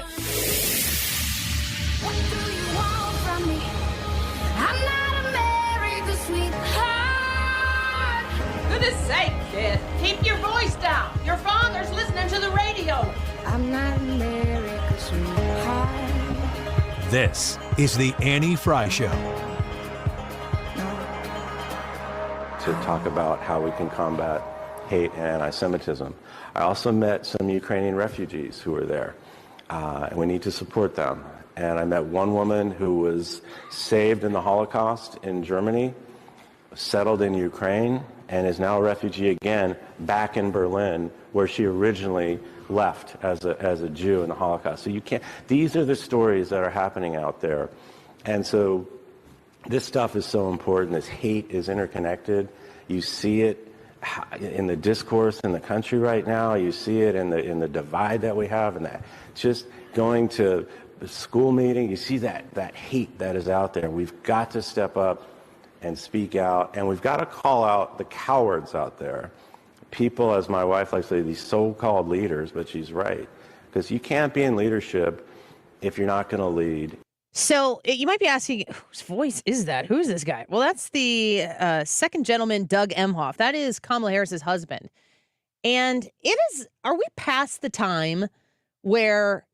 What do you want from me? I'm not America's sweetheart. Goodness sake, kid. Keep your voice down. Your father's listening to the radio. I'm not America's sweetheart. This is the Annie Frey Show. To talk about how we can combat hate and anti-Semitism. I also met some Ukrainian refugees who were there, and we need to support them. And I met one woman who was saved in the Holocaust in Germany, settled in Ukraine, and is now a refugee again back in Berlin, where she originally left as a Jew in the Holocaust. So you can't, these are the stories that are happening out there. And so this stuff is so important. This hate is interconnected. You see it in the discourse in the country right now. You see it in the divide that we have, and that just going to the school meeting, you see that hate that is out there. We've got to step up and speak out, and we've got to call out the cowards out there. People, as my wife likes to say, these so-called leaders, but she's right, because you can't be in leadership if you're not going to lead. So you might be asking, whose voice is that? Who's this guy? Well, that's the second gentleman, Doug Emhoff. That is Kamala Harris's husband. And are we past the time where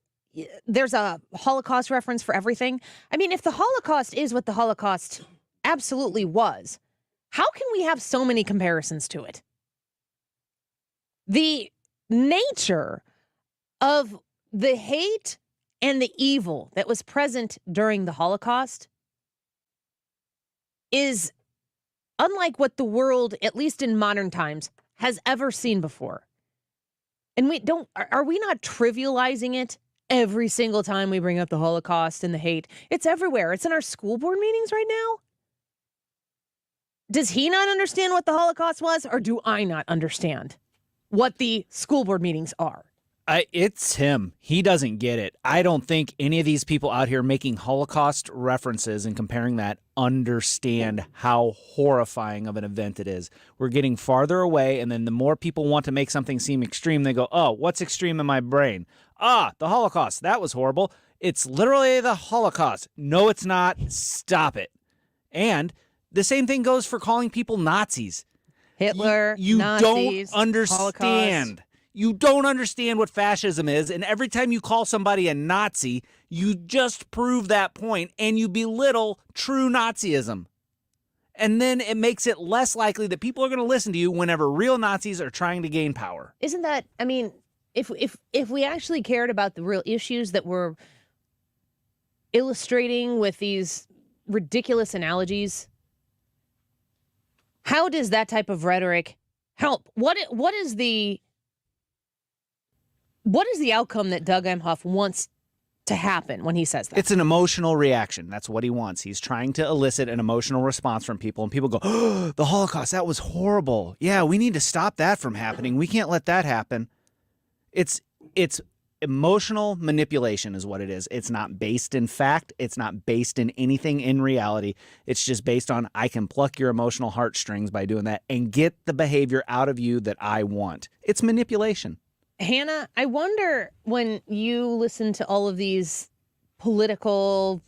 there's a Holocaust reference for everything? I mean, if the Holocaust is what the Holocaust absolutely was, how can we have so many comparisons to it? The nature of the hate and the evil that was present during the Holocaust is unlike what the world, at least in modern times, has ever seen before. And are we not trivializing it every single time we bring up the Holocaust and the hate? It's everywhere. It's in our school board meetings right now. Does he not understand what the Holocaust was, or do I not understand what the school board meetings are? It's him. He doesn't get it. I don't think any of these people out here making Holocaust references and comparing that understand how horrifying of an event it is. We're getting farther away, and then the more people want to make something seem extreme, they go, oh, what's extreme in my brain? The Holocaust. That was horrible. It's literally the Holocaust. No, it's not. Stop it. And the same thing goes for calling people Nazis. Hitler, you Nazis, don't understand. Holocaust. You don't understand what fascism is, and every time you call somebody a Nazi, you just prove that point, and you belittle true Nazism. And then it makes it less likely that people are going to listen to you whenever real Nazis are trying to gain power. Isn't that, I mean, if we actually cared about the real issues that we're illustrating with these ridiculous analogies, how does that type of rhetoric help? What is the outcome that Doug Emhoff wants to happen when he says that? It's an emotional reaction. That's what he wants. He's trying to elicit an emotional response from people, and people go, oh, the Holocaust, that was horrible. Yeah, we need to stop that from happening. We can't let that happen. It's emotional manipulation is what it is. It's not based in fact. It's not based in anything in reality. It's just based on, I can pluck your emotional heartstrings by doing that and get the behavior out of you that I want. It's manipulation. Hannah, I wonder, when you listen to all of these political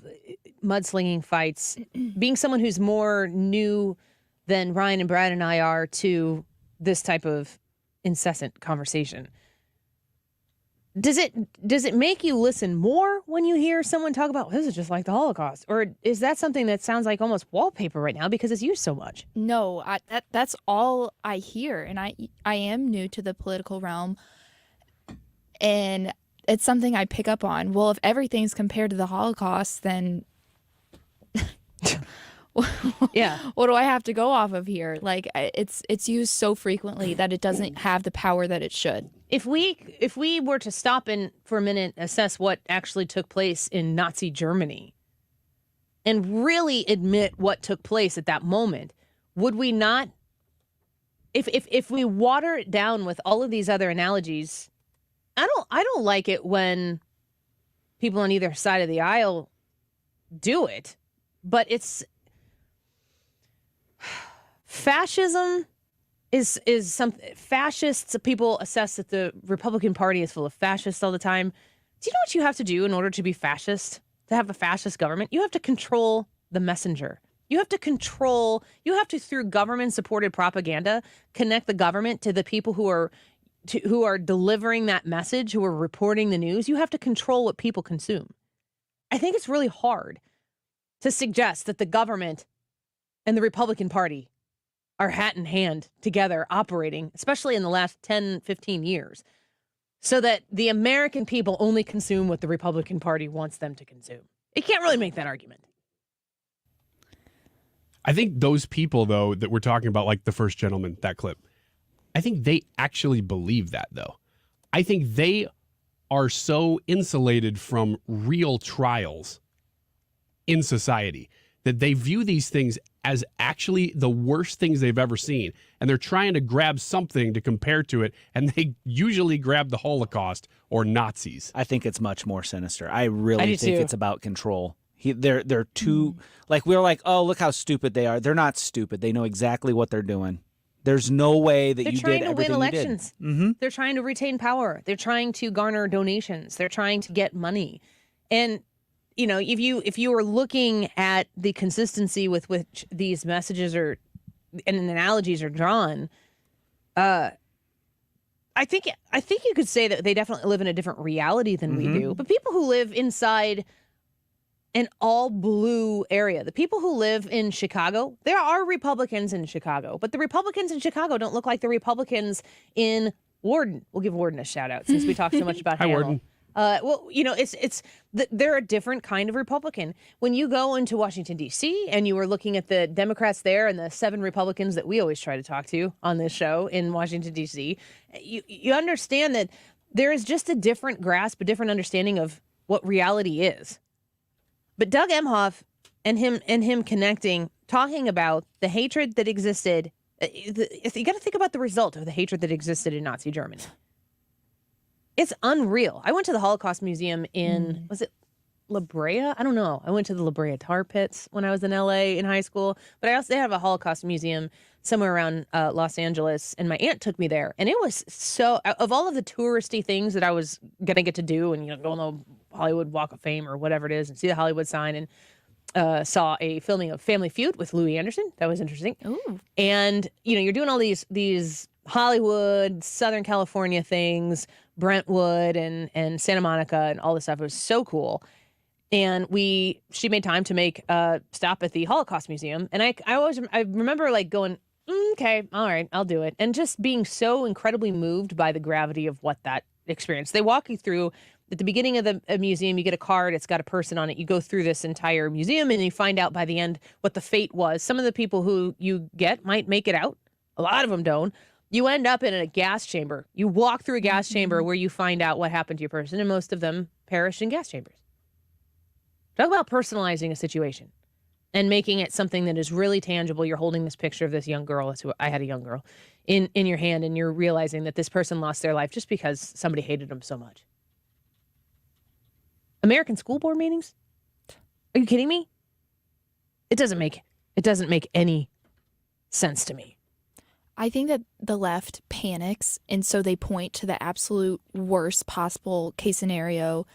mudslinging fights, being someone who's more new than Ryan and Brad and I are to this type of incessant conversation, does it make you listen more when you hear someone talk about, this is just like the Holocaust? Or is that something that sounds like almost wallpaper right now because it's used so much? No, that's all I hear. And I am new to the political realm. And it's something I pick up on. Well, if everything's compared to the Holocaust, then yeah, what do I have to go off of here? Like, it's used so frequently that it doesn't have the power that it should. If we were to stop and for a minute assess what actually took place in Nazi Germany and really admit what took place at that moment, would we not? If we water it down with all of these other analogies, I don't like it when people on either side of the aisle do it, but it's fascism is something. Fascists, people assess that the Republican Party is full of fascists all the time. Do you know what you have to do in order to be fascist? To have a fascist government, you have to control the messenger. You have to, through government-supported propaganda, connect the government to the people who are delivering that message, who are reporting the news. You have to control what people consume. I think it's really hard to suggest that the government and the Republican Party are hat in hand together operating, especially in the last 10, 15 years, so that the American people only consume what the Republican Party wants them to consume. You can't really make that argument. I think those people, though, that we're talking about, like the first gentleman, that clip, I think they actually believe that, though. I think they are so insulated from real trials in society that they view these things as actually the worst things they've ever seen. And they're trying to grab something to compare to it, and they usually grab the Holocaust or Nazis. I think it's much more sinister. I really think too. it's about control. They're too, like, we're like, oh, look how stupid they are. They're not stupid. They know exactly what they're doing. There's no way that They're you trying did to win everything you did. elections. Mm-hmm. They're trying to retain power. They're trying to garner donations. They're trying to get money. And if you are looking at the consistency with which these messages and analogies are drawn, I think you could say that they definitely live in a different reality than we do. But people who live inside an all blue area, the people who live in Chicago, there are Republicans in Chicago, but the Republicans in Chicago don't look like the Republicans in Warden. We'll give Warden a shout out since we talked so much about Hi, Hamill. Warden. They're a different kind of Republican. When you go into Washington, D.C., and you are looking at the Democrats there and the 7 Republicans that we always try to talk to on this show in Washington, D.C., you understand that there is just a different grasp, a different understanding of what reality is. But Doug Emhoff and him connecting, talking about the hatred that existed, you got to think about the result of the hatred that existed in Nazi Germany. It's unreal. I went to the Holocaust Museum was it La Brea? I don't know. I went to the La Brea tar pits when I was in LA in high school, but they have a Holocaust Museum somewhere around Los Angeles, and my aunt took me there. And it was so, of all of the touristy things that I was going to get to do and, go on the Hollywood Walk of Fame or whatever it is and see the Hollywood sign, and saw a filming of Family Feud with Louis Anderson. That was interesting. Ooh. And, you're doing all these Hollywood, Southern California things, Brentwood and Santa Monica and all this stuff. It was so cool. And she made time to make a stop at the Holocaust Museum. And I remember like going, okay, all right, I'll do it. And just being so incredibly moved by the gravity of what that experience. They walk you through at the beginning of the museum. You get a card. It's got a person on it. You go through this entire museum and you find out by the end what the fate was. Some of the people who you get might make it out. A lot of them don't. You end up in a gas chamber. You walk through a gas chamber where you find out what happened to your person, and most of them perished in gas chambers. Talk about personalizing a situation and making it something that is really tangible. You're holding this picture of this young girl. I had a young girl in your hand, and you're realizing that this person lost their life just because somebody hated them so much. American school board meetings? Are you kidding me? It doesn't make any sense to me. I think that the left panics, and so they point to the absolute worst possible case scenario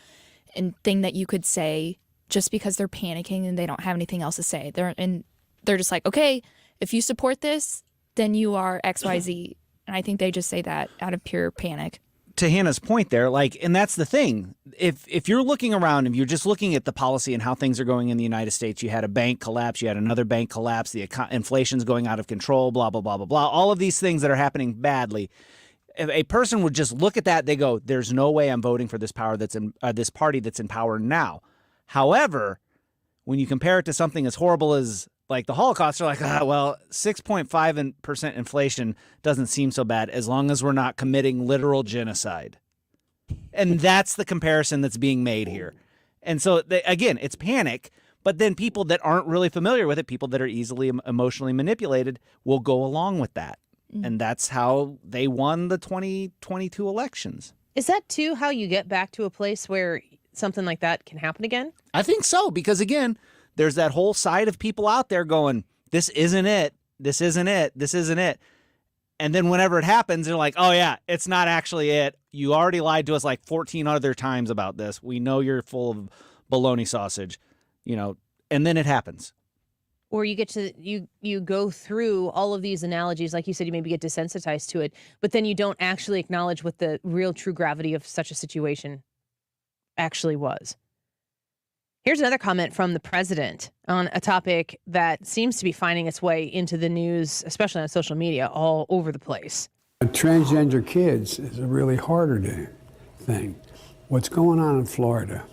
and thing that you could say just because they're panicking and they don't have anything else to say. They're just like, okay, if you support this, then you are XYZ. And I think they just say that out of pure panic. To Hannah's point there, and that's the thing. If you're looking around, if you're just looking at the policy and how things are going in the United States, you had a bank collapse, you had another bank collapse, the inflation's going out of control, blah, blah, blah, blah, blah, all of these things that are happening badly. If a person would just look at that, they go, there's no way I'm voting for this party that's in power now. However, when you compare it to something as horrible as like the Holocaust, they're like, 6.5% inflation doesn't seem so bad as long as we're not committing literal genocide. And that's the comparison that's being made here. And so, again, it's panic, but then people that aren't really familiar with it, people that are easily emotionally manipulated, will go along with that. Mm-hmm. And that's how they won the 2022 elections. Is that, too, how you get back to a place where something like that can happen again? I think so, because, again, there's that whole side of people out there going, this isn't it, this isn't it, this isn't it. And then whenever it happens, they're like, oh, yeah, it's not actually it. You already lied to us like 14 other times about this. We know you're full of bologna sausage, and then it happens. Or you get to, you go through all of these analogies. Like you said, you maybe get desensitized to it, but then you don't actually acknowledge what the real true gravity of such a situation actually was. Here's another comment from the president on a topic that seems to be finding its way into the news, especially on social media, all over the place. Transgender kids is a really harder thing. What's going on in Florida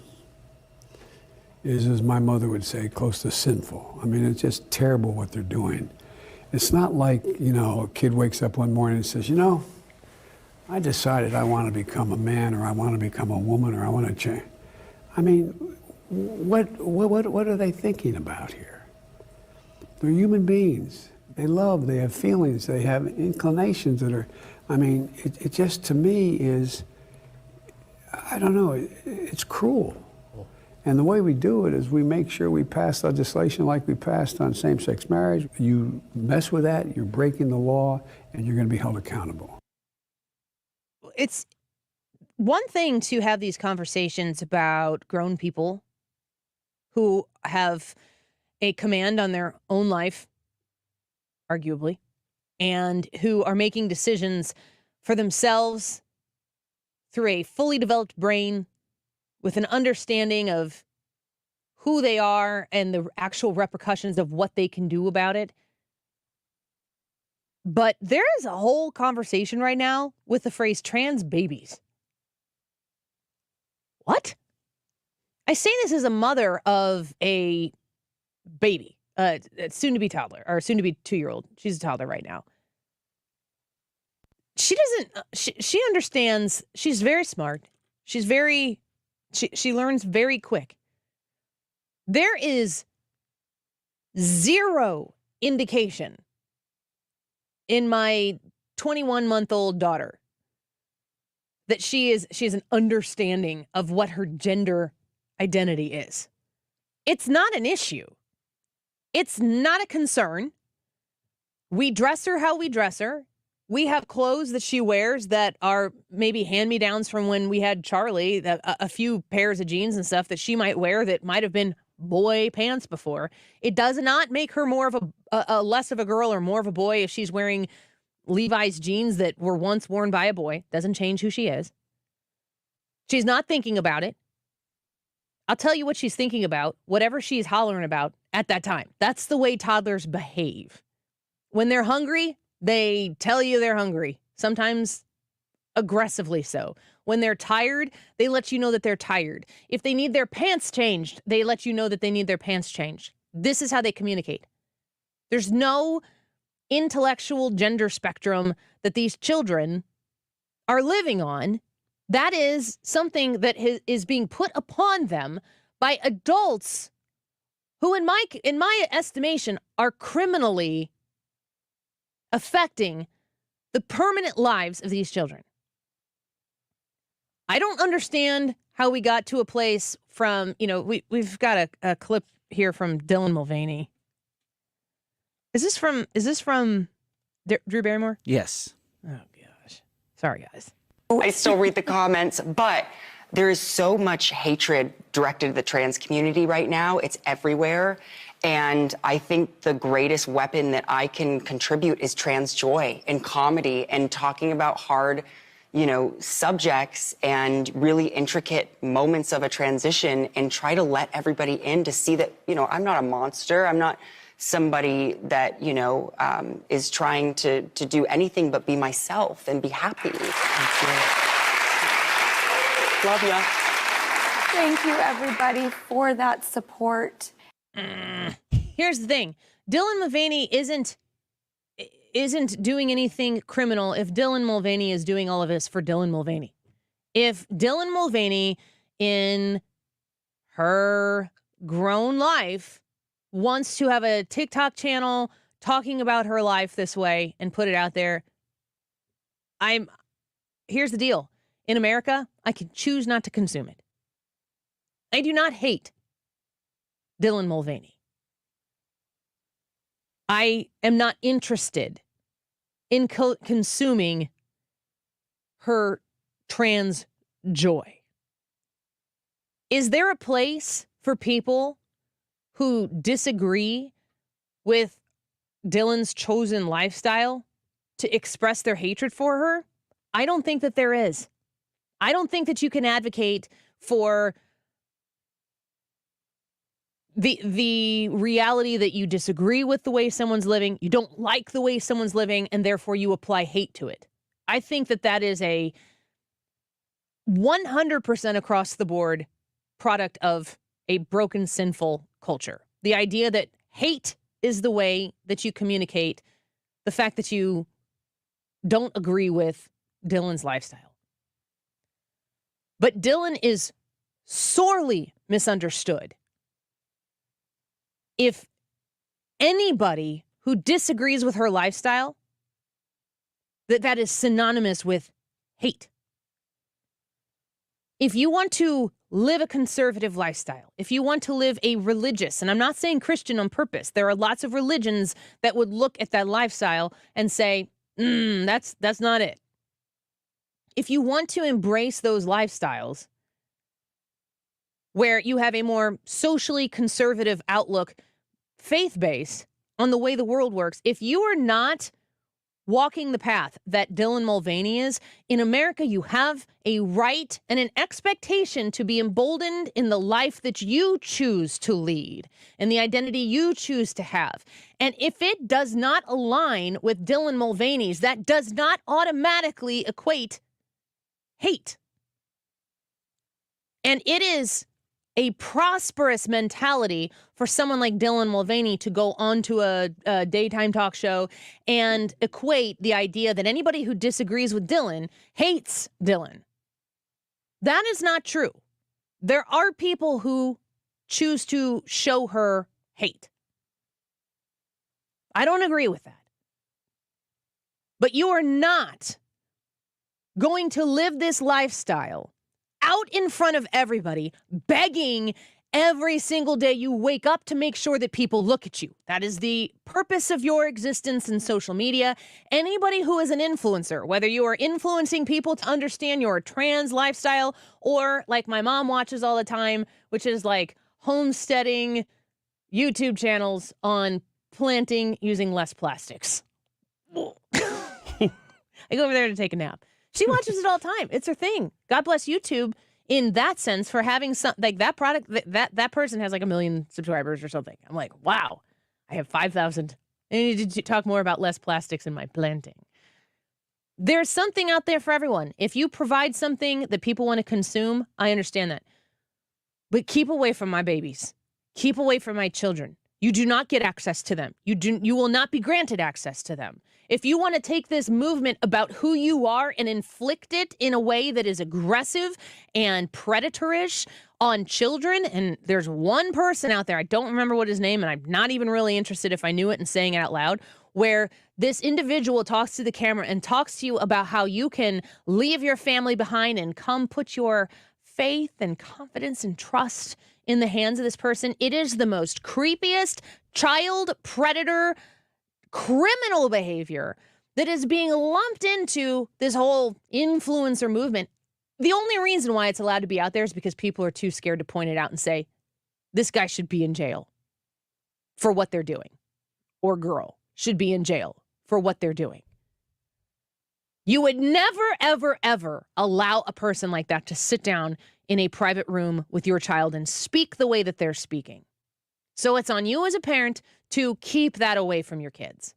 is, as my mother would say, close to sinful. I mean, it's just terrible what they're doing. It's not like, a kid wakes up one morning and says, I decided I want to become a man, or I want to become a woman, or I want to change. I mean, what are they thinking about here? They're human beings. They love, they have feelings, they have inclinations that are, it just, to me, is, I don't know, it's cruel. And the way we do it is we make sure we pass legislation like we passed on same-sex marriage. You mess with that, you're breaking the law, and you're going to be held accountable. It's one thing to have these conversations about grown people who have a command on their own life, arguably, and who are making decisions for themselves through a fully developed brain with an understanding of who they are and the actual repercussions of what they can do about it. But there is a whole conversation right now with the phrase trans babies. What? I say this as a mother of a baby, soon to be toddler, or soon to be 2-year-old. She's a toddler right now. She understands. She's very smart. She learns very quick. There is zero indication in my 21-month-old daughter that she has an understanding of what her gender identity is. It's not an issue. It's not a concern. We dress her how we dress her. We have clothes that she wears that are maybe hand-me-downs from when we had Charlie, a few pairs of jeans and stuff that she might wear that might have been boy pants before. It does not make her more of a less of a girl or more of a boy if she's wearing Levi's jeans that were once worn by a boy. Doesn't change who she is. She's not thinking about it. I'll tell you what she's thinking about, whatever she's hollering about at that time. That's the way toddlers behave. When they're hungry, they tell you they're hungry, sometimes aggressively so. When they're tired, they let you know that they're tired. If they need their pants changed, they let you know that they need their pants changed. This is how they communicate. There's no intellectual gender spectrum that these children are living on. That is something that is being put upon them by adults who, in my estimation, are criminally affecting the permanent lives of these children. I don't understand how we got to a place from, we've got a clip here from Dylan Mulvaney. Is this from Drew Barrymore? Yes. Oh, gosh. Sorry, guys. I still read the comments, but there is so much hatred directed at the trans community right now. It's everywhere. And I think the greatest weapon that I can contribute is trans joy and comedy and talking about hard, subjects and really intricate moments of a transition and try to let everybody in to see that, I'm not a monster. I'm not somebody that, is trying to do anything but be myself and be happy. Love ya. Thank you, everybody, for that support. Here's the thing. Dylan Mulvaney isn't doing anything criminal if Dylan Mulvaney is doing all of this for Dylan Mulvaney. If Dylan Mulvaney, in her grown life, wants to have a TikTok channel talking about her life this way and put it out there, here's the deal. In America, I can choose not to consume it. I do not hate Dylan Mulvaney. I am not interested in consuming her trans joy. Is there a place for people who disagree with Dylan's chosen lifestyle to express their hatred for her? I don't think that there is. I don't think that you can advocate for the reality that you disagree with the way someone's living, you don't like the way someone's living, and therefore you apply hate to it. I think that is a 100% across the board product of a broken, sinful culture. The idea that hate is the way that you communicate the fact that you don't agree with Dylan's lifestyle. But Dylan is sorely misunderstood. If anybody who disagrees with her lifestyle, that is synonymous with hate. If you want to live a conservative lifestyle, if you want to live a religious, and I'm not saying Christian on purpose, there are lots of religions that would look at that lifestyle and say, that's not it. If you want to embrace those lifestyles where you have a more socially conservative outlook, faith-based on the way the world works, if you are not walking the path that Dylan Mulvaney is, in America, you have a right and an expectation to be emboldened in the life that you choose to lead and the identity you choose to have. And if it does not align with Dylan Mulvaney's, that does not automatically equate hate. And it is a prosperous mentality for someone like Dylan Mulvaney to go onto a daytime talk show and equate the idea that anybody who disagrees with Dylan hates Dylan. That is not true. There are people who choose to show her hate. I don't agree with that. But you are not going to live this lifestyle out in front of everybody, begging every single day you wake up to make sure that people look at you. That is the purpose of your existence in social media. Anybody who is an influencer, whether you are influencing people to understand your trans lifestyle or like my mom watches all the time, which is like homesteading YouTube channels on planting using less plastics. I go over there to take a nap. She watches it all the time. It's her thing. God bless YouTube in that sense for having some like that product. That person has like 1 million subscribers or something. I'm like, wow, I have 5,000. I need to talk more about less plastics in my planting. There's something out there for everyone. If you provide something that people want to consume, I understand that. But keep away from my babies. Keep away from my children. You do not get access to them. You will not be granted access to them. If you want to take this movement about who you are and inflict it in a way that is aggressive and predatorish on children, and there's one person out there, I don't remember what his name, and I'm not even really interested if I knew it and saying it out loud, where this individual talks to the camera and talks to you about how you can leave your family behind and come put your faith and confidence and trust in the hands of this person. It is the most creepiest child predator criminal behavior that is being lumped into this whole influencer movement. The only reason why it's allowed to be out there is because people are too scared to point it out and say, this guy should be in jail for what they're doing, or girl should be in jail for what they're doing. You would never, ever, ever allow a person like that to sit down in a private room with your child and speak the way that they're speaking. So it's on you as a parent to keep that away from your kids.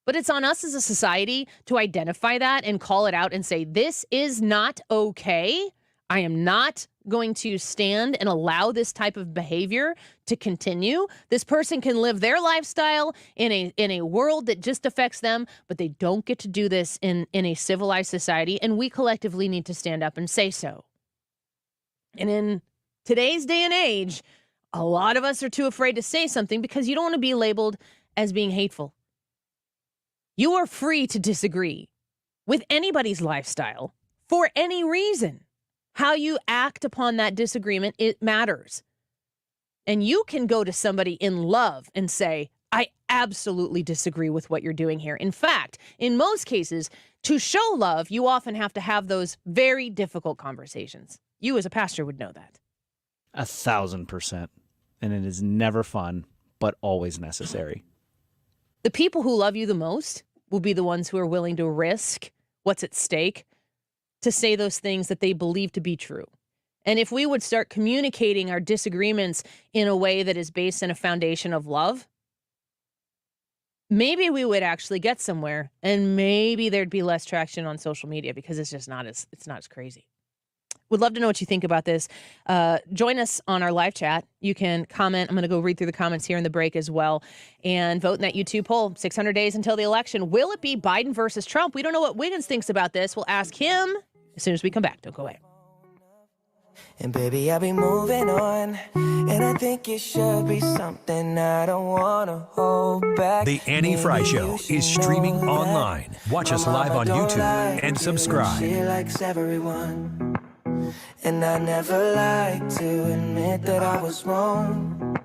But it's on us as a society to identify that and call it out and say, this is not okay. I am not going to stand and allow this type of behavior to continue. This person can live their lifestyle in a world that just affects them, but they don't get to do this in a civilized society, and we collectively need to stand up and say so. And in today's day and age, a lot of us are too afraid to say something because you don't want to be labeled as being hateful. You are free to disagree with anybody's lifestyle for any reason. How you act upon that disagreement, it matters. And you can go to somebody in love and say, I absolutely disagree with what you're doing here. In fact, in most cases, to show love, you often have to have those very difficult conversations. You as a pastor would know that. 1,000%. And it is never fun, but always necessary. The people who love you the most will be the ones who are willing to risk what's at stake to say those things that they believe to be true. And if we would start communicating our disagreements in a way that is based on a foundation of love, maybe we would actually get somewhere, and maybe there'd be less traction on social media because it's not as crazy. Would love to know what you think about this. Join us on our live chat. You can comment. I'm going to go read through the comments here in the break as well, and vote in that YouTube poll. 600 days until the election. Will it be Biden versus Trump? We don't know what Wiggins thinks about this. We'll ask him as soon as we come back. Don't go away. And baby, I'll be moving on, and I think it should be something I don't want to hold back. The Annie Frey Show is streaming online. Watch us live on YouTube and subscribe. She likes everyone, and I never like to admit that I was wrong,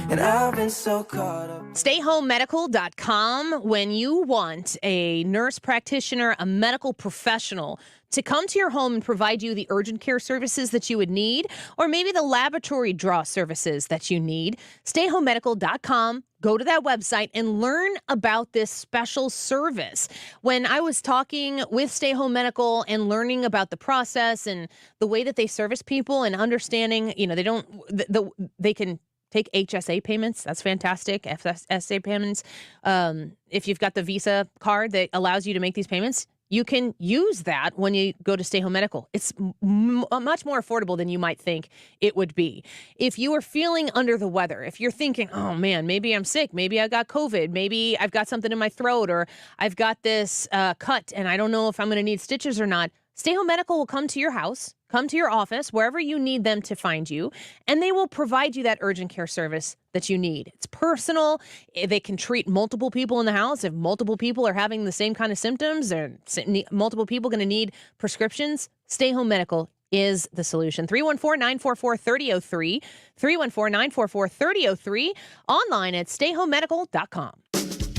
and I've been so caught up. StayHomeMedical.com. When you want a nurse practitioner, a medical professional to come to your home and provide you the urgent care services that you would need, or maybe the laboratory draw services that you need, StayHomeMedical.com. Go to that website and learn about this special service. When I was talking with Stay Home Medical and learning about the process and the way that they service people and understanding, they can take HSA payments. That's fantastic. FSA payments. If you've got the Visa card that allows you to make these payments, you can use that when you go to Stay Home Medical. It's much more affordable than you might think it would be. If you are feeling under the weather, if you're thinking, oh man, maybe I'm sick, maybe I got COVID, maybe I've got something in my throat, or I've got this cut and I don't know if I'm going to need stitches or not, Stay Home Medical will come to your house, come to your office, wherever you need them to find you, and they will provide you that urgent care service that you need. It's personal. They can treat multiple people in the house. If multiple people are having the same kind of symptoms, or multiple people going to need prescriptions, Stay Home Medical is the solution. 314-944-3003, 314-944-3003, online at stayhomemedical.com.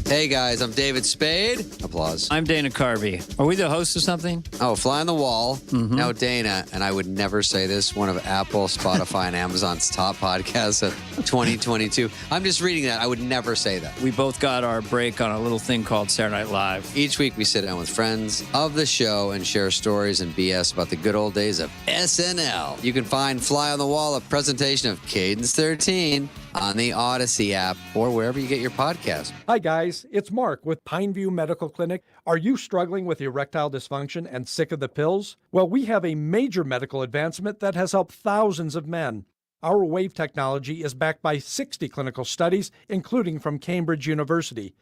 Hey guys, I'm David Spade. Applause. I'm Dana Carvey. Are we the host of something? Oh, Fly on the Wall. Mm-hmm. Now, Dana, and I would never say this, one of Apple, Spotify, and Amazon's top podcasts of 2022. I'm just reading that. I would never say that. We both got our break on a little thing called Saturday Night Live. Each week we sit down with friends of the show and share stories and BS about the good old days of SNL. You can find Fly on the Wall, a presentation of Cadence 13, on the Odyssey app or wherever you get your podcast. Hi guys, it's Mark with Pineview Medical Clinic. Are you struggling with erectile dysfunction and sick of the pills? Well, we have a major medical advancement that has helped thousands of men. Our wave technology is backed by 60 clinical studies, including from Cambridge University.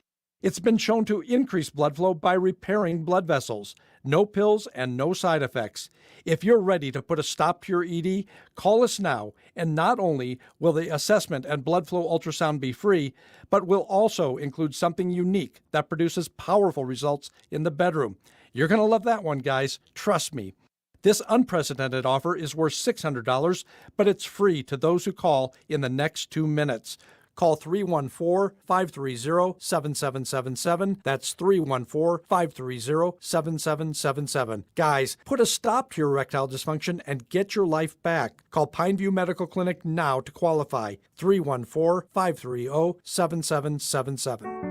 It's been shown to increase blood flow by repairing blood vessels. No pills and no side effects. If you're ready to put a stop to your ED, call us now, and not only will the assessment and blood flow ultrasound be free, but will also include something unique that produces powerful results in the bedroom. You're going to love that one, guys. Trust me. This unprecedented offer is worth $600, but it's free to those who call in the next 2 minutes. Call 314-530-7777. That's 314-530-7777. Guys, put a stop to your erectile dysfunction and get your life back. Call Pineview Medical Clinic now to qualify. 314-530-7777.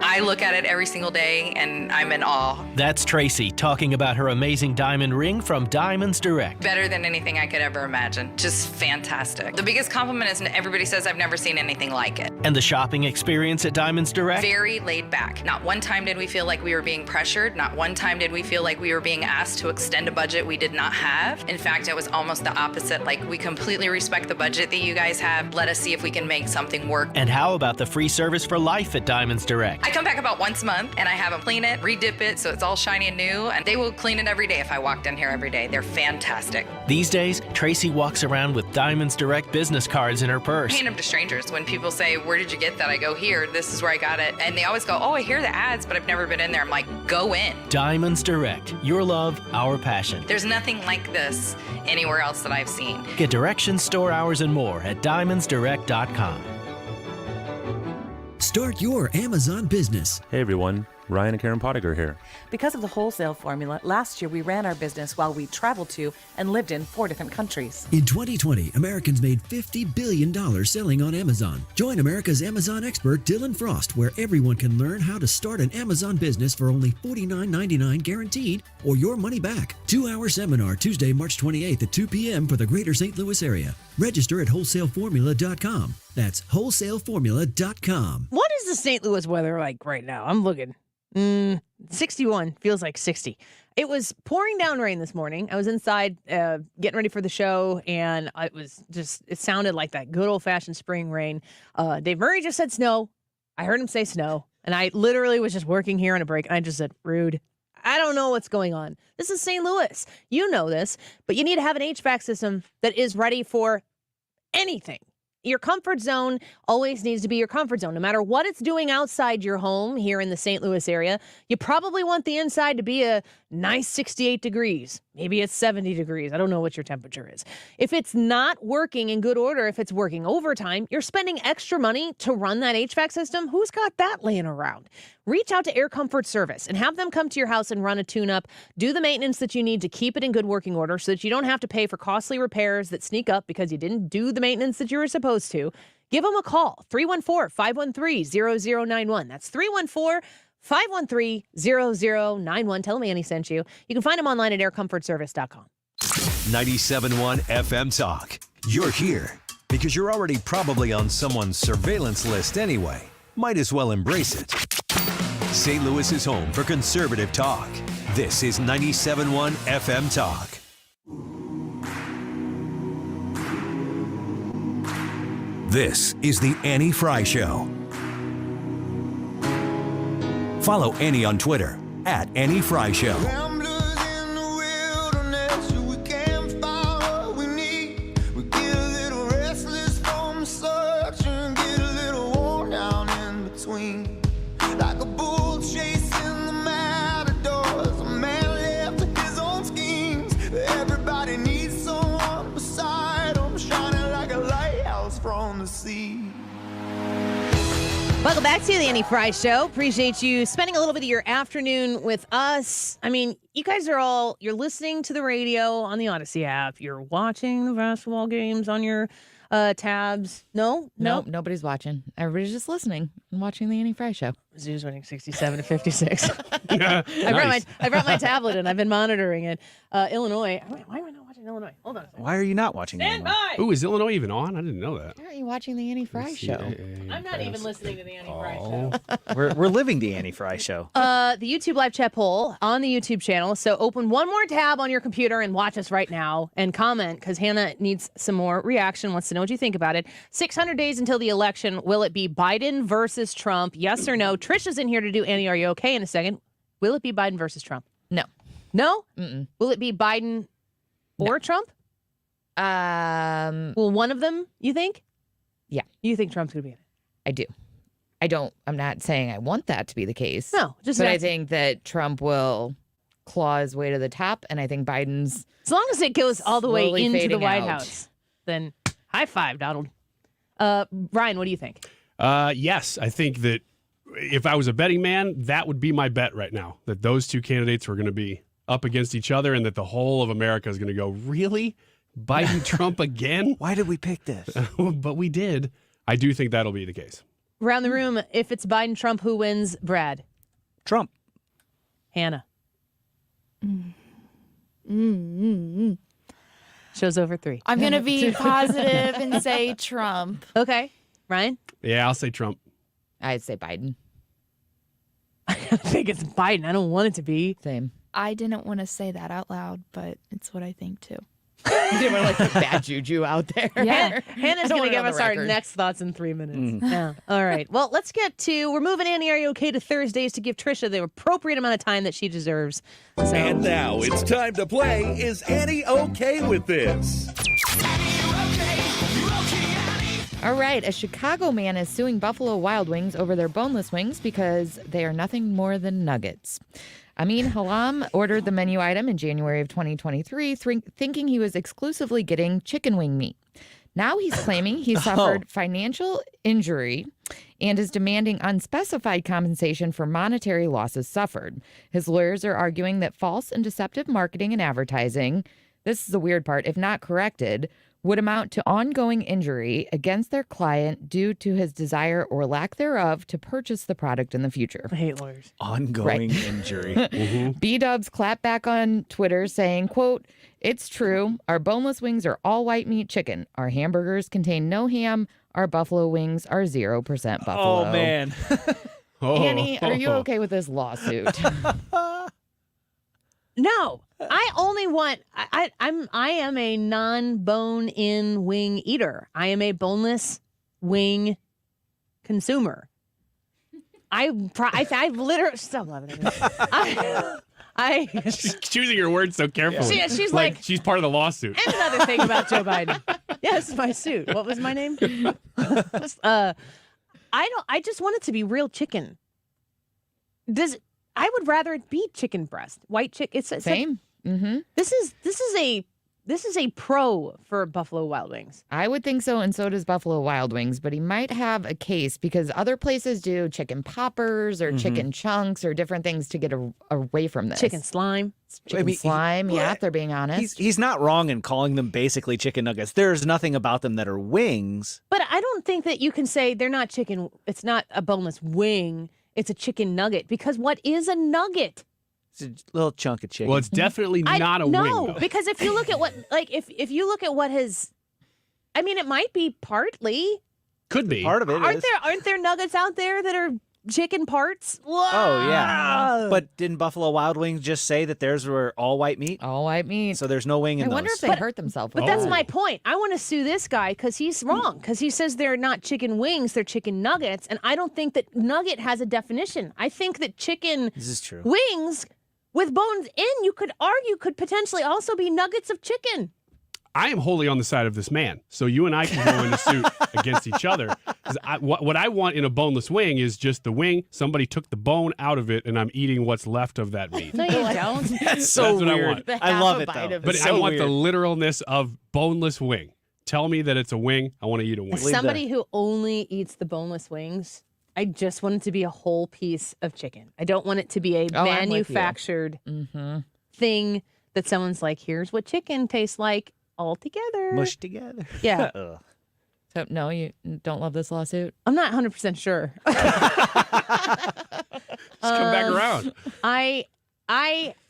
I look at it every single day and I'm in awe. That's Tracy talking about her amazing diamond ring from Diamonds Direct. Better than anything I could ever imagine. Just fantastic. The biggest compliment is everybody says I've never seen anything like it. And the shopping experience at Diamonds Direct? Very laid back. Not one time did we feel like we were being pressured. Not one time did we feel like we were being asked to extend a budget we did not have. In fact, it was almost the opposite. Like, we completely respect the budget that you guys have. Let us see if we can make something work. And how about the free service for life at Diamonds Direct? I come back about once a month and I have them clean it, redip it so it's all shiny and new, and they will clean it every day if I walked in here every day. They're fantastic. These days, Tracy walks around with Diamonds Direct business cards in her purse. I hand them to strangers. When people say, where did you get that? I go, here, this is where I got it. And they always go, oh, I hear the ads, but I've never been in there. I'm like, go in. Diamonds Direct. Your love, our passion. There's nothing like this anywhere else that I've seen. Get directions, store hours, and more at diamondsdirect.com. Start your Amazon business. Hey everyone, Ryan and Karen Pottinger here. Because of the wholesale formula, last year we ran our business while we traveled to and lived in 4 different countries. In 2020, Americans made $50 billion selling on Amazon. Join America's Amazon expert, Dylan Frost, where everyone can learn how to start an Amazon business for only $49.99 guaranteed or your money back. 2-hour seminar Tuesday, March 28th at 2 p.m. for the greater St. Louis area. Register at wholesaleformula.com. That's wholesaleformula.com. What is the St. Louis weather like right now? I'm looking. 61 feels like 60. It was pouring down rain this morning. I was inside getting ready for the show, and it sounded like that good old-fashioned spring rain. Dave Murray just said snow. I heard him say snow, and I literally was just working here on a break, and I just said, rude. I don't know what's going on. This is St. Louis. You know this, but you need to have an HVAC system that is ready for anything. Your comfort zone always needs to be your comfort zone. No matter what it's doing outside your home here in the St. Louis area, you probably want the inside to be a nice 68 degrees. Maybe it's 70 degrees. I don't know what your temperature is. If it's not working in good order, if it's working overtime, you're spending extra money to run that HVAC system. Who's got that laying around? Reach out to Air Comfort Service and have them come to your house and run a tune-up. Do the maintenance that you need to keep it in good working order so that you don't have to pay for costly repairs that sneak up because you didn't do the maintenance that you were supposed to. Give them a call, 314-513-0091. That's 314-513-0091. Tell them Annie sent you. You can find them online at aircomfortservice.com. 97.1 FM Talk. You're here because you're already probably on someone's surveillance list anyway. Might as well embrace it. St. Louis is home for conservative talk. This is 97.1 FM Talk. This is the Annie Frey Show. Follow Annie on Twitter at Annie Frey Show. Welcome back to the Annie Frey Show. Appreciate you spending a little bit of your afternoon with us. I mean, you guys you're listening to the radio on the Odyssey app. You're watching the basketball games on your tabs. No, nobody's watching. Everybody's just listening and watching the Annie Frey Show. Mizzou's winning 67-56. Yeah, I brought my tablet and I've been monitoring it. Illinois. Why am I not watching Illinois? Hold on a second. Why are you not watching Stand Illinois? by! Ooh, is Illinois even on? I didn't know that. Why aren't you watching the Annie Frey Show? I'm not even listening to the Annie Frey Show. We're living the Annie Frey Show. The YouTube live chat poll on the YouTube channel. So open one more tab on your computer and watch us right now and comment because Hannah needs some more reaction, wants to know what you think about it. 600 days until the election. Will it be Biden versus Trump? Yes or no? Trisha's in here to do Annie, are you okay in a second? Will it be Biden versus Trump? No. No? Mm-mm. Will it be Biden or Trump? Well, one of them, you think? Yeah. You think Trump's going to be in it? I do. I'm not saying I want that to be the case. No, but I think that Trump will claw his way to the top, and I think Biden's as long as it goes all the way into the White out. House, then high five, Donald. Ryan, what do you think? Yes, I think that if I was a betting man, that would be my bet right now, that those two candidates were going to be up against each other and that the whole of America is going to go, really? Biden, Trump again? Why did we pick this? But we did. I do think that'll be the case. Around the room, if it's Biden, Trump, who wins? Brad. Trump. Hannah. Show's over 3. I'm going to be positive and say Trump. Okay. Ryan? Yeah, I'll say Trump. I'd say Biden. I think it's Biden. I don't want it to be. Same. I didn't want to say that out loud, but it's what I think too. You didn't want to put bad juju out there. Yeah. Hannah's going to give us our record. next thoughts in 3 minutes. Yeah. All right. Well, let's we're moving Annie, are you okay, to Thursdays to give Trisha the appropriate amount of time that she deserves. So. And now it's time to play Is Annie Okay With This? All right. A Chicago man is suing Buffalo Wild Wings over their boneless wings because they are nothing more than nuggets. Amin Halam ordered the menu item in January of 2023, thinking he was exclusively getting chicken wing meat. Now he's claiming he suffered financial injury and is demanding unspecified compensation for monetary losses suffered. His lawyers are arguing that false and deceptive marketing and advertising, this is the weird part, if not corrected, would amount to ongoing injury against their client due to his desire or lack thereof to purchase the product in the future. I hate lawyers. Ongoing injury. B-Dubs clapped back on Twitter saying, quote, "It's true. Our boneless wings are all white meat chicken. Our hamburgers contain no ham. Our buffalo wings are 0% buffalo." Oh, man. Annie, are you okay with this lawsuit? No, I only want. I am a non-bone-in wing eater. I am a boneless wing consumer. I've literally stop laughing at me. She's choosing her words so carefully. She's like she's part of the lawsuit. And another thing about Joe Biden. Yeah, this is my suit. What was my name? I just want it to be real chicken. I would rather it be chicken breast, white chicken. It's Same. Mm-hmm. This is a pro for Buffalo Wild Wings. I would think so, and so does Buffalo Wild Wings, but he might have a case because other places do chicken poppers or chicken chunks or different things to get away from this. Chicken slime. Slime, yeah, if they're being honest. He's not wrong in calling them basically chicken nuggets. There's nothing about them that are wings. But I don't think that you can say they're not chicken. It's not a boneless wing. It's a chicken nugget, because what is a nugget? It's a little chunk of chicken. Well, it's definitely not a wing. No, because if you look at what, if you look at what his, I mean, it might be partly. Could be. Part of it Aren't there nuggets out there that are chicken parts? Oh, yeah. But didn't Buffalo Wild Wings just say that theirs were all white meat? All white meat. So there's no wing in those. I wonder if they hurt themselves. But that's my point. I want to sue this guy because he's wrong. Because he says they're not chicken wings, they're chicken nuggets. And I don't think that nugget has a definition. I think that chicken This is true. wings with bones in, you could argue, could potentially also be nuggets of chicken. I am wholly on the side of this man. So you and I can go in a suit against each other. What I want in a boneless wing is just the wing. Somebody took the bone out of it, and I'm eating what's left of that meat. No, you don't. That's so That's what weird. I want. I love it, though. But It's I so want the weird. literalness of boneless wing. Tell me that it's a wing. I want to eat a wing. As somebody who only eats the boneless wings, I just want it to be a whole piece of chicken. I don't want it to be a I'm with you. manufactured thing that someone's like, here's what chicken tastes like all together. Mushed together. Yeah. So, no, you don't love this lawsuit? I'm not 100% sure. Just come back around. I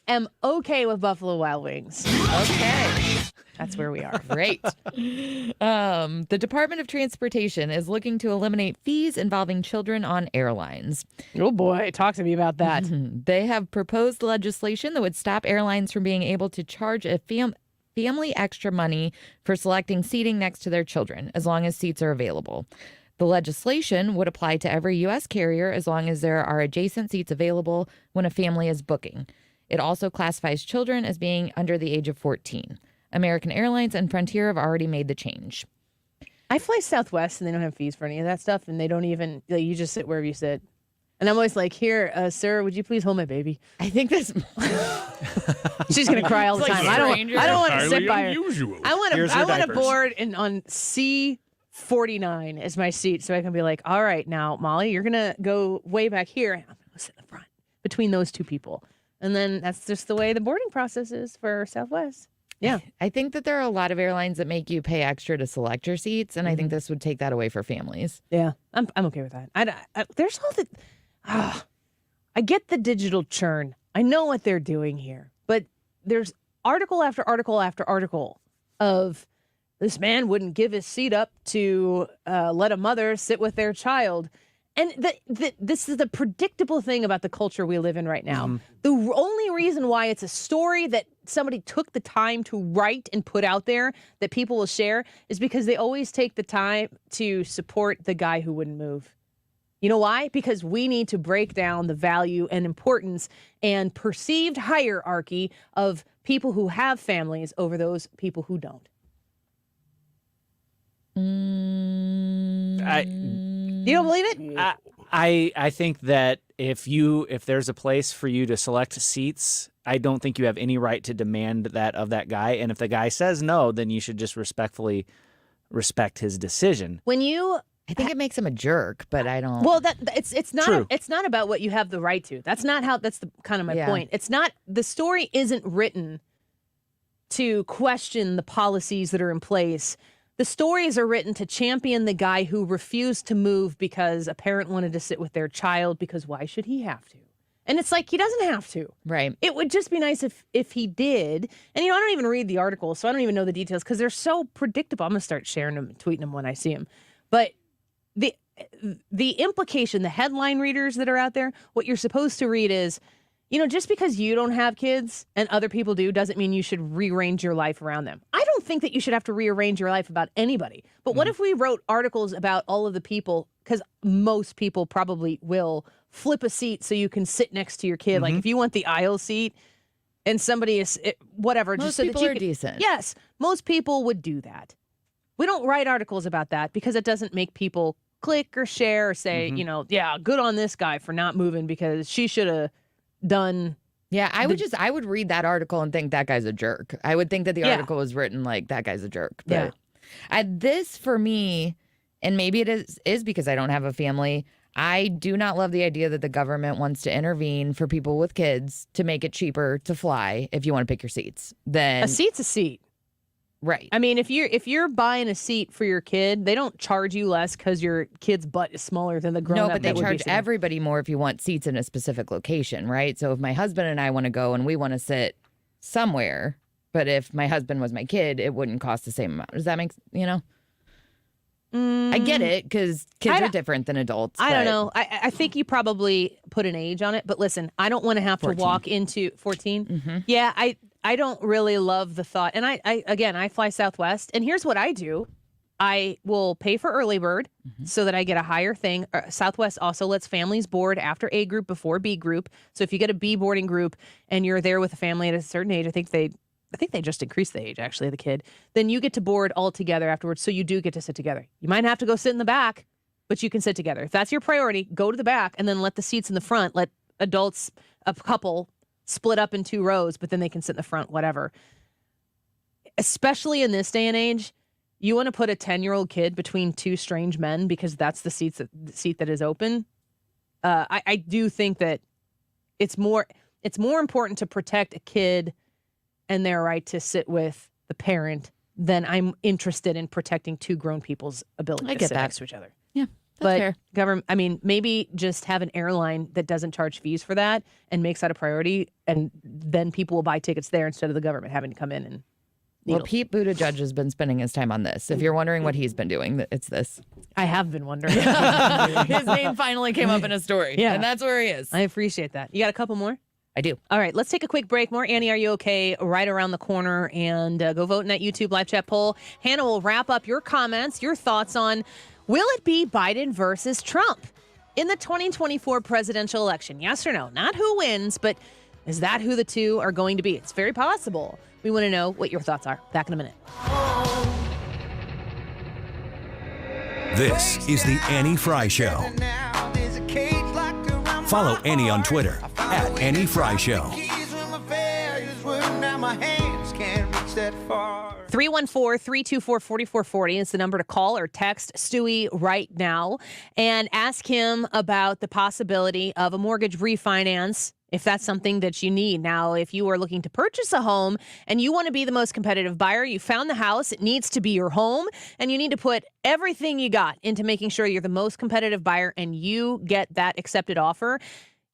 am okay with Buffalo Wild Wings. Okay. That's where we are. Great. The Department of Transportation is looking to eliminate fees involving children on airlines. Oh boy, talk to me about that. They have proposed legislation that would stop airlines from being able to charge a family extra money for selecting seating next to their children, as long as seats are available. The legislation would apply to every U.S. carrier as long as there are adjacent seats available when a family is booking. It also classifies children as being under the age of 14. American Airlines and Frontier have already made the change. I fly Southwest and they don't have fees for any of that stuff, and they don't even, like, you just sit wherever you sit. And I'm always like, here, sir, would you please hold my baby? I think that's... She's going to cry all the time. I don't want to sit by her. Unusual. I want Here's to her diapers. board on C49 as my seat, so I can be like, all right, now, Molly, you're going to go way back here, and I'm going to sit in the front between those two people. And then that's just the way the boarding process is for Southwest. Yeah. I think that there are a lot of airlines that make you pay extra to select your seats, and I think this would take that away for families. Yeah, I'm okay with that. There's all the... I get the digital churn. I know what they're doing here. But there's article after article after article of this man wouldn't give his seat up to let a mother sit with their child. And this is the predictable thing about the culture we live in right now. The only reason why it's a story that somebody took the time to write and put out there that people will share is because they always take the time to support the guy who wouldn't move. You know why? Because we need to break down the value and importance and perceived hierarchy of people who have families over those people who don't. You don't believe it? I think that if there's a place for you to select seats, I don't think you have any right to demand that of that guy. And if the guy says no, then you should just respectfully respect his decision. When you I think it makes him a jerk, but I don't. Well, it's not True. it's not about what you have the right to. That's the kind of my Yeah. point. It's not, the story isn't written to question the policies that are in place. The stories are written to champion the guy who refused to move because a parent wanted to sit with their child, because why should he have to? And it's like, he doesn't have to. Right. It would just be nice if he did. And, I don't even read the articles, so I don't even know the details because they're so predictable. I'm going to start sharing them, tweeting them when I see them. But the implication, the headline readers that are out there, what you're supposed to read is, just because you don't have kids and other people do doesn't mean you should rearrange your life around them. I don't think that you should have to rearrange your life about anybody. But what if we wrote articles about all of the people, because most people probably will flip a seat so you can sit next to your kid. Like if you want the aisle seat and somebody is, whatever. Most just so people that you are can, decent. Yes, most people would do that. We don't write articles about that because it doesn't make people click or share or say, yeah, good on this guy for not moving because she should have done. Yeah, I would read that article and think that guy's a jerk. I would think that the Yeah. article was written like that guy's a jerk. Yeah. But this for me, and maybe it is because I don't have a family, I do not love the idea that the government wants to intervene for people with kids to make it cheaper to fly if you want to pick your seats. Then A seat's a seat. Right. I mean, if you're buying a seat for your kid, they don't charge you less because your kid's butt is smaller than the grown up. No, but they charge everybody more if you want seats in a specific location, right? So if my husband and I want to go and we want to sit somewhere, but if my husband was my kid, it wouldn't cost the same amount. Does that make, I get it because kids are different than adults. I don't but- know. I think you probably put an age on it, but listen, I don't want to have 14. to walk into 14. Yeah, I don't really love the thought. And I fly Southwest, and here's what I do. I will pay for early bird so that I get a higher thing. Southwest also lets families board after A group before B group. So if you get a B boarding group and you're there with a family at a certain age, I think they just increased the age, actually, of the kid. Then you get to board all together afterwards, so you do get to sit together. You might have to go sit in the back, but you can sit together. If that's your priority, go to the back and then let the seats in the front, let adults, a couple, split up in 2 rows, but then they can sit in the front, whatever. Especially in this day and age, you want to put a 10-year-old kid between 2 strange men because that's the seat that is open. I do think that it's more important to protect a kid and their right to sit with the parent than I'm interested in protecting 2 grown people's ability I to get sit that. next to each other. Yeah, that's But fair. government, maybe just have an airline that doesn't charge fees for that and makes that a priority, and then people will buy tickets there instead of the government having to come in and Well, needle. Pete Buttigieg has been spending his time on this. If you're wondering what he's been doing, it's this. I have been wondering. His name finally came up in a story. Yeah. And that's where he is. I appreciate that. You got a couple more? I do. All right, let's take a quick break. More Annie, Are You Okay? Right around the corner, and go vote in that YouTube live chat poll. Hannah will wrap up your comments, your thoughts on, will it be Biden versus Trump in the 2024 presidential election? Yes or no? Not who wins, but is that who the two are going to be? It's very possible. We want to know what your thoughts are. Back in a minute. This is the Annie Frey Show. Follow Annie on Twitter at Annie Frey Show. 314-324-4440 is the number to call or text Stewie right now and ask him about the possibility of a mortgage refinance, if that's something that you need. Now, if you are looking to purchase a home and you want to be the most competitive buyer, you found the house, it needs to be your home, and you need to put everything you got into making sure you're the most competitive buyer and you get that accepted offer,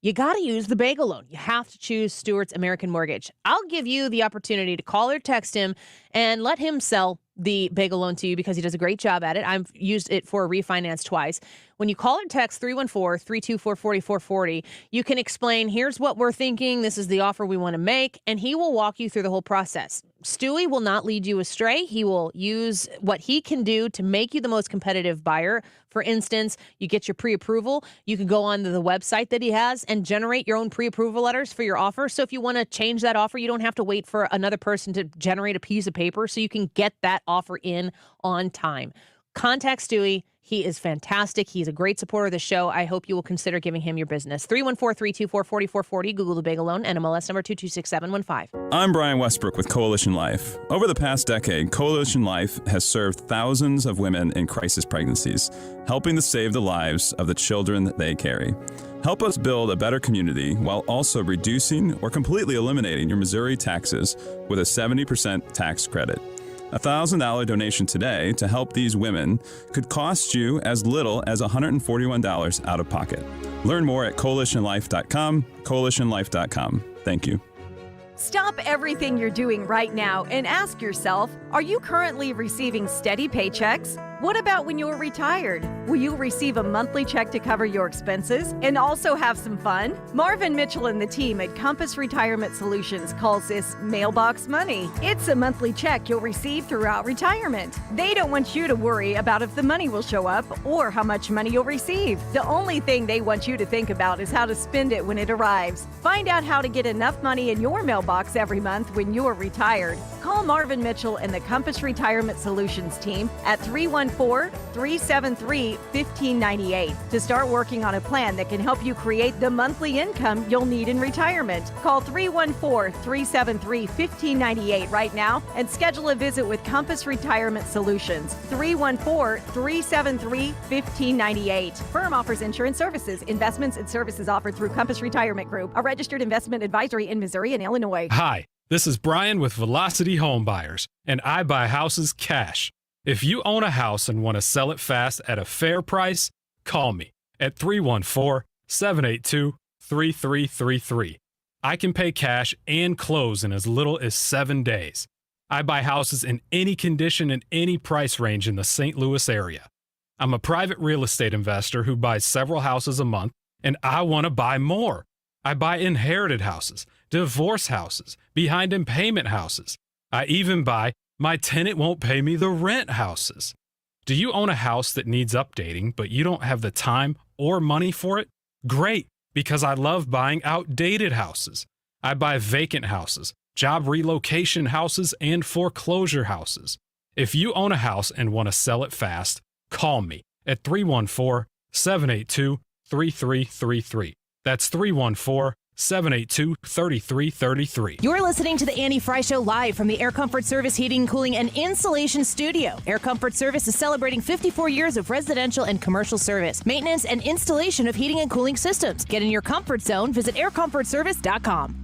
you got to use the bagel loan. You have to choose Stewart's American Mortgage. I'll give you the opportunity to call or text him and let him sell the bagel loan to you because he does a great job at it. I've used it for a refinance twice. When you call or text 314-324-4440, you can explain, here's what we're thinking. This is the offer we want to make. And he will walk you through the whole process. Stewie will not lead you astray. He will use what he can do to make you the most competitive buyer. For instance, you get your pre-approval. You can go onto the website that he has and generate your own pre-approval letters for your offer. So if you want to change that offer, you don't have to wait for another person to generate a piece of paper, so you can get that offer in on time. Contact Stewie. He is fantastic. He's a great supporter of the show. I hope you will consider giving him your business. 314-324-4440. Google the Bagel Loan, NMLS number 226-715. I'm Brian Westbrook with Coalition Life. Over the past decade, Coalition Life has served thousands of women in crisis pregnancies, helping to save the lives of the children that they carry. Help us build a better community while also reducing or completely eliminating your Missouri taxes with a 70% tax credit. A $1,000 donation today to help these women could cost you as little as $141 out of pocket. Learn more at coalitionlife.com, coalitionlife.com. Thank you. Stop everything you're doing right now and ask yourself, are you currently receiving steady paychecks? What about when you're retired? Will you receive a monthly check to cover your expenses and also have some fun? Marvin Mitchell and the team at Compass Retirement Solutions calls this mailbox money. It's a monthly check you'll receive throughout retirement. They don't want you to worry about if the money will show up or how much money you'll receive. The only thing they want you to think about is how to spend it when it arrives. Find out how to get enough money in your mailbox every month when you're retired. Call Marvin Mitchell and the Compass Retirement Solutions team at 314-373-1598 to start working on a plan that can help you create the monthly income you'll need in retirement. Call 314-373-1598 right now and schedule a visit with Compass Retirement Solutions. 314-373-1598. Firm offers insurance services, investments, and services offered through Compass Retirement Group, a registered investment advisory in Missouri and Illinois. Hi, this is Brian with Velocity Home Buyers, and I buy houses cash. If you own a house and want to sell it fast at a fair price, call me at 314-782-3333. I can pay cash and close in as little as 7 days. I buy houses in any condition and any price range in the St. Louis area. I'm a private real estate investor who buys several houses a month, and I want to buy more. I buy inherited houses, divorce houses, behind in payment houses. I even buy my tenant won't pay me the rent houses. Do you own a house that needs updating, but you don't have the time or money for it? Great, because I love buying outdated houses. I buy vacant houses, job relocation houses, and foreclosure houses. If you own a house and want to sell it fast, call me at 314-782-3333. That's 314-782-3333. You're listening to the Annie Frey Show live from the Air Comfort Service Heating, Cooling, and Insulation Studio. Air Comfort Service is celebrating 54 years of residential and commercial service, maintenance, and installation of heating and cooling systems. Get in your comfort zone. Visit aircomfortservice.com.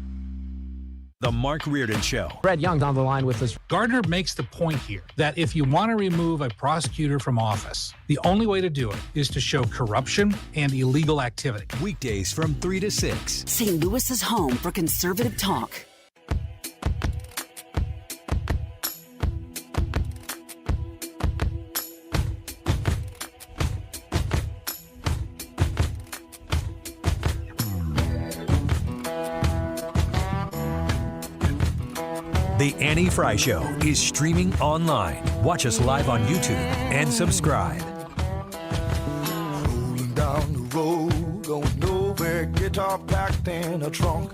The Mark Reardon Show. Brad Young's on the line with us. Gardner makes the point here that if you want to remove a prosecutor from office, the only way to do it is to show corruption and illegal activity. Weekdays from 3 to 6. St. Louis's home for conservative talk. The Annie Frey Show is streaming online. Watch us live on YouTube and subscribe. Rolling down the road, going nowhere, guitar packed in a trunk.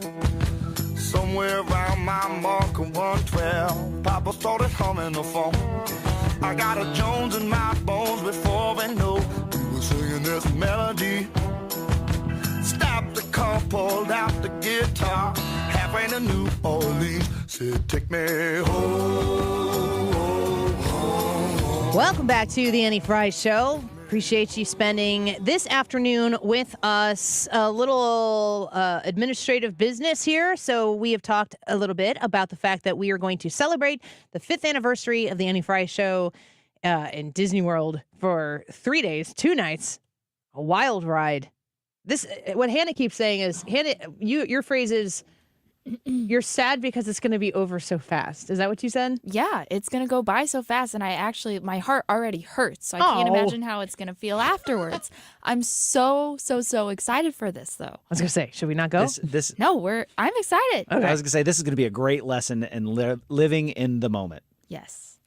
Somewhere around my mark of 112, Papa started humming the phone. I got a Jones in my bones before we know we were singing this melody. Stopped the car, pulled out the guitar, halfway to New Orleans, said take me home, home. Welcome back to the Annie Frey Show. Appreciate you spending this afternoon with us. A little administrative business here. So we have talked a little bit about the fact that we are going to celebrate the 5th anniversary of the Annie Frey Show in Disney World for 3 days, 2 nights, a wild ride. This, what Hannah keeps saying is, Hannah, your phrase is, you're sad because it's going to be over so fast. Is that what you said? Yeah, it's going to go by so fast. And my heart already hurts. So I can't imagine how it's going to feel afterwards. I'm so excited for this, though. I was going to say, should we not go? No, I'm excited. Okay. I was going to say, this is going to be a great lesson in living in the moment. Yes.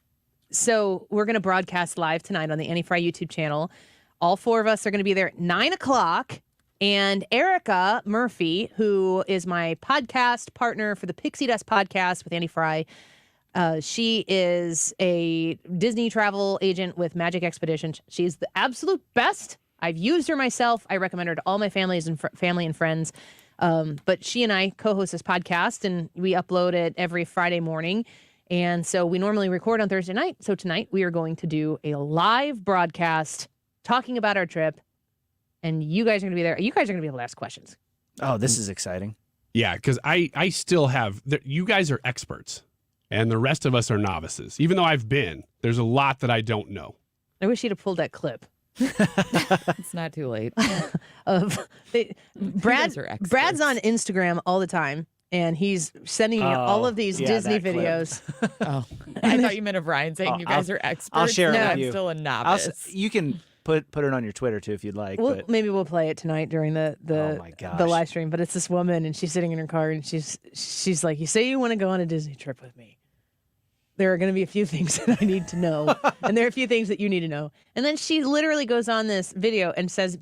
So we're going to broadcast live tonight on the Annie Frey YouTube channel. All 4 of us are going to be there at 9 o'clock. And Erica Murphy, who is my podcast partner for the Pixie Dust podcast with Annie Frey, She is a Disney travel agent with Magic Expedition. She's the absolute best. I've used her myself. I recommend her to all my family and friends. But she and I co-host this podcast, and we upload it every Friday morning. And so we normally record on Thursday night. So tonight we are going to do a live broadcast talking about our trip. And you guys are going to be there. You guys are going to be able to ask questions. Oh, this is exciting. Yeah, because I still have, you guys are experts and the rest of us are novices. Even though I've been, there's a lot that I don't know. I wish you'd have pulled that clip. It's not too late. Brad's on Instagram all the time, and he's sending me all of these Disney videos. Oh, I thought you meant of Ryan saying you guys are experts. I'll share it with I'm you. still a novice. You can put it on your Twitter too if you'd like. But Maybe we'll play it tonight during the Oh my gosh. live stream. But it's this woman, and she's sitting in her car, and she's like, "You say you want to go on a Disney trip with me. There are going to be a few things that I need to know, and there are a few things that you need to know." And then she literally goes on this video and says,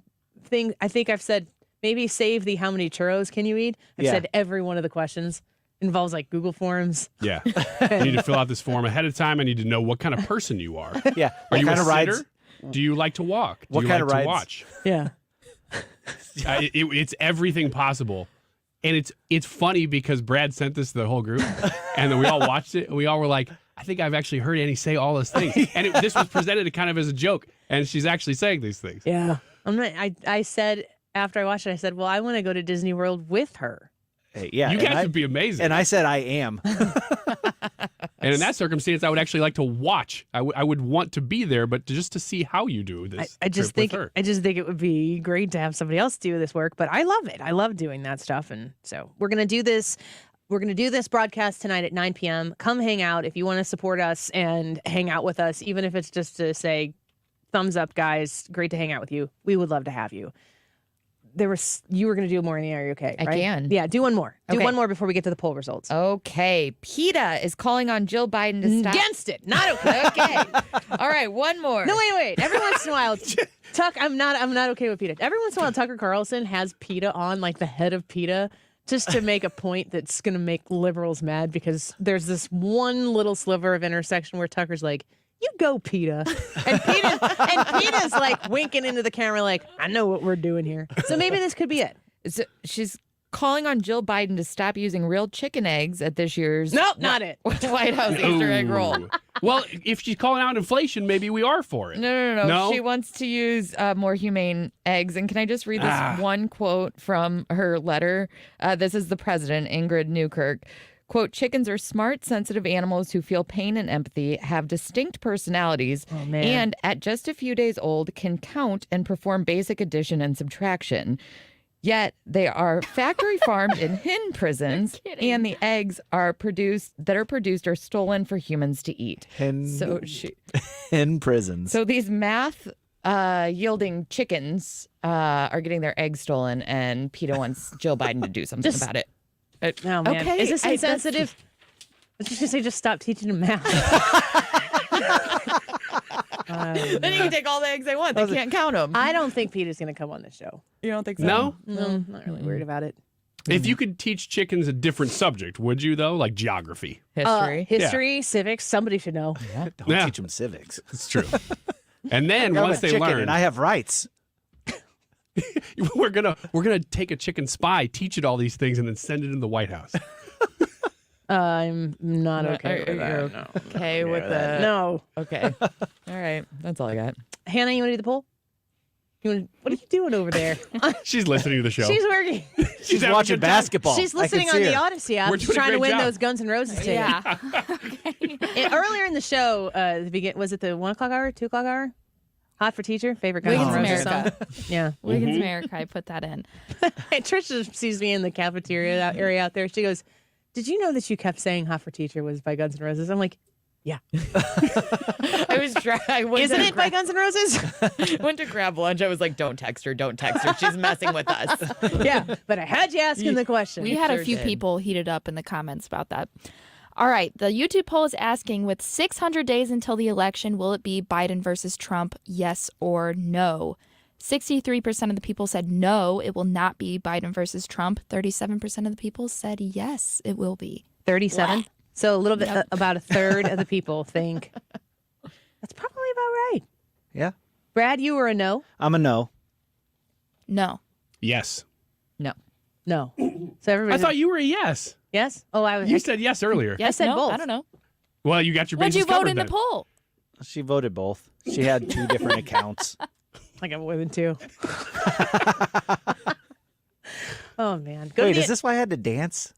I think I've said, maybe save the how many churros can you eat? I've said every one of the questions involves like Google Forms. Yeah. You need to fill out this form ahead of time. I need to know what kind of person you are. Yeah. Are you kind a of rides? sitter? Do you like to walk? Do What you kind like of to rides? watch? Yeah. It's everything possible. And it's funny because Brad sent this to the whole group, and then we all watched it, and we all were like, I think I've actually heard Annie say all those things. And this was presented kind of as a joke, and she's actually saying these things. Yeah. I said, after I watched it, I said, well, I want to go to Disney World with her. Hey, yeah, You guys would be amazing. And I said I am. And in that circumstance, I would actually like to watch. I would want to be there, but just to see how you do this. I just trip think with her. it would be great to have somebody else do this work, but I love it. I love doing that stuff, and so we're gonna do this. We're gonna do this broadcast tonight at 9 p.m. Come hang out if you want to support us and hang out with us, even if it's just to say, thumbs up, guys. Great to hang out with you. We would love to have you. You were going to do more in the area, okay? I right? can. Yeah, do one more. Do Okay. one more before we get to the poll results. Okay. PETA is calling on Jill Biden to stop. Against it. Not okay. Okay. All right, one more. No, wait. Every once in a while, I'm not okay with PETA. Every once in a while, Tucker Carlson has PETA on, like the head of PETA, just to make a point that's going to make liberals mad because there's this one little sliver of intersection where Tucker's like, you go, PETA. And PETA's like winking into the camera like, I know what we're doing here. So maybe this could be it. So she's calling on Jill Biden to stop using real chicken eggs at this year's Nope, not it. White House Easter egg roll. Well, if she's calling out inflation, maybe we are for it. No. She wants to use more humane eggs. And can I just read this one quote from her letter? This is the president, Ingrid Newkirk. Quote, chickens are smart, sensitive animals who feel pain and empathy, have distinct personalities, and at just a few days old can count and perform basic addition and subtraction. Yet they are factory farmed in hen prisons, and the eggs are produced are stolen for humans to eat. Hen prisons. So these math yielding chickens are getting their eggs stolen, and PETA wants Jill Biden to do something about it. Oh, man. Okay, Is this insensitive? I was just going to say, just stop teaching them math. Then you can take all the eggs they want. They can't count them. I don't think PETA's going to come on the show. You don't think so? No? No, not really worried about it. If you could teach chickens a different subject, would you, though? Like geography? History, civics, somebody should know. Don't teach them civics. It's true. And then I'm once a they chicken learn, and I have rights. we're gonna take a chicken spy, teach it all these things, and then send it in the White House. I'm not okay with that. No. Okay with that? No. Okay. All right. That's all I got. Hannah, you want to do the poll? What are you doing over there? She's listening to the show. She's working. She's watching basketball. She's listening on the Odyssey app. We're She's doing a trying to great win job. those Guns N' Roses tickets. Yeah. Earlier in the show, was it the 1 o'clock hour, 2 o'clock hour? Hot for Teacher, favorite Guns N' Wiggins Roses America. song. Yeah. Wiggins America, I put that in. Trisha sees me in the cafeteria area out there. She goes, did you know that you kept saying Hot for Teacher was by Guns N' Roses? I'm like, yeah. I went Isn't it by Guns N' Roses? went to grab lunch. I was like, don't text her. She's messing with us. Yeah, but I had you asking the question. We had a Sure few did. people heated up in the comments about that. All right, the YouTube poll is asking, with 600 days until the election, will it be Biden versus Trump, yes or no? 63% of the people said no, it will not be Biden versus Trump. 37% of the people said yes, it will be. 37? So a little bit, about a third of the people think that's probably about right. Yeah. Brad, you were a no? I'm a no. No. Yes. No. So everybody. I thought you were a yes. Yes? Oh, You said yes earlier. I said both. I don't know. Well, you got your What'd bases you vote covered in the then. poll? She voted both. She had 2 different accounts. I got women too. Oh, man. Go Wait, to is this why I had to dance?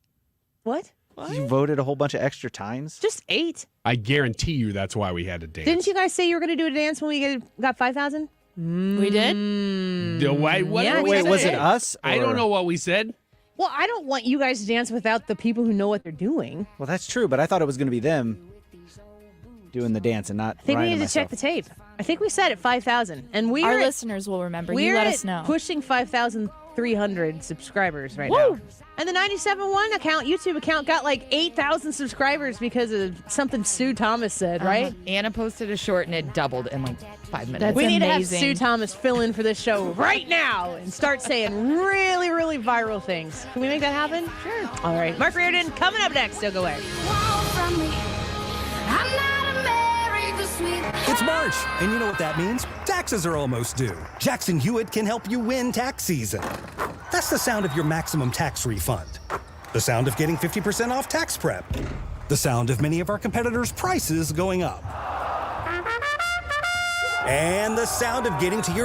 What? You voted a whole bunch of extra times? Just 8. I guarantee you that's why we had to dance. Didn't you guys say you were going to do a dance when we got 5,000? We did? Wait, was it us? I don't know what we said. Well, I don't want you guys to dance without the people who know what they're doing. Well, that's true, but I thought it was going to be them doing the dance and not I think we Ryan need and to check the tape. I think we said at 5,000. And Our listeners will remember. You let us know. Pushing 5,300 subscribers right Woo! now. And the 97.1 account, YouTube account, got like 8,000 subscribers because of something Sue Thomas said, right? Anna posted a short and it doubled in like 5 minutes. We need to have Sue Thomas fill in for this show right now and start saying really, really viral things. Can we make that happen? Sure. All right. Mark Reardon coming up next. Don't go away. It's March, and you know what that means? Taxes are almost due. Jackson Hewitt can help you win tax season. That's the sound of your maximum tax refund. The sound of getting 50% off tax prep. The sound of many of our competitors' prices going up. And the sound of getting to your